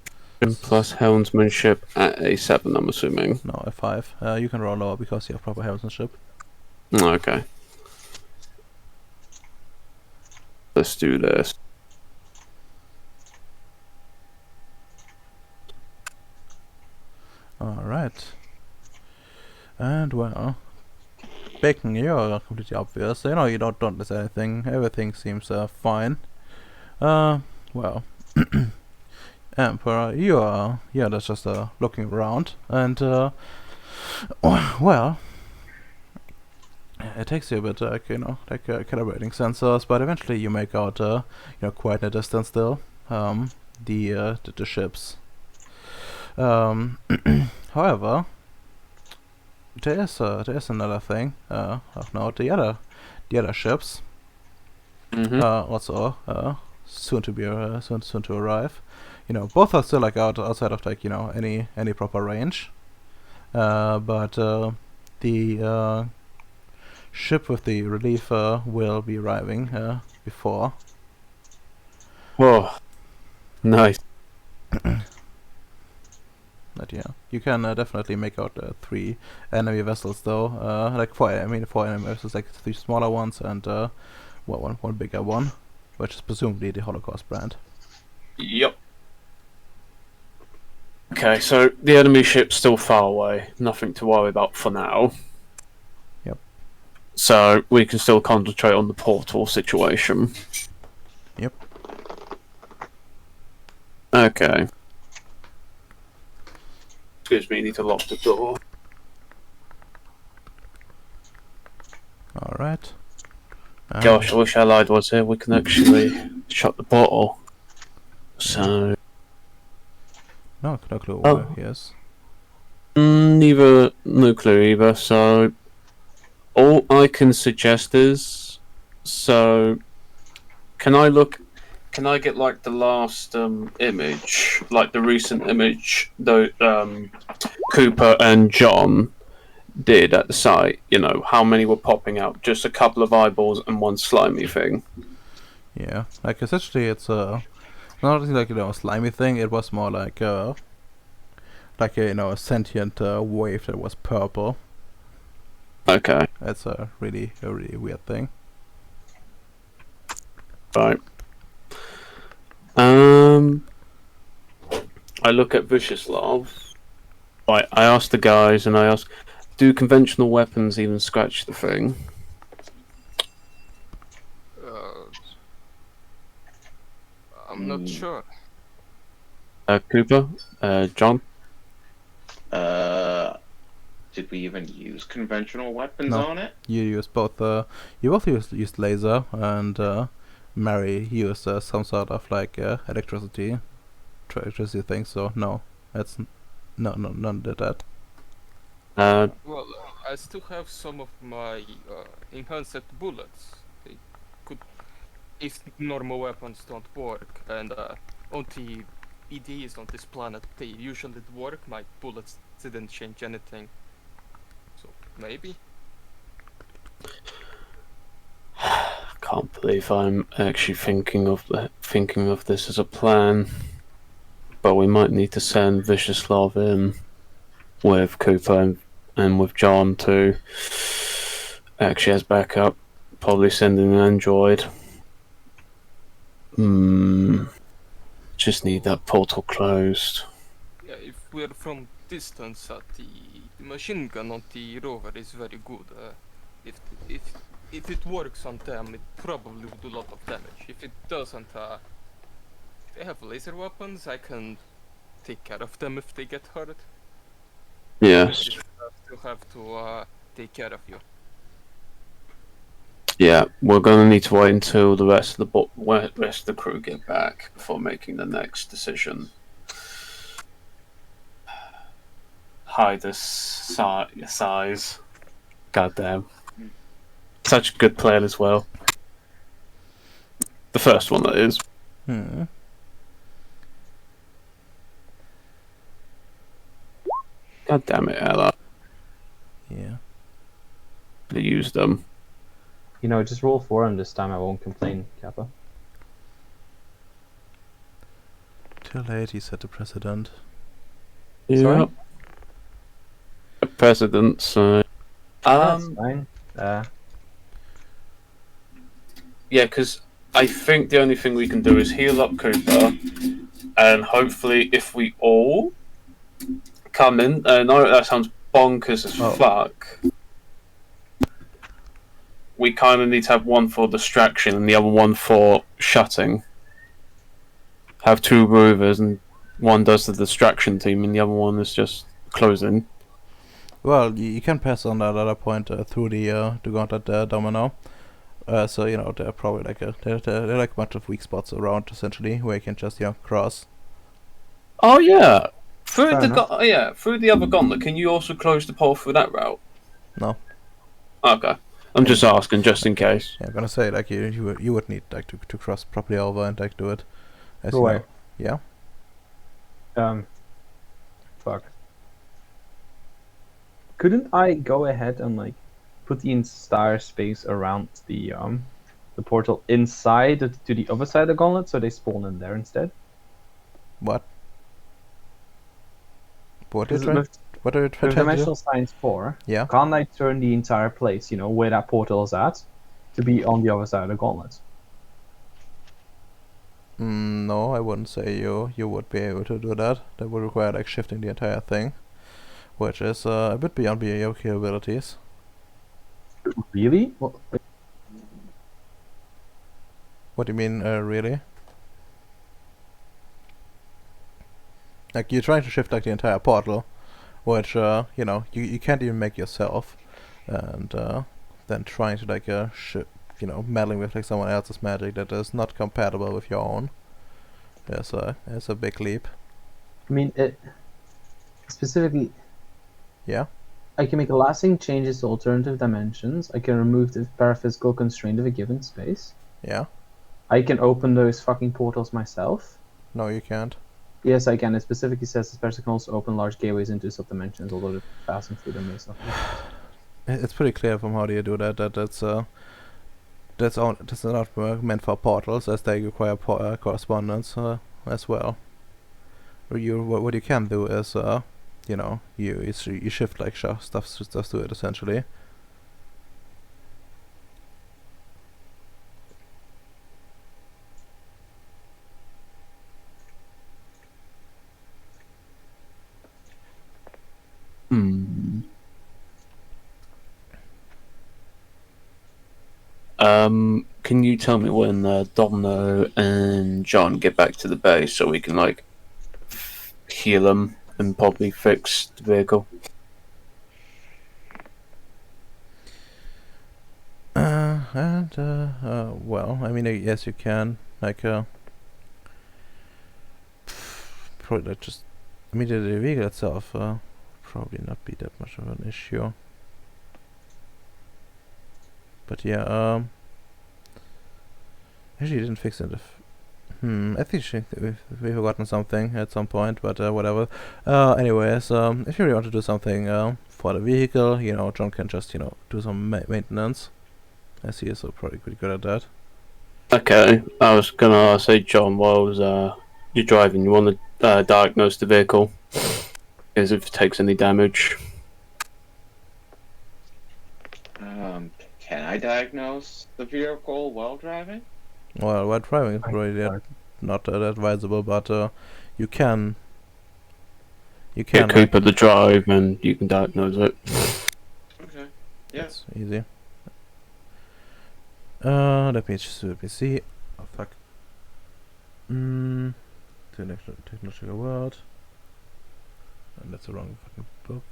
plus helmsmanship at a 7, I'm assuming. No, a 5. You can roll lower because you have proper healthmanship. Okay. Let's do this. Alright. And well, Bacon, you're completely obvious. You know, you don't miss anything. Everything seems fine. Well, Emperor, you're just looking around, and well, it takes you a bit, calibrating sensors, but eventually you make out, quite a distance still, the ships. However, there is another thing. Of note, the other ships, also soon to arrive. You know, both are still like outside of like any proper range. But the ship with the relief will be arriving before. Whoa. Nice. But yeah, you can definitely make out 3 enemy vessels though. Like 4 enemy vessels, like 3 smaller ones and one bigger one, which is presumably the Holocaust brand. Yep. Okay, so the enemy ship's still far away. Nothing to worry about for now. Yep. So we can still concentrate on the portal situation. Yep. Okay. Excuse me, I need to lock the door. Alright. Gosh, I wish Allied was here. We can actually shut the portal. So... No clue Oh. where he is. Neither nuclear either, so... All I can suggest is... So... Can I get like the last image, like the recent image that Cooper and John did at the site? You know, how many were popping out? Just a couple of eyeballs and one slimy thing. Yeah, like essentially it's not like a slimy thing. It was more like a a sentient wave that was purple. Okay, That's a really weird thing. right. I look at Vishislav. Right, I asked the guys, and I asked, do conventional weapons even scratch the thing? Uh, I'm not sure. Cooper, John. Did we even use conventional weapons No. on it? You use both. You both used laser, and Mary used some sort of like electricity thing. So no, that's none did that. Well, I still have some of my enhanced bullets. They could, if normal weapons don't work, and on the BDs on this planet, they usually work. My bullets didn't change anything, so maybe. Can't believe I'm actually thinking of this as a plan. But we might need to send Vicioslav in with Cooper and with John too. Actually, as backup, probably sending an android. Just need that portal closed. Yeah, if we're from distance, the machine gun on the rover is very good. If if it works on them, it probably would do a lot of damage. If it doesn't, they have laser weapons. I can take care of them if they get hurt. Yes. Just still have to take care of you. Yeah, we're gonna need to wait until the rest of the crew get back before making the next decision. Hide the size. Goddamn. Such a good plan as well. The first one, that is. Hmm. God damn it, Ella. Yeah. They used them. You know, just roll 4 and this time I won't complain, Kappa. Too late, he said the president. Sorry? A president, so. That's fine. Yeah, because I think the only thing we can do is heal up Cooper, and hopefully, if we all come in, I know that sounds bonkers as fuck. We kind of need to have one for distraction and the other one for shutting. Have 2 rovers, and one does the distraction team, and the other one is just closing. Well, you can pass on that other point through the gauntlet domino. So you know there are probably like there are like a bunch of weak spots around essentially where you can just cross. Oh yeah, through Fair enough. through the other gauntlet. Can you also close the pole through that route? No. Okay, I'm just asking, just in case. Yeah, I'm gonna say like you would need like to cross properly over and like do it. As Go you away. know. Yeah. Fuck. Couldn't I go ahead and like put the entire space around the portal inside to the other side of the gauntlet so they spawn in there instead? What? What are you Because trying? with What are you trying to do? Dimensional Science 4, Yeah. can't I turn the entire place, you know, where that portal is at, to be on the other side of the gauntlet? No, I wouldn't say you would be able to do that. That would require like shifting the entire thing, which is a bit beyond your capabilities. Really? What do you mean, really? Like you're trying to shift like the entire portal, which you know you can't even make yourself, and then trying to like you know meddling with like someone else's magic that is not compatible with your own. It's a big leap. I mean, it specifically. Yeah. I can make lasting changes to alternative dimensions. I can remove the paraphysical constraint of a given space. Yeah. I can open those fucking portals myself. No, you can't. Yes, I can. It specifically says this person can also open large gateways into subdimensions, although the passing through them is not. It's pretty clear from how do you do that that's not meant for portals as they require correspondence as well. What you can do is you know you shift like stuff to it essentially. Hmm. Can you tell me when Domino and John get back to the base so we can like heal them and probably fix the vehicle? Well, I mean, yes, you can. Like, probably like just. I mean, the vehicle itself probably not be that much of an issue. But yeah, actually, you didn't fix it. I think we've forgotten something at some point, but whatever. Anyways, if you really want to do something for the vehicle, John can just, do some maintenance. As he is so probably pretty good at that. Okay, I was gonna say, John, while you're driving, you want to diagnose the vehicle, as if it takes any damage. Can I diagnose the vehicle while driving? Well, while driving is probably not that advisable, but you can. You Get can. Cooper to drive, and you can diagnose it. Okay. Yeah. It's easy. Let me see. Oh fuck. Technological world. And that's the wrong fucking book.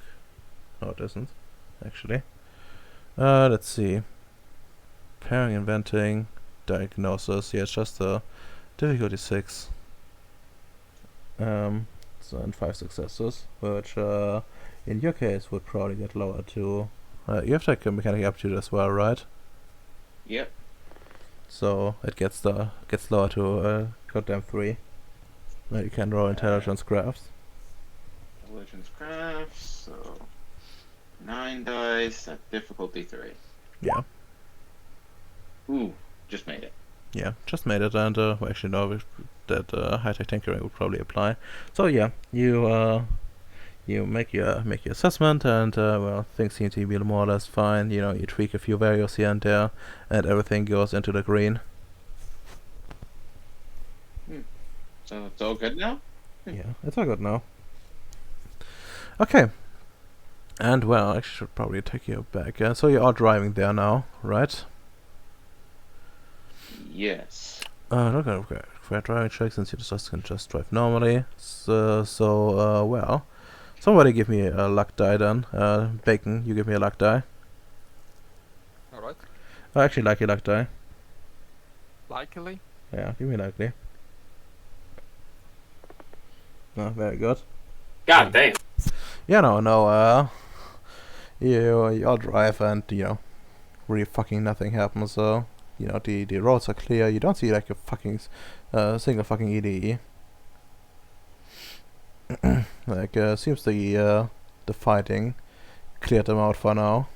No, it isn't. Actually. Let's see. Pairing, inventing, diagnosis. Yeah, it's just difficulty 6. So and 5 successes, which in your case would probably get lower to. You have like a mechanic aptitude as well, right? Yep. So it gets lower to goddamn 3. You can roll intelligence crafts. Intelligence crafts. So 9 dice at difficulty 3. Yeah. Ooh, just made it. Yeah, just made it, and we actually know that high-tech tinkering would probably apply. So yeah, you make your assessment, and well, things seem to be more or less fine. You tweak a few values here and there, and everything goes into the green. So it's all good now? Yeah, it's all good now. Okay. And well, I should probably take you back. So you are driving there now, right? Yes. Not gonna require driving check since you just can just drive normally. So well, somebody give me a luck die then. Bacon, you give me a luck die. Alright. I actually like your luck die. Likely. Yeah, give me likely. Oh, very good. God damn. Yeah, no. You all drive and really fucking nothing happens. So the roads are clear. You don't see like a fucking single fucking EDE. Like seems the fighting cleared them out for now,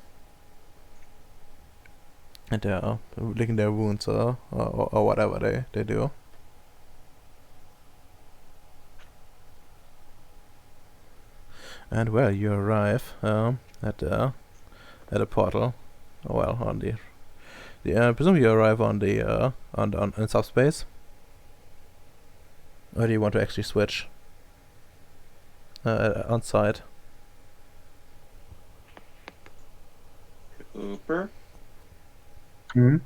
and they're licking their wounds or whatever they do. And well, you arrive at a portal. Well, on the presumably you arrive on the on in subspace. Or do you want to actually switch on site? Cooper? Hmm?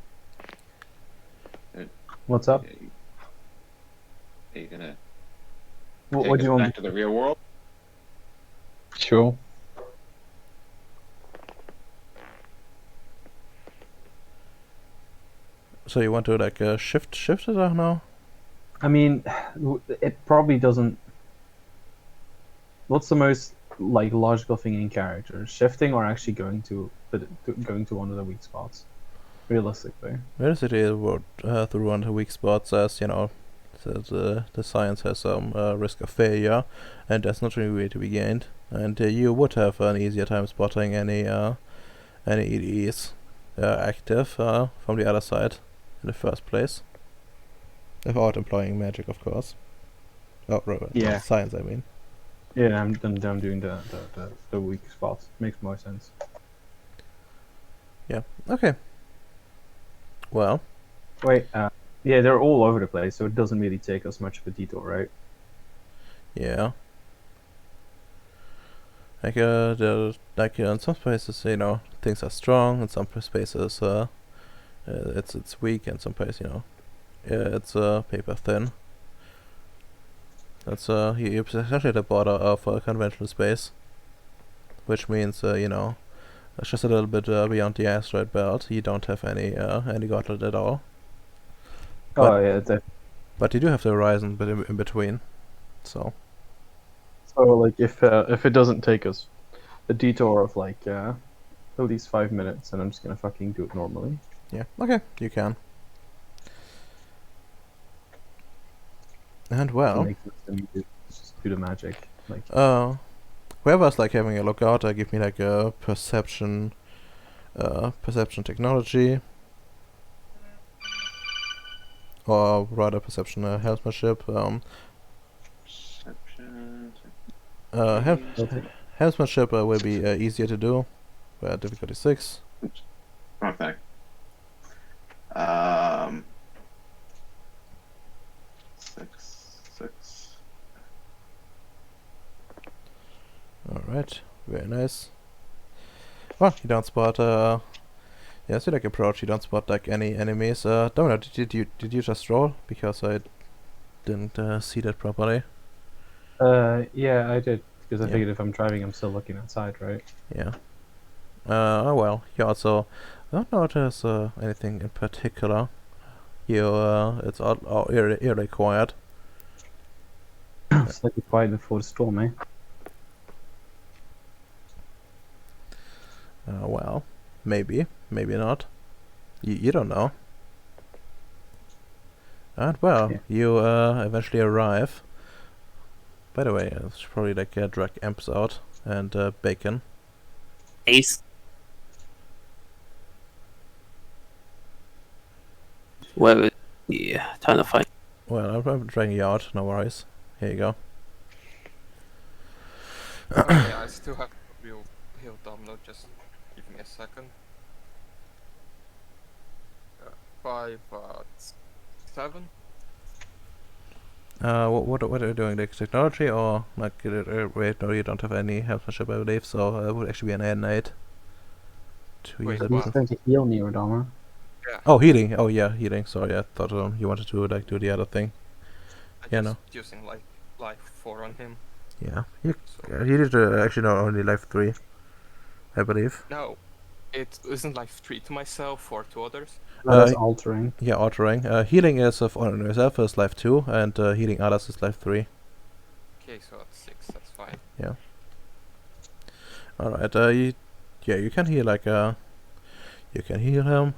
Uh, What's up? Are you gonna What, take what do us you want? back to the real world? Sure. So you want to like shift it or no? I mean, it probably doesn't. What's the most like logical thing in character? Shifting or actually going to one of the weak spots? Realistically. Realistically, it would through one of the weak spots, as that the science has some risk of failure, and there's not really a way to be gained. And you would have an easier time spotting any EDEs active from the other side in the first place, without employing magic, of course. Oh, right, Yeah. science, I mean. Yeah, I'm doing the weak spots. Makes more sense. Yeah. Okay. Well. Wait, yeah, they're all over the place, so it doesn't really take us much of a detour, right? Yeah. In some spaces, things are strong. In some spaces, it's weak. In some places, it's paper thin. That's you're essentially at the border of conventional space, which means it's just a little bit beyond the asteroid belt. You don't have any gauntlet at all, Oh yeah, but you do have the horizon in between. So so like if it doesn't take us a detour of like at least 5 minutes, then I'm just gonna fucking do it normally. yeah, okay, you can. And well, Makes sense to me to just do the magic. Like whoever's like having a look out, give me like a perception technology, or rather perception helmsmanship. Perception. Helmsmanship will be easier to do. Difficulty 6. Wrong thing. 6. Alright, very nice. Well, you don't spot as you like approach, you don't spot like any enemies. Domino, did you just roll? Because I didn't see that properly. yeah, I did because I Yeah. figured if I'm driving, I'm still looking outside, right? Yeah. Oh well, you also don't notice anything in particular. It's all eerily quiet. It's like quiet before the storm, eh? Well, maybe not. You don't know. And well, Yeah. you eventually arrive. By the way, I should probably like drag amps out and bacon. Ace. Where is yeah, trying to find. Well, I'm dragging you out. No worries. Here you go. Okay, I still have to heal Domino, just give me a second. 5, 7? What are you doing? Like technology or like wait? No, you don't have any helpmanship, I believe. So it would actually be an N8 to Wait, use it. what? He's trying to heal me, Rodama. Yeah. Oh, healing. Oh yeah, healing. Sorry, I thought you wanted to like do the other thing. I Yeah, just no. using like life 4 on him. Yeah, So he did actually not only life 3, I believe. no, it isn't life 3 to myself or to others. No, that's altering. Yeah, altering. Healing is on yourself is life 2, and healing others is life 3. Okay, so that's 6. That's fine. All right. You can heal like you can heal him.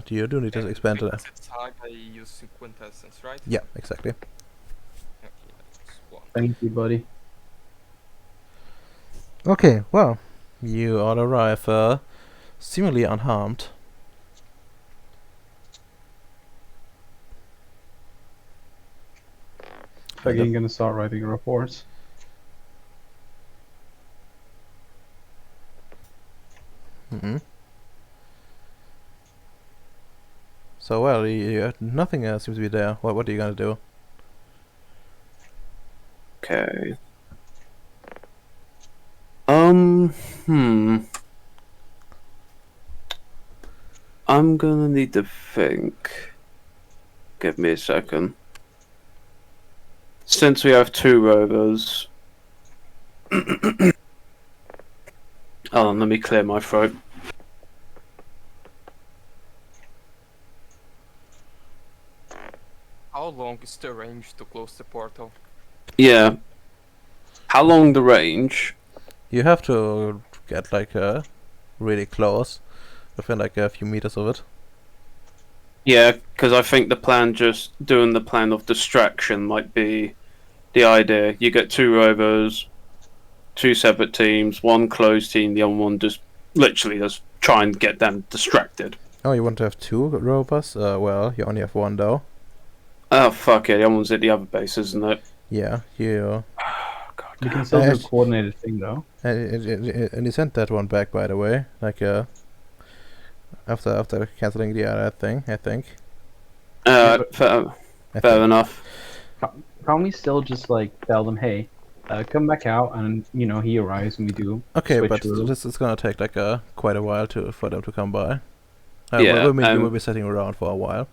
You do need to And expand it. because it's hard, I use quintessence, right? Yeah, exactly. Okay, that's 1. Thank you, buddy. Okay, well, you all arrive seemingly unharmed. Fucking gonna start writing reports. Mm-hmm. So well, nothing seems to be there. What are you gonna do? Okay. I'm gonna need to think. Give me a second. Since we have 2 rovers. Hold on, let me clear my throat. How long is the range to close the portal? Yeah. How long the range? You have to get like really close, within like a few meters of it. Yeah, because I think the plan, just doing the plan of distraction, might be the idea. You get 2 rovers, 2 separate teams, 1 closed team, the other one just literally just try and get them distracted. Oh, you want to have 2 rovers? Well, you only have 1 though. Oh, fuck it, the other one's at the other base, isn't it? Yeah, you. God You damn. can still do a Actually- coordinated thing, though. And you sent that one back, by the way. Like after canceling the other thing, I think. Fair I fair think. enough. Can't we still just like tell them, hey, come back out, and he arrives, and we do Okay, switch but room. this is gonna take like quite a while for them to come by. Yeah, I mean, you will be sitting around for a while.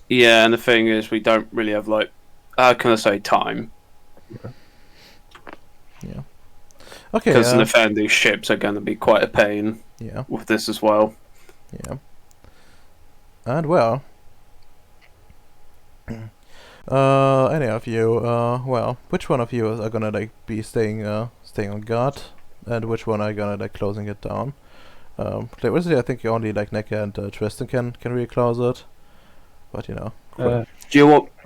Yeah, and the thing is, we don't really have like, how can I say, time? Okay. Because defending ships are going to be quite a pain Yeah. with this as well. Yeah. And well, any of you, well, which one of you are gonna like be staying on guard, and which one are gonna like closing it down? Basically, I think only like Neka and Tristan can really close it, but you know. Uh, Do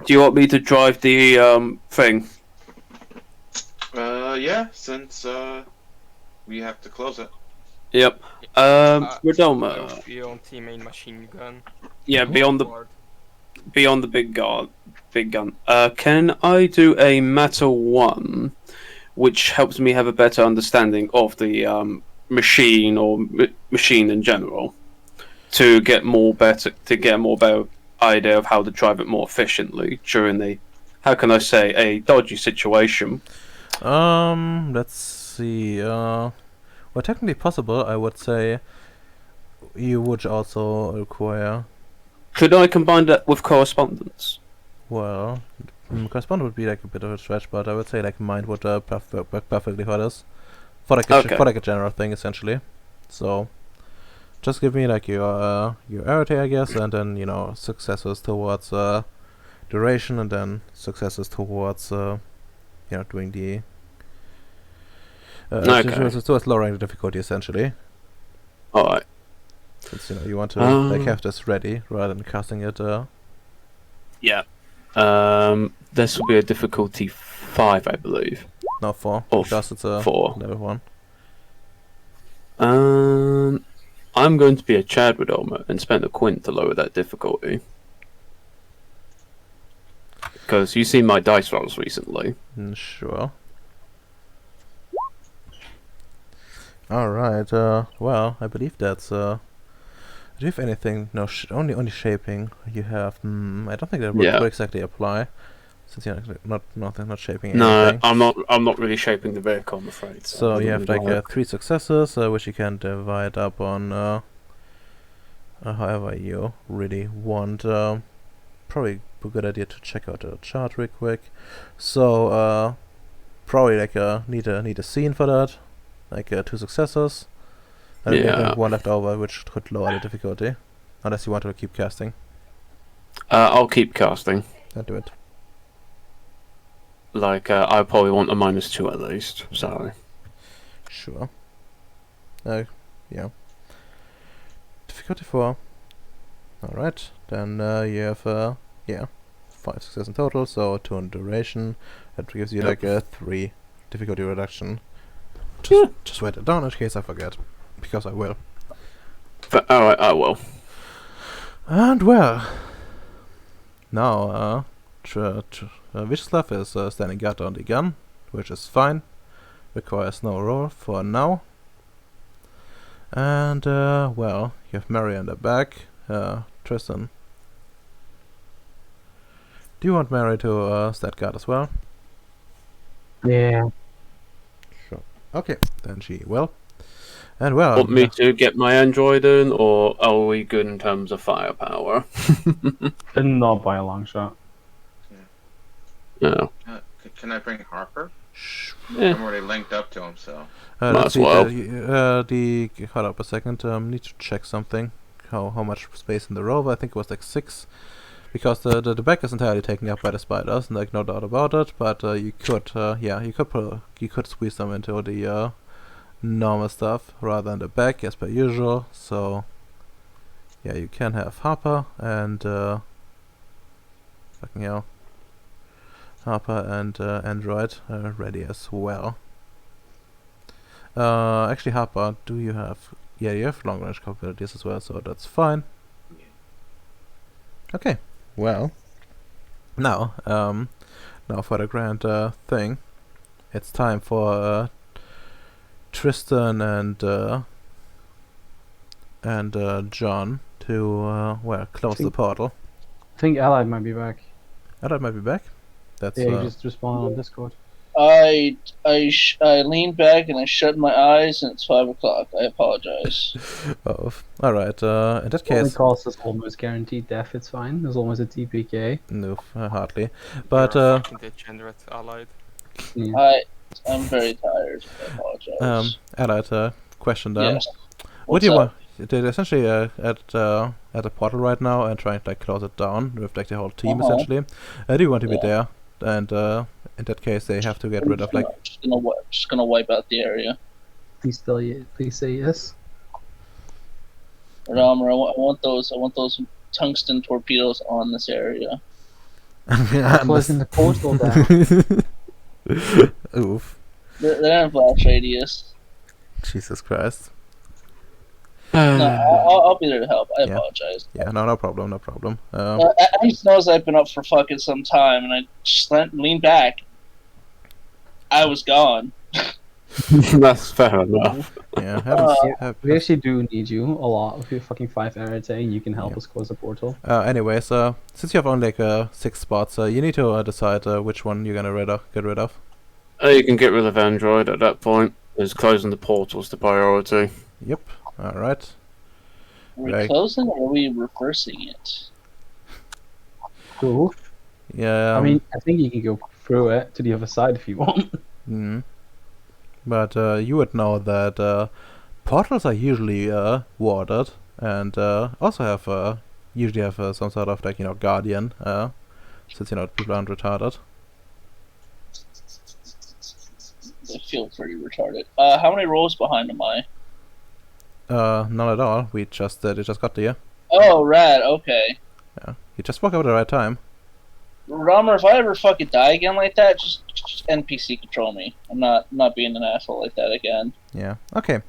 you want me to drive the thing? Yeah, since we have to close it. Yep. I'll Redoma. be on team main machine gun. Yeah, beyond the Guard. big gun. Can I do a matter 1, which helps me have a better understanding of the machine or machine in general, to get a more better idea of how to drive it more efficiently during the, how can I say, a dodgy situation. Let's see. Well, technically possible. I would say you would also require. Could I combine that with correspondence? Well, correspond would be like a bit of a stretch, but I would say like mind would work perfectly for this. For like Okay. for like a general thing, essentially. So, just give me like your arity, I guess, and then successes towards duration, and then successes towards doing the Okay. towards lowering the difficulty, essentially. Alright. Since you want to like have this ready rather than casting it. Yeah. This will be a difficulty 5, I believe. No, 4, Oh, because it's a 4. level 1. I'm going to be a Chad with Elmer and spend a quint to lower that difficulty. Because you've seen my dice rolls recently. Sure. Alright, well, I believe that's, do you have anything? No, only shaping you have. I don't think that would exactly apply, since you're not shaping anything. No, I'm not really shaping the vehicle, I'm afraid. So you have like 3 successes, which you can divide up on however you really want. Probably a good idea to check out the chart real quick. So probably like need a scene for that, like 2 successes, and then you have 1 left over, which could lower the difficulty, unless you want to keep casting. I'll keep casting. Then do it. Like, I probably want a -2 at least, so. Sure. Yeah. Difficulty 4. Alright, then you have 5 successes in total, so 2 in duration. That gives you like a 3 difficulty reduction. Just write it down in case I forget, because I will. Alright, I will. And well, now Vyacheslav is standing guard on the gun, which is fine. Requires no roll for now. And well, you have Mary in the back. Tristan, do you want Mary to stand guard as well? Yeah. Sure. Okay, then she will. And well, Want me to get my android in, or are we good in terms of firepower? Not by a long shot. No. Can I bring Harper? Yeah. I'm already linked up to him, so. Might as well. Hold up a second. Need to check something. How much space in the rover? I think it was like 6, because the back is entirely taken up by the spiders, and like no doubt about it. But you could squeeze them into the normal stuff rather than the back as per usual. So yeah, you can have Harper and fucking hell, Harper and Android ready as well. Actually, Harper, do you have? Yeah, you have long range capabilities as well, so that's fine. Okay, well, now for the grand thing, it's time for Tristan and John to close the portal. I think Allied might be back. Allied might be back. That's Yeah, he just responded on Discord. I leaned back and I shut my eyes, and it's 5 o'clock. I apologize. Oh, all right. In that Only case, cost is almost guaranteed death. It's fine. There's almost a TPK. no, hardly. You're But a fucking degenerate allied. Yeah. I'm very tired. I apologize. Allied, question then. Yes. Would What's you up? want? They're essentially at a portal right now and trying to like close it down with like the whole team Uh-huh. essentially. Do you want to be Yeah. there? And in that case, they have to get rid of like. Just gonna wipe out the area. Please say yes. Rama, I want those tungsten torpedoes on this area. Closing the portal down. Oof! They're in blast radius. Jesus Christ! No, I'll be there to help. I Yeah. apologize. Yeah, no problem, no problem. Alex knows I've been up for fucking some time, and I just leaned back. I was gone. That's fair enough. Yeah, We actually do need you a lot. With your fucking 5 RTA, you can help Yeah. us close the portal. anyways, since you have only like 6 spots, you need to decide which one you're gonna get rid of. You can get rid of Android at that point. As closing the portal's the priority. Yep. All right. Are we Right. closing or are we reversing it? Cool. Yeah. I mean, I think you can go through it to the other side if you want. Mm. But you would know that portals are usually warded and also have usually have some sort of like guardian since people aren't retarded. I feel pretty retarded. How many rolls behind am I? Not at all. We just they just got there. Oh, rad. Okay. Yeah. You just woke up at the right time. Romer, if I ever fucking die again like that, just NPC control me. I'm not being an asshole like that again. Yeah. Okay.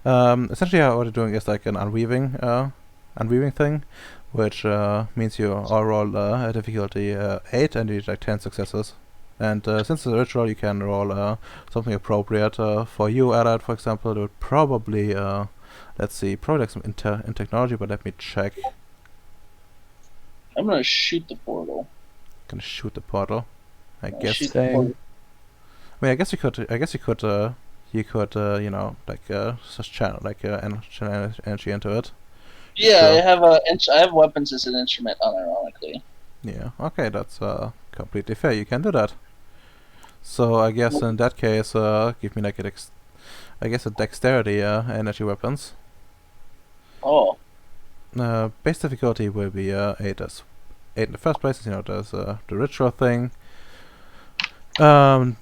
Essentially, what you're doing is like an unweaving thing, which means you all roll a difficulty 8 and you need like 10 successes. And since it's a ritual, you can roll something appropriate for you, Allied, for example. It would probably, let's see, probably like some in technology, but let me check. I'm gonna shoot the portal. Can shoot the portal. I I'll guess. shoot the Same. portal. I mean, I guess you could. Like just channel like energy into it. Yeah, Sure. I have weapons as an instrument, unironically. Yeah. Okay, that's completely fair. You can do that. So I guess in that case, give me like a dexterity energy weapons. Oh, Base difficulty will be 8 as 8 in the first place. There's the ritual thing. John,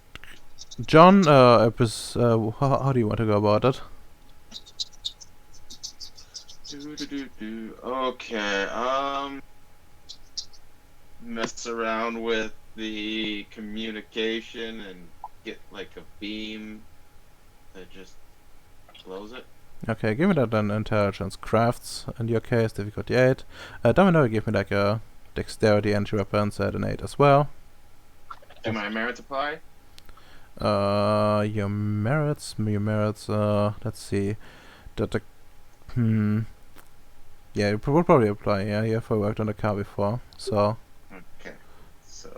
how do you want to go about it? Okay, mess around with the communication and get like a beam that just close it. Okay, give me that then intelligence crafts. In your case, difficulty 8. Domino, give me like a dexterity energy weapons at an 8 as well. Do my merits apply? Your merits, let's see. Yeah, it would probably apply, yeah, you have worked on the car before, so. Okay, so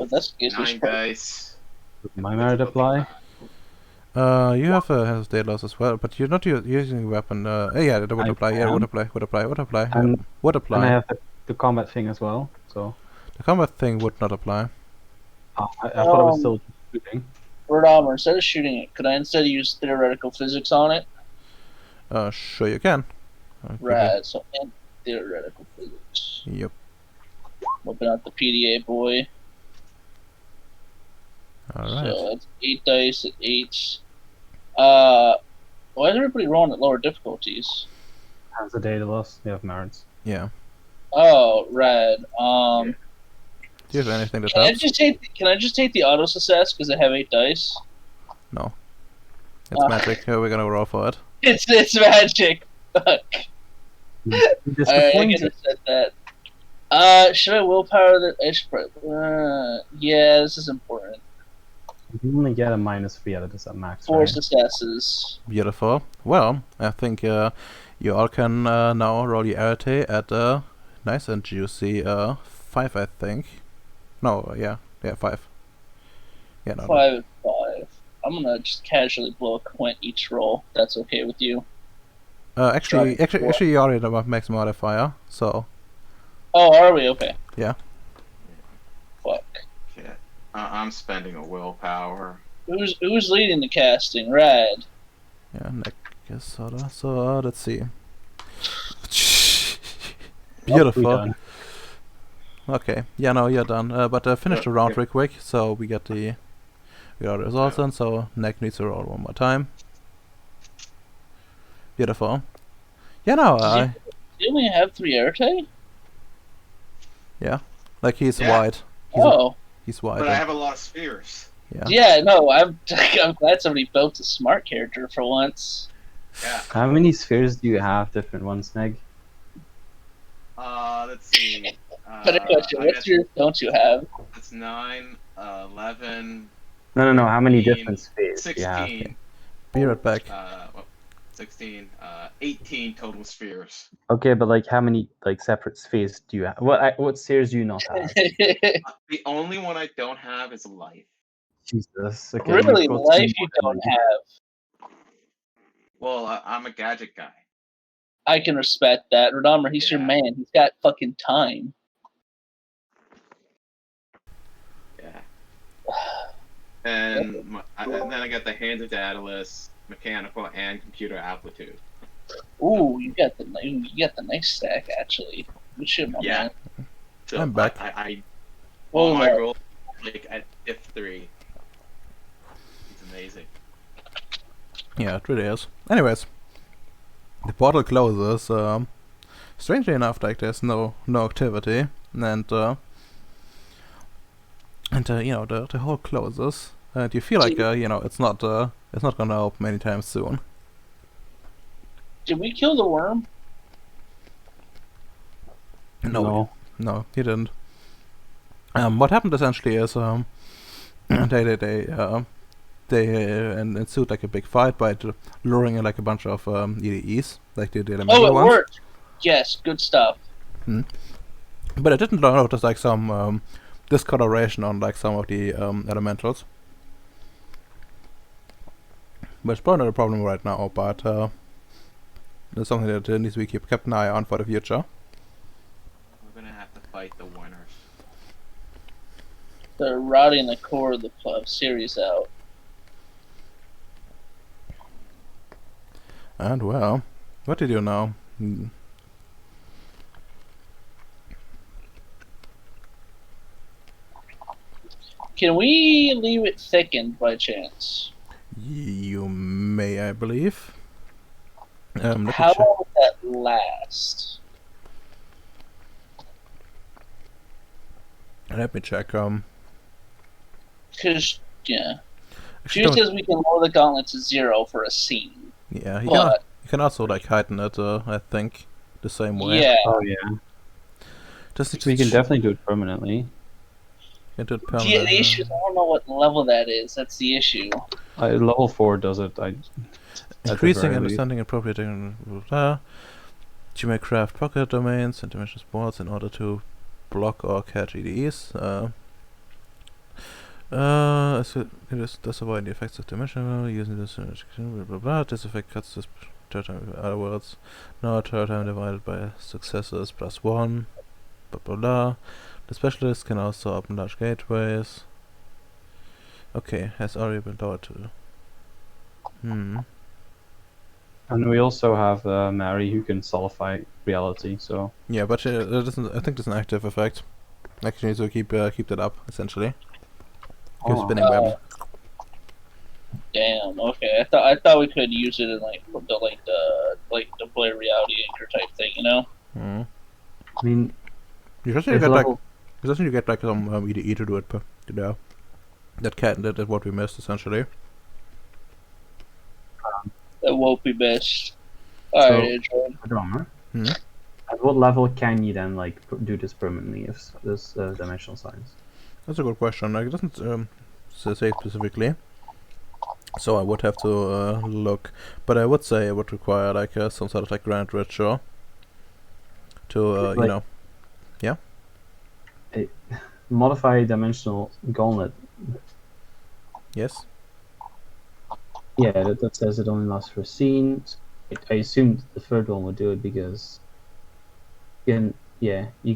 if that's the case, we 9 should probably- dice. My merit apply. You have a state loss as well, but you're not using a weapon, yeah, that would I apply, yeah, would am. apply, would And- And I apply. have the combat thing as well. So The combat thing would not apply. I thought it was still shooting. Bird Armor, instead of shooting it, could I instead use theoretical physics on it? Sure you can. Rad, so and theoretical physics. Yep. Whipping out the PDA boy. Alright. So that's 8 dice at 8. Why is everybody rolling at lower difficulties? As the data loss, you have merits. Yeah. Oh, rad. Do you have anything that Can I helps? just take the auto success because I have 8 dice? No. It's magic. We're gonna roll for it. It's magic. Fuck. I could Disappointed. have said that. Should I willpower that? I should probably. Yeah, this is important. You only get a -3 out of this at max. 4 Right? successes. Beautiful. Well, I think you all can now roll your arete at a nice and juicy 5, I think. No, yeah, 5. Yeah, no, no. 5 and 5. I'm gonna just casually blow a quint each roll. That's okay with you. Actually, Try four. you already know about max modifier, so Oh, are we? Okay. yeah. Fuck. Shit. I'm spending a willpower. Who's leading the casting? Rad. Yeah, Nick is sorta. So let's see. We Beautiful. done. Okay. Yeah, no, you're done. But finish the round real quick, so we get the results in. So Nick needs to roll one more time. Beautiful. Yeah, no, Do you only have 3 Erte? like he's Yeah. wide. He's wide. But I have a lot of spheres. Yeah. Yeah, no, I'm glad somebody built a smart character for once. Yeah. How many spheres do you have? Different ones, Neg? Let's see. Better question, I what guess spheres don't you have? that's 9, 11, No. How many 15, different spheres do you have? 16. Be right back. 16, 18 total spheres. Okay, but like how many like separate spheres do you have? What spheres do you not have? The only one I don't have is life. Jesus. Okay, Really, you've got life some you more don't than me. have. Well, I'm a gadget guy. I can respect that. Redomer, he's your Yeah. man. He's got fucking time. Yeah. And then I got the Hands of Daedalus, Mechanical, and Computer Aptitude. Ooh, you got the nice stack actually. Good shit, my Yeah. man. So I'm back. I What all was my that? rolls like at diff 3. It's amazing. Yeah, it really is. Anyways, the portal closes. Strangely enough, like there's no activity, and you know the hole closes, and you feel like you know it's not gonna open anytime soon. Did we kill the worm? No, you didn't. What happened essentially is they ensued like a big fight by luring in like a bunch of EDEs, like the elemental Oh, it ones. worked. Yes, good stuff. But I didn't notice like some discoloration on like some of the elementals. But it's probably not a problem right now, but it's something that needs to be kept an eye on for the future. We're gonna have to fight the winners. They're rotting the core of the Ceres out. And well, what did you know? Can we leave it thickened by chance? You may, I believe. Let me How check. long will that last? Let me check. Because, yeah. Actually, Juice don't- says we can lower the gauntlet to 0 for a scene. yeah, But, you can also like heighten it. I think the same way. yeah. Oh yeah. Just We can definitely do it permanently. do it The permanently. issue is I don't know what level that is. That's the issue. Level 4 does it. Increasing very understanding appropriating. You may craft pocket domains and dimension sports in order to block or catch EDEs. It does avoid the effects of dimension using this blah blah blah. This effect cuts this third time. In other words, now third time divided by successes plus 1. Blah blah blah. The specialist can also open large gateways. Okay, has already been lowered to. And we also have Mary who can solidify reality. So Yeah, but it isn't. I think it's an active effect. Like you need to keep that up essentially. Keep Oh. spinning web. Damn. Okay. I thought we could use it in like the play reality anchor type thing. You know. I mean, Usually you if get like level, some EDE to do it, that what we missed essentially. That won't be best. Alright, So- Android. Drummer. Hmm? At what level can you then like do this permanently? If this dimensional science. That's a good question. Like, it doesn't say specifically, so I would have to look. But I would say it would require like some sort of like grand ritual to you Like- know. Modify dimensional gauntlet. Yes. Yeah, that says it only lasts for a scene. So I assumed the third one would do it because you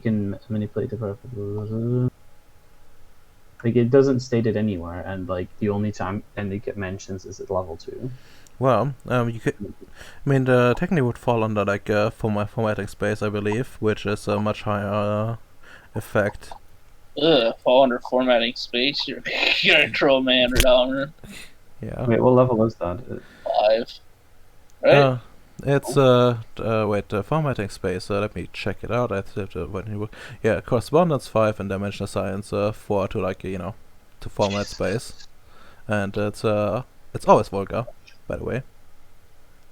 can manipulate the purple. Like it doesn't state it anywhere, and like the only time and it mentions is at level 2. Well, you could. I mean, technically would fall under like formatting space, I believe, which is a much higher effect. Ugh, fall under formatting space. You're gonna throw a man armor. Yeah. Wait, what level is that? 5. Right? It's formatting space. Let me check it out. I have to when you yeah, correspondence 5 and dimensional science 4 to like to format space, and it's always vulgar, by the way.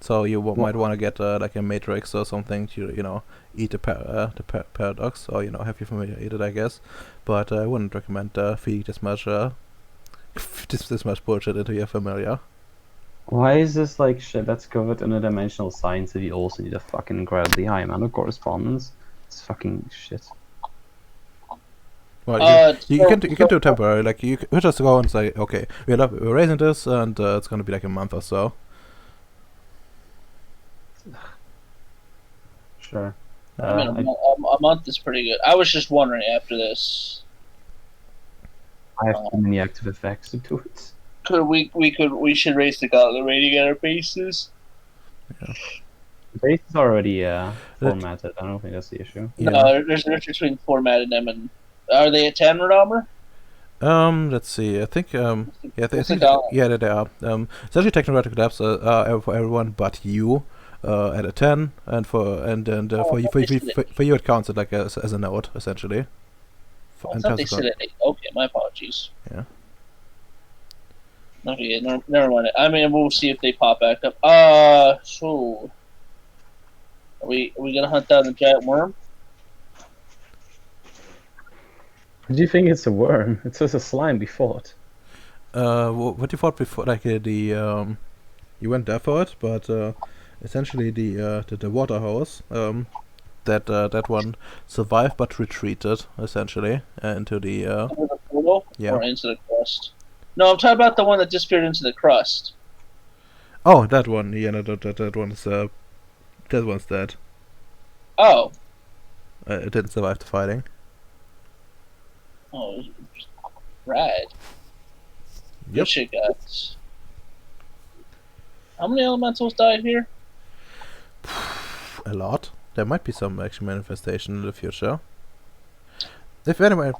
So you might want to get like a matrix or something to eat the paradox, or have your familiar eat it, I guess. But I wouldn't recommend feeding this much this much bullshit into your familiar. Why is this like shit that's covered in a dimensional science if you also need a fucking incredibly high amount of correspondence? It's fucking shit. Well, you can do temporary. Like you could just go and say, okay, we're raising this, and it's gonna be like a month or so. Sure. I mean, a month is pretty good. I was just wondering after this. I have too many active effects to do it. We should raise the gauntlet rating at our bases. The base is already formatted. I don't think that's the issue. Yeah. No, there's a difference between formatting them and. Are they a 10 armor? Let's see. I think yeah, What's the gauntlet? yeah, they are. It's actually technological depths are for everyone but you at a 10, and for you it counts it like as a node essentially. I thought they said it. Okay, my apologies. Yeah. Okay, never mind. I mean, we'll see if they pop back up. So are we gonna hunt down the giant worm? Do you think it's a worm? It's just a slime we fought. What you fought before, like the you went there for it, but essentially the water hose that one survived but retreated essentially into the Into the portal yeah. or into the crust? No, I'm talking about the one that disappeared into the crust. Oh, that one. Yeah, no, that one's dead. Oh. It didn't survive the fighting. Oh, right. Yep. Good shit, guys. How many elementals died here? A lot. There might be some actual manifestation in the future. If anyone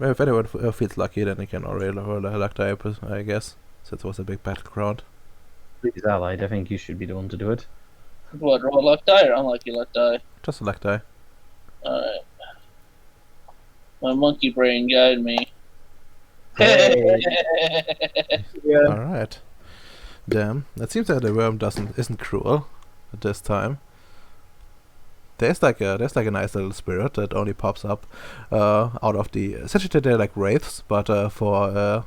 feels lucky, then they can already roll a luck die, I guess, since it was a big battleground. Please, Allied, I think you should be the one to do it. What, roll luck die or unlucky luck die? Just a luck die. Alright. My monkey brain guide me. Hey. Yeah. All right. Damn. It seems that the worm isn't cruel at this time. There's like a nice little spirit that only pops up out of the. Essentially, they're like wraiths, but for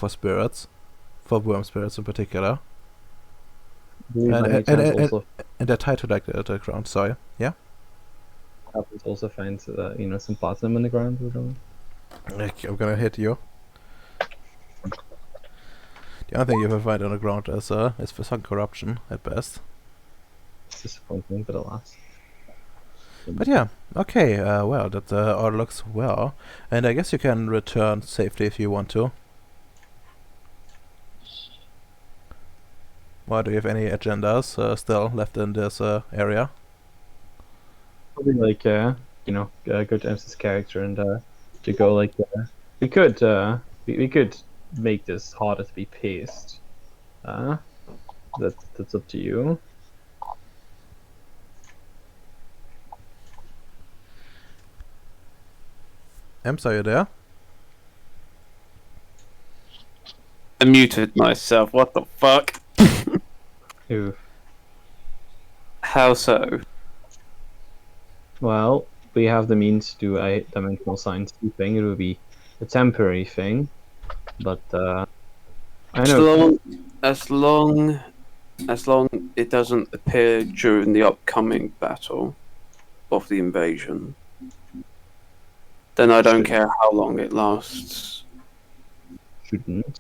spirits, for worm spirits in particular. And they're tied to like the ground. Sorry. Yeah. Happens also find some platinum in the ground. I'm gonna hit you. The only thing you ever find on the ground is for some corruption at best. It's disappointing, but alas. But yeah, okay. Well, that all looks well, and I guess you can return safely if you want to. Well, do you have any agendas still left in this area? Probably like go to Em's character and to go like we could make this harder to be paced. That's up to you. Ems, are you there? I muted myself. What the fuck? Ooh. How so? Well, we have the means to do a dimensional science thing. It will be a temporary thing, but I know. As long it doesn't appear during the upcoming battle of the invasion, then I don't care how long it lasts. Shouldn't.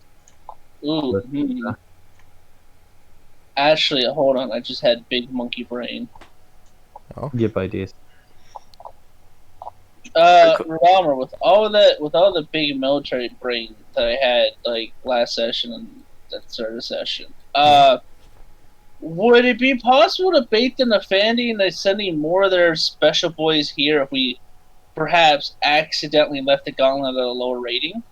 Ooh. But, Actually, hold on. I just had big monkey brain. give ideas. Rama, with all the big military brain that I had like last session and that third session, would it be possible to bait them to Fandy into sending more of their special boys here if we perhaps accidentally left the gauntlet at a lower rating?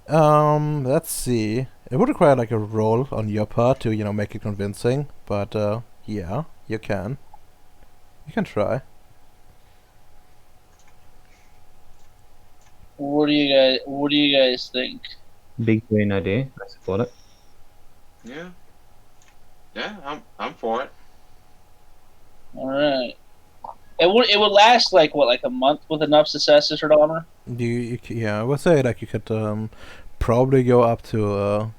Let's see. It would require like a roll on your part to, make it convincing. But yeah, you can. You can try. What do you guys think? Big brain idea. I support it. Yeah. Yeah, I'm for it. All right. It would last like a month with enough successes for Dahmer? I would say like you could probably go up to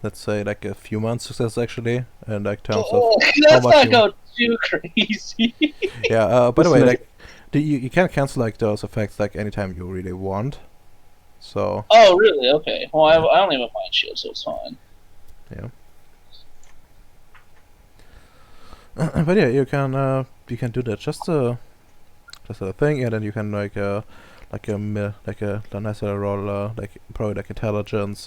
let's say like a few months success actually, and like terms of Let's much not you- go too crazy. yeah. By the way, Listen, like you can cancel like those effects like anytime you really want. So Oh, really? Okay. Well, I don't even mind shield, so it's fine. but yeah, you can do that just a thing, and then you can like a nice little roll probably like intelligence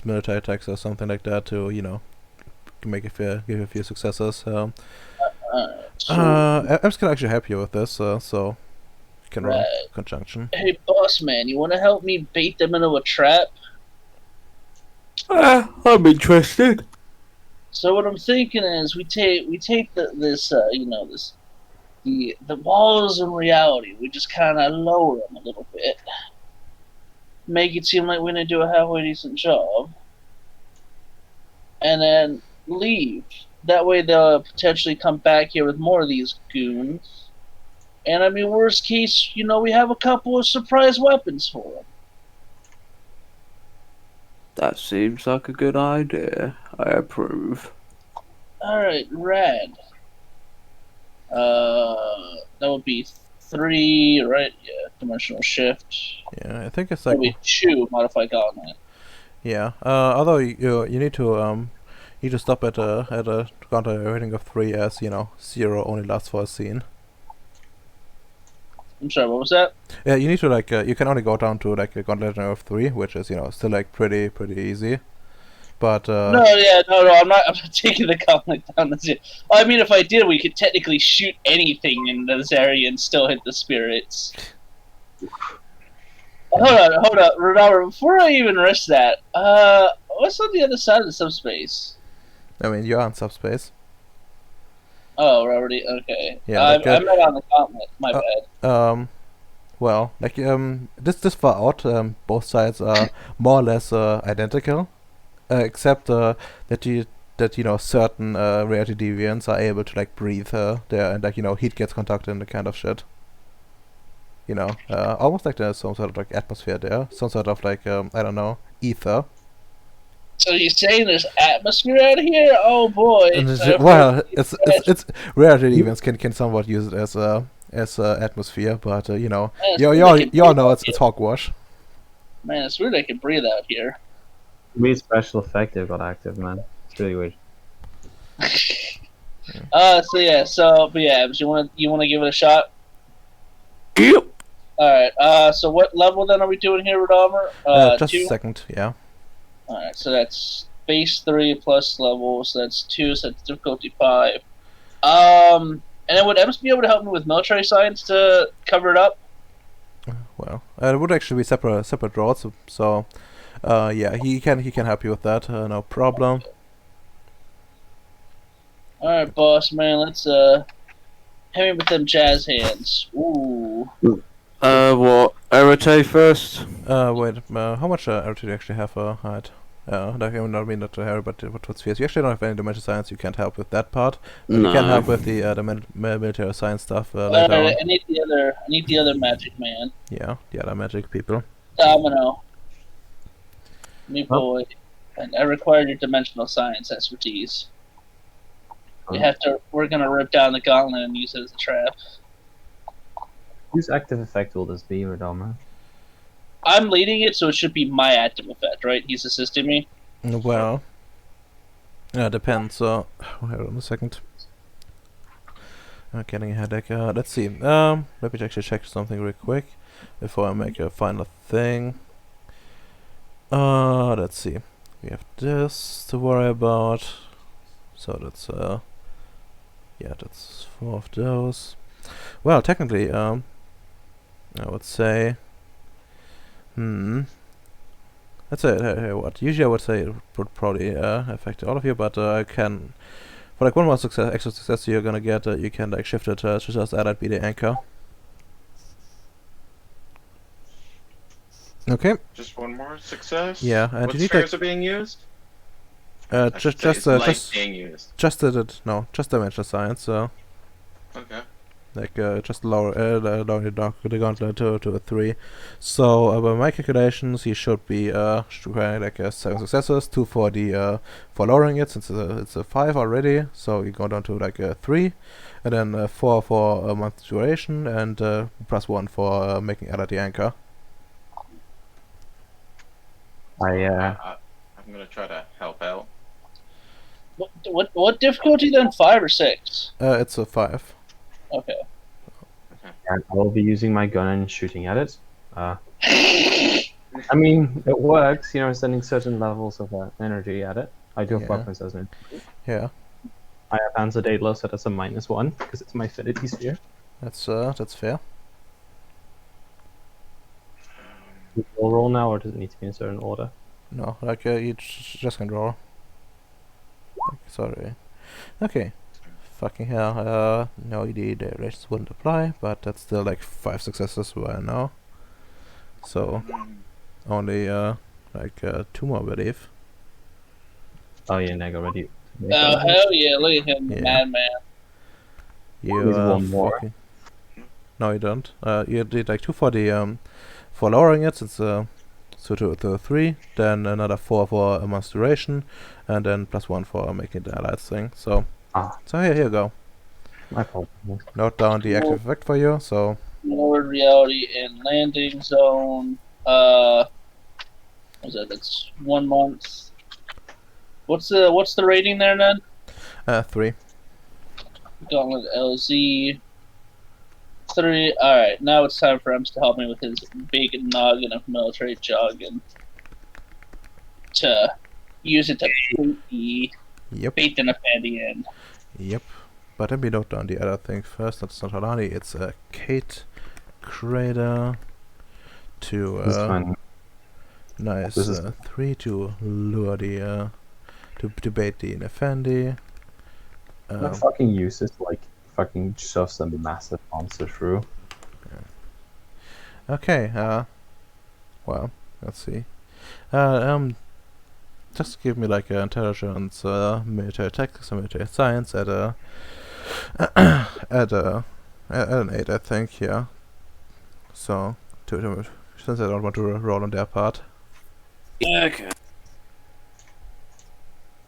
military attacks or something like that to make it fair, give you a few successes. Ems can actually help you with this, so you can roll Right. conjunction. Hey, boss man, you want to help me bait them into a trap? I'm interested. So what I'm thinking is we take the walls in reality. We just kind of lower them a little bit, make it seem like we're gonna do a halfway decent job, and then leave. That way they'll potentially come back here with more of these goons. And I mean, worst case, we have a couple of surprise weapons for them. That seems like a good idea. I approve. All right, rad. That would be 3, right? Yeah, dimensional shift. Yeah, I think it's That like would be 2 modified gauntlet. yeah. Although you need to stop at a counter rating of 3, as 0 only lasts for a scene. I'm sorry, what was that? Yeah, you need to like you can only go down to like a gauntlet rating of 3, which is still like pretty easy. But No, I'm not taking the gauntlet down to 0. I mean, if I did, we could technically shoot anything in this area and still hit the spirits. Hold on, Ronaldo, before I even risk that, what's on the other side of the subspace? I mean, you're on subspace. Oh, we're already okay. Yeah, I'm like, not on the gauntlet. My bad. Well, like this far out, both sides are more or less identical, except that certain rarity deviants are able to like breathe there, and like heat gets conducted and the kind of shit. Almost like there's some sort of like atmosphere there, some sort of like I don't know, ether. So you're saying there's atmosphere out here? Oh boy! And So well, it's rarity deviants can somewhat use it as atmosphere, but you all know it's hogwash. Man, it's weird I can breathe out here. Weird special effect they've got active, man. It's really weird. But you want to give it a shot? Yep. All right. So what level then are we doing here, Radalmer? Just 2. a second, yeah. All right. So that's base 3 plus level. So that's 2. So that's difficulty 5. And then would Ems be able to help me with military science to cover it up? Well, it would actually be separate roles, so yeah, he can help you with that, no problem. All right, boss man. Let's hit me with them jazz hands. Ooh. What? Arate first? Wait, how much do you actually have height? Like, I mean not to Harry, but what spheres? You actually don't have any dimension science. You can't help with that part. But you can help with the military science stuff later on. I need the other magic man. Yeah, the other magic people. Domino. Me Huh? boy. And I require your dimensional science expertise. We're gonna rip down the gauntlet and use it as a trap. Whose active effect will this be, Radama? I'm leading it, so it should be my active effect, right? He's assisting me. Well, depends. Hold on a second. Getting a headache. Let's see. Let me actually check something real quick before I make a final thing. Let's see. We have this to worry about. So that's yeah, that's 4 of those. Well, technically, I would say, let's say, hey, what? Usually I would say it would probably affect all of you, but I can, for like one more extra success you're gonna get, you can like shift it to just allied be the anchor. Okay. Just one more success. Yeah, and what you need spheres like are being used? just Being used. just dimensional science. Okay. Like just lower the gauntlet to a 3. So by my calculations, he should be requiring like 7 successes, 2 for the for lowering it since it's a 5 already. So you go down to like a 3, and then 4 for a month duration, and plus 1 for making Ella the anchor. I'm gonna try to help out. What difficulty then? 5 or 6? It's a 5. Okay. And I'll be using my gun and shooting at it. I mean, it works, you know, sending certain levels of energy at it. I do have Yeah. weapons, doesn't it? Yeah, I have Panzer Daedalus, so that's a -1 because it's my affinity sphere. that's fair. We'll roll now, or does it need to be in a certain order? No, like you just can draw. Like, sorry. Okay. Fucking hell. No, the races wouldn't apply, but that's still like 5 successes right now. So only like 2 more, I believe. Oh yeah, Neg already. Oh hell yeah! Look at him, the Yeah. madman. You There's one more. fucking. No, you don't. You did like 2 for the for lowering it. It's so to 3, then another 4 for a month's duration, and then plus 1 for making the allies thing. So here you go. My fault. Note down the active effect for you. So Lower reality and landing zone. What was that? That's 1 month. What's the rating there, Ned? 3. Gauntlet LZ. 3. Alright, now it's time for Ems to help me with his big noggin of military jargon. To use it to Yep. bait the Nefandi in. Yep. But let me note down the other thing first. That's not Halani. It's a Kate Crater to This is fine. nice This is- 3 to lure the to bait the Nefandi. That fucking uses like fucking shoves a massive monster through. Okay. Well, let's see. Just give me like intelligence, military tactics, and military science at a at an 8, I think. Yeah. So since I don't want to roll on their part. Okay.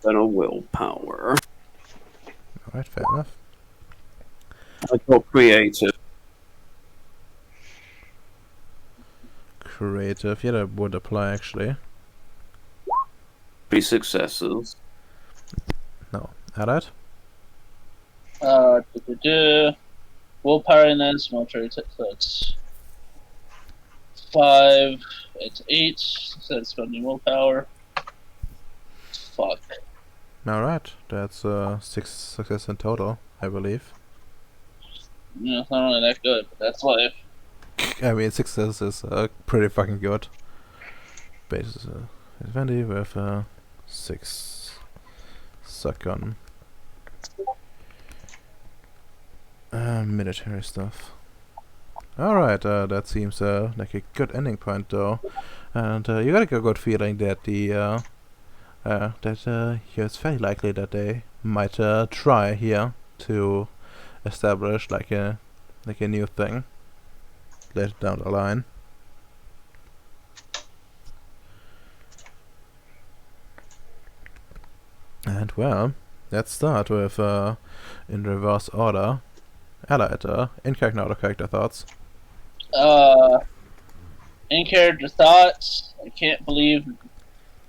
Then a willpower. Alright, fair enough. I got creative. Creative, yeah, that would apply actually. 3 successes. No, alright. Willpower in this military that's 5. It's 8. So it's spending willpower. Fuck. Alright, that's 6 success in total, I believe. Yeah, it's not really that good, but that's life. I mean, 6 is pretty fucking good. Base advantage with 6 suck on military stuff. Alright, that seems like a good ending point though. And you got a good feeling that the it's very likely that they might try here to establish like a new thing later down the line. And well, let's start with in reverse order. Allied, in-character, out-of-character thoughts. In character thoughts. I can't believe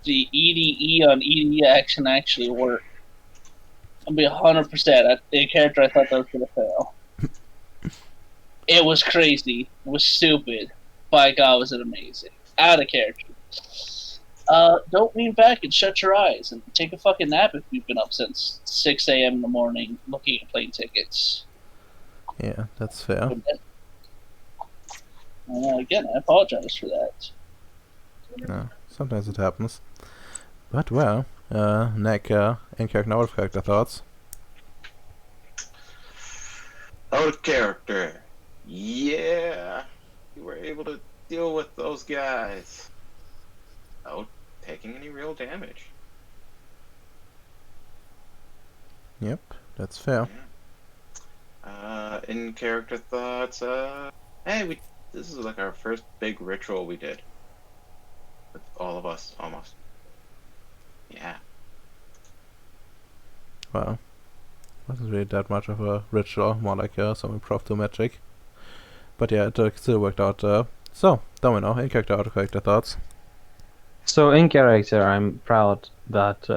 the EDE on EDE action actually worked. I'll be 100%. The character I thought that was gonna fail. It was crazy. It was stupid. By God, was it amazing. Out of character. Don't lean back and shut your eyes and take a fucking nap if you've been up since 6 a.m. in the morning looking at plane tickets. Yeah, that's fair. Again, I apologize for that. No, sometimes it happens. But well, Nick, in-character, out-of-character thoughts? Out of character. Yeah. You were able to deal with those guys without taking any real damage. Yep, that's fair. In character thoughts, hey, this is like our first big ritual we did. With all of us, almost. Yeah. Well, wasn't really that much of a ritual, more like some improv to magic. But yeah, it still worked out. So, Domino, in-character, out-of-character thoughts? So in character, I'm proud that.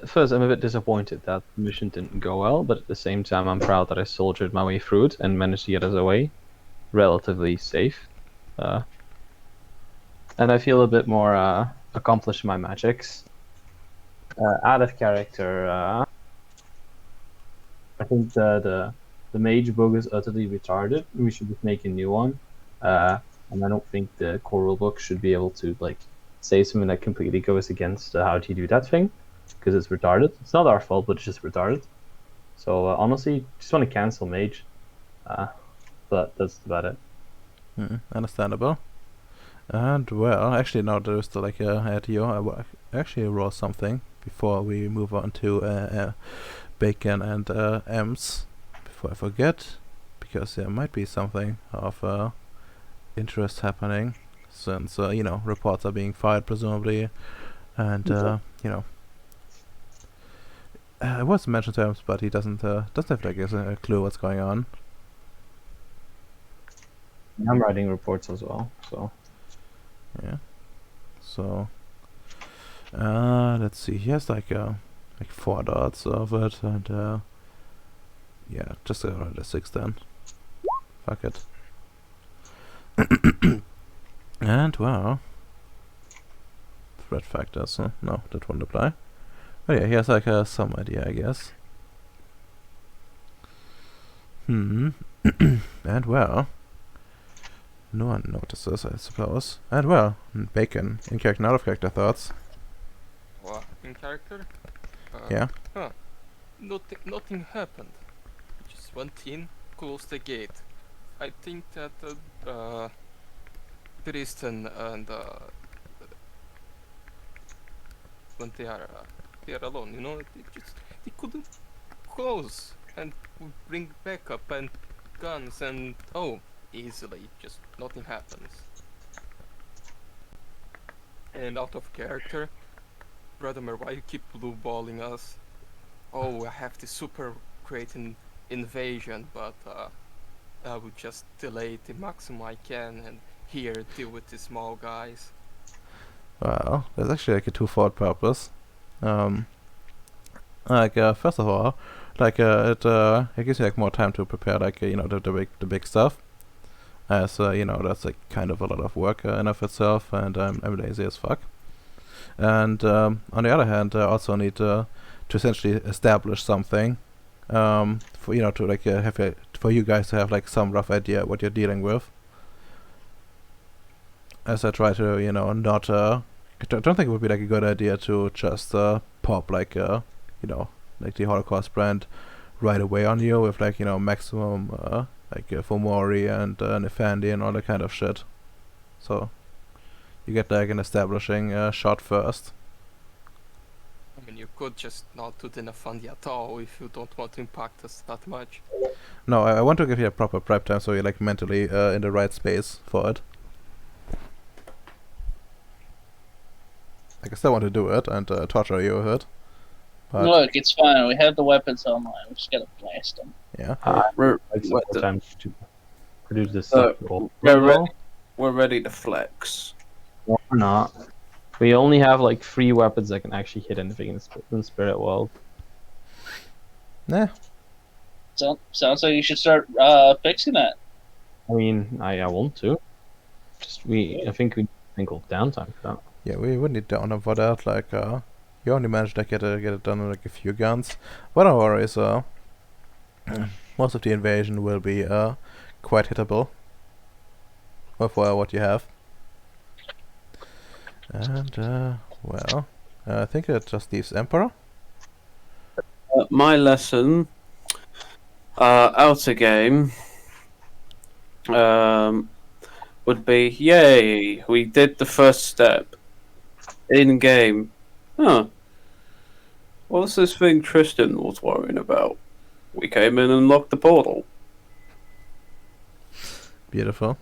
First, I'm a bit disappointed that the mission didn't go well, but at the same time, I'm proud that I soldiered my way through it and managed to get us away relatively safe. And I feel a bit more accomplished in my magics. Out of character, I think the mage book is utterly retarded. We should just make a new one. And I don't think the core rulebook should be able to like say something that completely goes against how do you do that thing, because it's retarded. It's not our fault, but it's just retarded. So honestly, just want to cancel mage. But that's about it. Understandable. And well, actually now there's still like at you, I will actually roll something before we move on to Bacon and Ems. Before I forget, because there might be something of interest happening, since you know, reports are being fired presumably, and you know, it was mentioned to Ems, but he doesn't have like a clue what's going on. I'm writing reports as well, so. Yeah. So let's see. He has like 4 dots of it, and yeah, just around a 6 then. Fuck it. And well, threat factors. No, that won't apply. But yeah, he has like some idea, I guess. And well, no one notices, I suppose. And well, Bacon, in character, out of character thoughts. What? In character? Yeah. Huh. Nothing happened. Just went in, closed the gate. I think that Tristan and when they are alone, you know, they couldn't close and bring backup and guns and easily, just nothing happens. And out of character, Vladimir, why you keep blue-balling us? Oh, I have the super great invasion, but I would just delay the maximum I can and here deal with the small guys. Well, there's actually like a twofold purpose. First of all, like it gives you like more time to prepare like you know, the big stuff. As you know, that's like kind of a lot of work in of itself, and I'm lazy as fuck. And on the other hand, I also need to essentially establish something, for you know, to like for you guys to have like some rough idea what you're dealing with. As I try to, you know, not I don't think it would be like a good idea to just pop like you know, like the Holocaust brand right away on you with like, you know, maximum like Fomori and Nefandi and all that kind of shit. So you get like an establishing shot first. I mean, you could just not do the Nefandi at all if you don't want to impact us that much. No, I want to give you a proper prep time so you're like mentally in the right space for it. Like, I still want to do it and torture you with it. But Look, it's fine. We have the weapons online. We just gotta blast them. yeah. Like some more time to produce this Uh, stuff. yeah, we're ready to flex. No, we're not. We only have like 3 weapons that can actually hit anything in the spirit world. Nah. Sounds like you should start fixing that. I mean, I want to. I think we think of downtime for that. Yeah, we would need downtime for that. Like, you only managed to get it done with like a few guns. But don't worry, most of the invasion will be quite hittable with what you have. And well, I think it just leaves Emperor. My lesson, outer game, would be, yay, we did the first step. In game, huh? What's this thing Tristan was worrying about? We came in and locked the portal. Beautiful.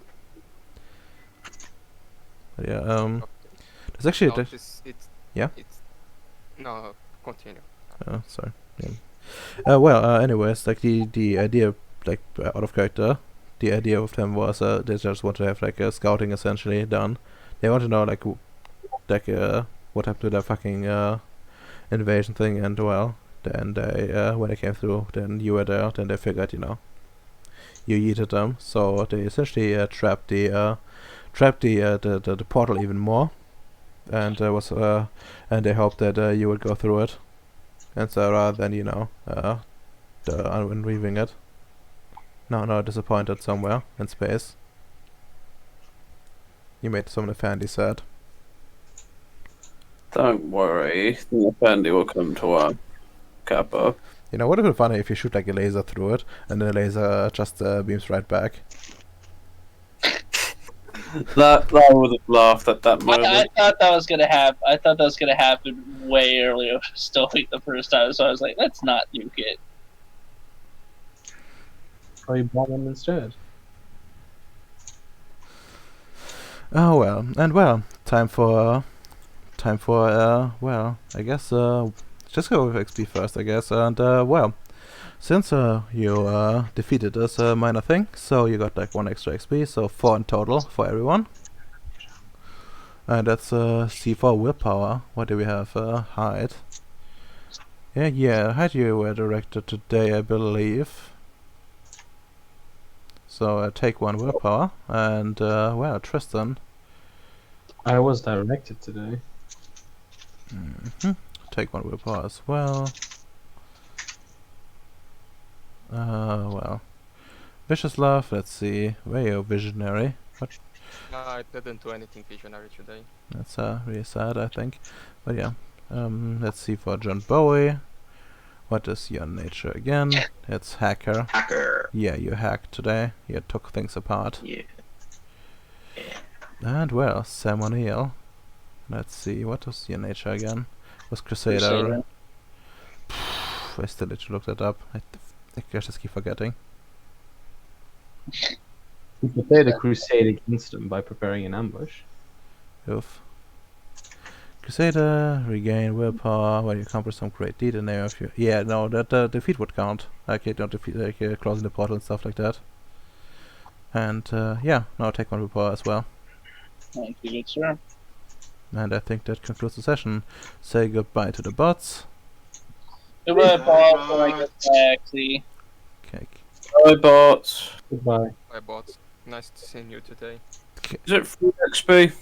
But yeah, there's actually No, yeah? It's no, continue. Sorry. Yeah. Anyways, like the idea, like out of character, the idea of them was they just want to have like a scouting essentially done. They want to know like what happened to their fucking invasion thing, and well, then they when they came through, then you were there. Then they figured, you yeeted them, so they essentially trapped the portal even more, and and they hoped that you would go through it, and so rather than unweaving it. No, disappointed somewhere in space. You made some of the Fandy sad. Don't worry, Fendi will come to our Kappa. What would be funny if you shoot like a laser through it, and the laser just beams right back. That I would have laughed at that I moment. thought that was gonna happen. I thought that was gonna happen way earlier. Still the first time, so I was like, let's not nuke it. Try bomb them instead. Oh well, and well, time for I guess just go with XP first, I guess, and well, since you defeated this minor thing, so you got like 1 extra XP, so 4 in total for everyone. And that's C4 willpower. What do we have? Hide. Yeah, hide you were directed today, I believe. So take 1 willpower, and well, Tristan. I was directed today. Take 1 willpower as well. Well, Vicious Love. Let's see. Where you visionary? What? No, I didn't do anything visionary today. That's really sad, I think. But yeah, let's see for John Bowie. What is your nature again? It's hacker. Hacker. Yeah, you hacked today. You took things apart. Yeah. And well, Sam O'Neill. Let's see, what was your nature again? Was Crusader. I still need to look that up. I just keep forgetting. You prepare the crusade against them by preparing an ambush. Oof. Crusader, regain willpower when you accomplish some great deed in the name of your... Yeah, no, that defeat would count. Like, you don't defeat, like, closing the portal and stuff like that. And, yeah, now take 1 willpower as well. Thank you, good sir. And I think that concludes the session. Say goodbye to the bots. Goodbye, Paul. Before I get back, see. Okay. Bye, bots. Goodbye. Bye, bots. Nice to see you today. Is it free XP?